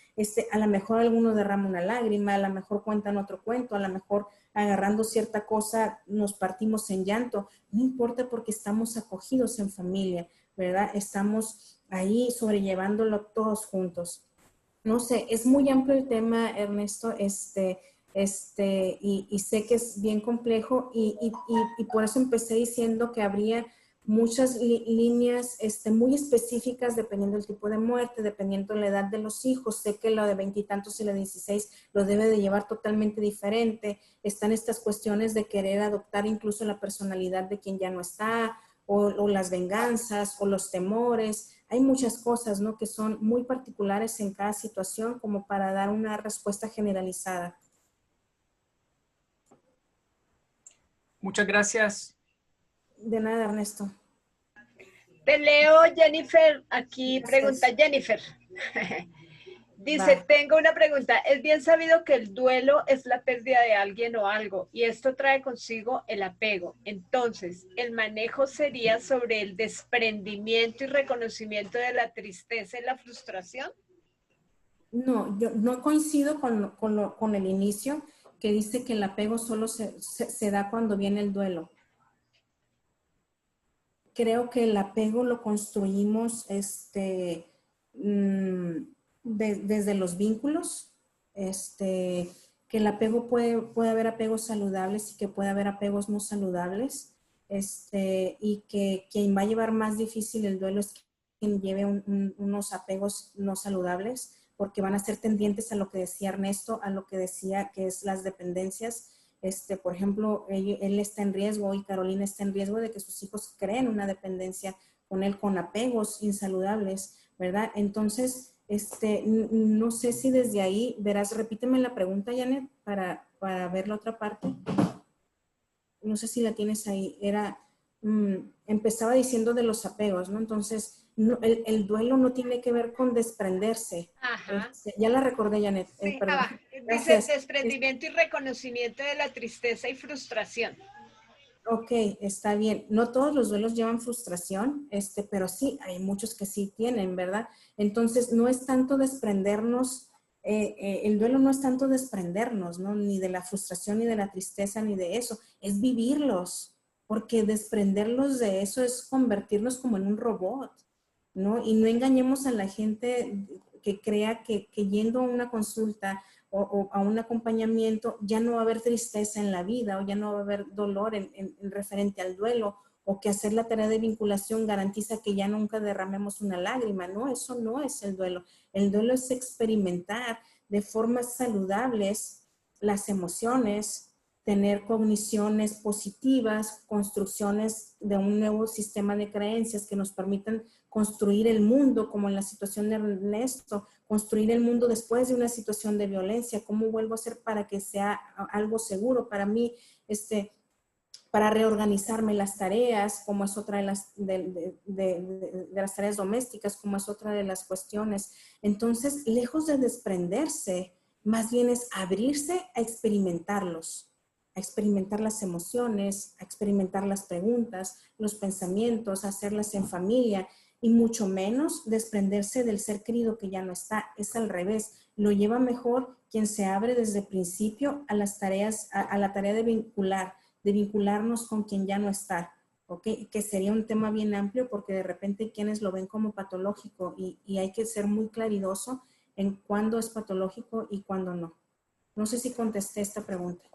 a lo mejor alguno derrama una lágrima, a lo mejor cuentan otro cuento, a lo mejor agarrando cierta cosa nos partimos en llanto, no importa porque estamos acogidos en familia, ¿verdad? Estamos ahí sobrellevándolo todos juntos. No sé, es muy amplio el tema, Ernesto, y sé que es bien complejo, y por eso empecé diciendo que habría muchas líneas muy específicas dependiendo del tipo de muerte, dependiendo de la edad de los hijos. Sé que la de 20 y tantos y la de 16 lo debe de llevar totalmente diferente. Están estas cuestiones de querer adoptar incluso la personalidad de quien ya no está, o las venganzas, o los temores. Hay muchas cosas, ¿no?, que son muy particulares en cada situación como para dar una respuesta generalizada. Muchas gracias. De nada, Ernesto. Te leo, Jennifer. Aquí pregunta Jennifer. Dice, Va. tengo una pregunta. Es bien sabido que el duelo es la pérdida de alguien o algo, y esto trae consigo el apego. Entonces, ¿el manejo sería sobre el desprendimiento y reconocimiento de la tristeza y la frustración? No, yo no coincido con el inicio, que dice que el apego solo se da cuando viene el duelo. Creo que el apego lo construimos desde los vínculos, que el apego puede haber apegos saludables y que puede haber apegos no saludables. y que quien va a llevar más difícil el duelo es quien lleve unos apegos no saludables, porque van a ser tendientes a lo que decía Ernesto, a lo que decía que es las dependencias. Por ejemplo, él está en riesgo y Carolina está en riesgo de que sus hijos creen una dependencia con él, con apegos insaludables, ¿verdad? Entonces, no sé si desde ahí, verás, repíteme la pregunta, Janet, para ver la otra parte. No sé si la tienes ahí. Era, empezaba diciendo de los apegos, ¿no? Entonces, no, el duelo no tiene que ver con desprenderse. Ajá. Ya la recordé, Janet. Sí, Perdón. dice desprendimiento y reconocimiento de la tristeza y frustración. Ok, está bien. No todos los duelos llevan frustración, pero sí, hay muchos que sí tienen, ¿verdad? Entonces, no es tanto desprendernos, el duelo no es tanto desprendernos, ¿no? Ni de la frustración, ni de la tristeza, ni de eso. Es vivirlos, porque desprenderlos de eso es convertirnos como en un robot, ¿no? Y no engañemos a la gente que crea que yendo a una consulta o a un acompañamiento, ya no va a haber tristeza en la vida o ya no va a haber dolor en referente al duelo, o que hacer la tarea de vinculación garantiza que ya nunca derramemos una lágrima. No, eso no es el duelo. El duelo es experimentar de formas saludables las emociones, tener cogniciones positivas, construcciones de un nuevo sistema de creencias que nos permitan construir el mundo, como en la situación de Ernesto, construir el mundo después de una situación de violencia. ¿Cómo vuelvo a hacer para que sea algo seguro para mí? Para reorganizarme las tareas, como es otra de las tareas domésticas, como es otra de las cuestiones. Entonces, lejos de desprenderse, más bien es abrirse a experimentarlos, a experimentar las emociones, a experimentar las preguntas, los pensamientos, a hacerlas en familia, y mucho menos desprenderse del ser querido que ya no está. Es al revés. Lo lleva mejor quien se abre desde el principio a las tareas, a la tarea de vincularnos con quien ya no está, ¿ok? Que sería un tema bien amplio, porque de repente hay quienes lo ven como patológico y hay que ser muy claridoso en cuándo es patológico y cuándo no. No sé si contesté esta pregunta.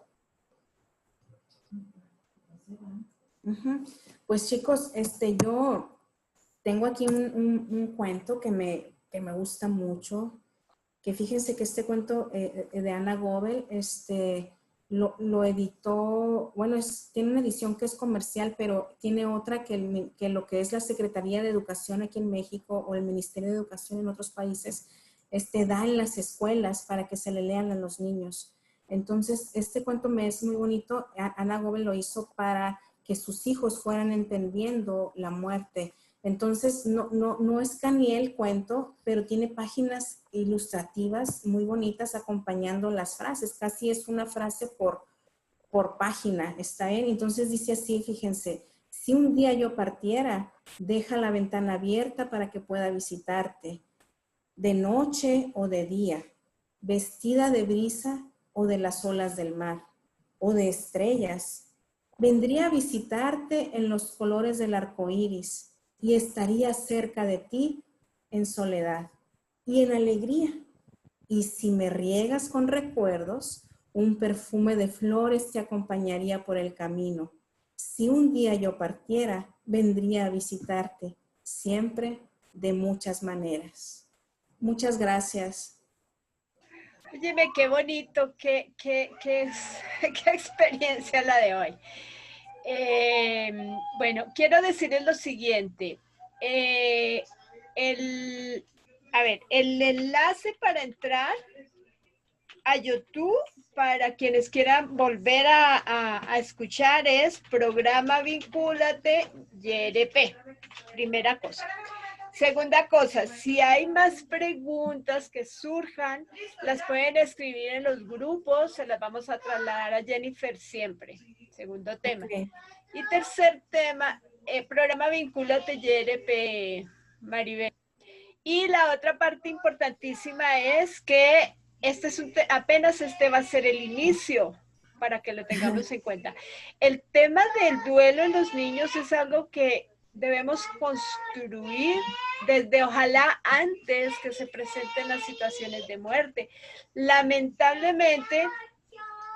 Pues chicos, yo tengo aquí un cuento que me gusta mucho, que fíjense que este cuento de Anna Gobel, lo editó, bueno, tiene una edición que es comercial, pero tiene otra que lo que es la Secretaría de Educación aquí en México o el Ministerio de Educación en otros países, da en las escuelas para que se le lean a los niños. Entonces, este cuento me es muy bonito. Anna Gobel lo hizo para que sus hijos fueran entendiendo la muerte. Entonces, no es Caniel el cuento, pero tiene páginas ilustrativas muy bonitas acompañando las frases. Casi es una frase por página, ¿está bien? Entonces dice así, fíjense: si un día yo partiera, deja la ventana abierta para que pueda visitarte, de noche o de día, vestida de brisa o de las olas del mar, o de estrellas. Vendría a visitarte en los colores del arco iris, y estaría cerca de ti en soledad y en alegría. Y si me riegas con recuerdos, un perfume de flores te acompañaría por el camino. Si un día yo partiera, vendría a visitarte, siempre de muchas maneras. Muchas gracias. Óyeme, qué bonito, qué experiencia la de hoy. Bueno, quiero decirles lo siguiente. El enlace para entrar a YouTube, para quienes quieran volver a escuchar, es Programa Vincúlate YRP. Primera cosa. Segunda cosa, si hay más preguntas que surjan, las pueden escribir en los grupos, se las vamos a trasladar a Jennifer siempre. Segundo tema. Okay. Y tercer tema, Programa Vincúlate YRP, Maribel. Y la otra parte importantísima es que apenas va a ser el inicio, para que lo tengamos en cuenta. El tema del duelo en los niños es algo que debemos construir desde, ojalá, antes que se presenten las situaciones de muerte. Lamentablemente,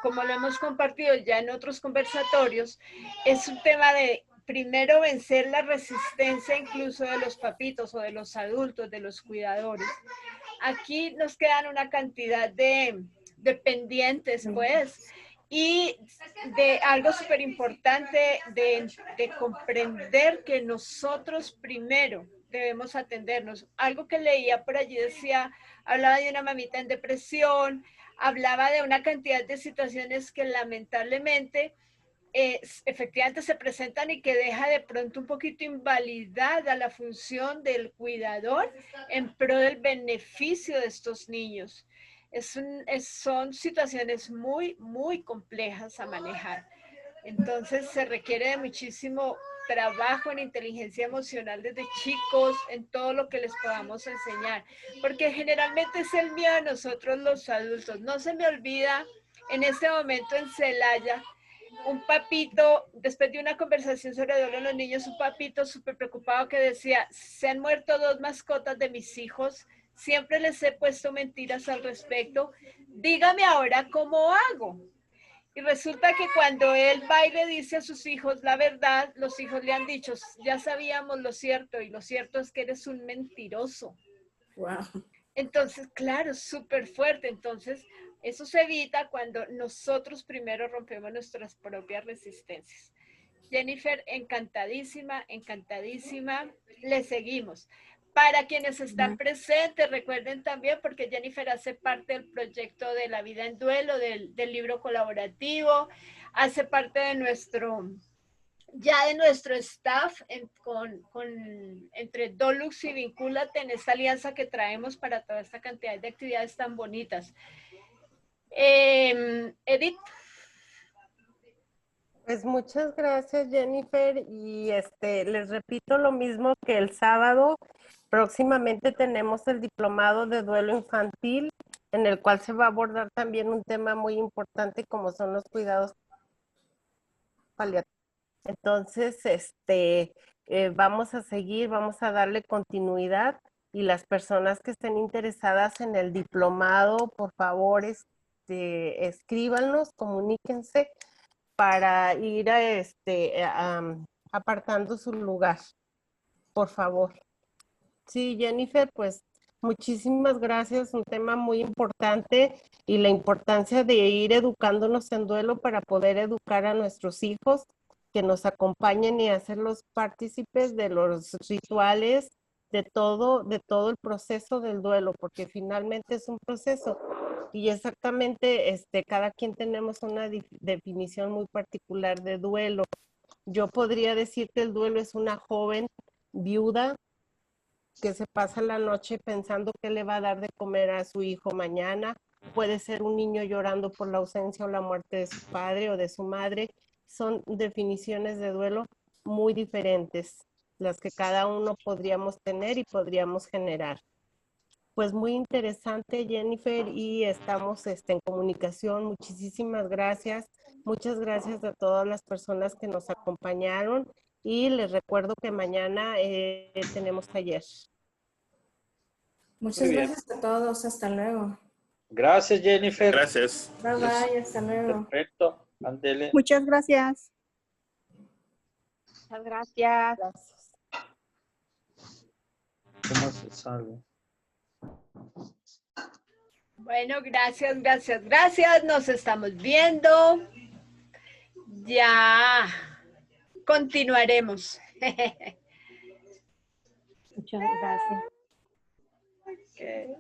como lo hemos compartido ya en otros conversatorios, es un tema de primero vencer la resistencia incluso de los papitos o de los adultos, de los cuidadores. Aquí nos quedan una cantidad de pendientes, pues, y de algo súper importante de comprender que nosotros primero debemos atendernos. Algo que leía por allí decía, hablaba de una mamita en depresión, hablaba de una cantidad de situaciones que lamentablemente efectivamente se presentan y que deja de pronto un poquito invalidada la función del cuidador en pro del beneficio de estos niños. Son situaciones muy, muy complejas a manejar. Entonces se requiere de muchísimo trabajo en inteligencia emocional desde chicos, en todo lo que les podamos enseñar, porque generalmente es el miedo a nosotros los adultos. No se me olvida en este momento en Celaya, un papito, después de una conversación sobre duelo en los niños, un papito súper preocupado que decía, se han muerto 2 mascotas de mis hijos, siempre les he puesto mentiras al respecto, dígame ahora cómo hago. Y resulta que cuando él va y le dice a sus hijos la verdad, los hijos le han dicho, ya sabíamos lo cierto, y lo cierto es que eres un mentiroso. Wow. Entonces, claro, súper fuerte. Entonces, eso se evita cuando nosotros primero rompemos nuestras propias resistencias. Jennifer, encantadísima, encantadísima. Le seguimos. Para quienes están presentes, recuerden también, porque Jennifer hace parte del proyecto de La Vida en Duelo, del libro colaborativo, hace parte de nuestro staff entre Dolux y Vincúlate en esta alianza que traemos para toda esta cantidad de actividades tan bonitas. Edith. Pues muchas gracias, Jennifer, y les repito lo mismo que el sábado. Próximamente tenemos el diplomado de duelo infantil, en el cual se va a abordar también un tema muy importante como son los cuidados paliativos. Entonces, vamos a seguir, vamos a darle continuidad, y las personas que estén interesadas en el diplomado, por favor, escríbanos, comuníquense para ir apartando su lugar, por favor. Sí, Jennifer, pues muchísimas gracias, un tema muy importante, y la importancia de ir educándonos en duelo para poder educar a nuestros hijos, que nos acompañen y hacerlos partícipes de los rituales, de todo el proceso del duelo, porque finalmente es un proceso. Y exactamente, cada quien tenemos una definición muy particular de duelo. Yo podría decir que el duelo es una joven viuda que se pasa la noche pensando qué le va a dar de comer a su hijo mañana. Puede ser un niño llorando por la ausencia o la muerte de su padre o de su madre. Son definiciones de duelo muy diferentes, las que cada uno podríamos tener y podríamos generar. Pues muy interesante, Jennifer, y estamos en comunicación. Muchísimas gracias. Muchas gracias a todas las personas que nos acompañaron, y les recuerdo que mañana tenemos taller. Muchas gracias a todos. Hasta luego. Gracias, Jennifer. Gracias. Bye, bye. Hasta luego. Perfecto. Ándele. Muchas gracias. Muchas gracias. Gracias. ¿Cómo se sale? Bueno, gracias, gracias, gracias. Nos estamos viendo. Ya continuaremos. Muchas gracias. Okay.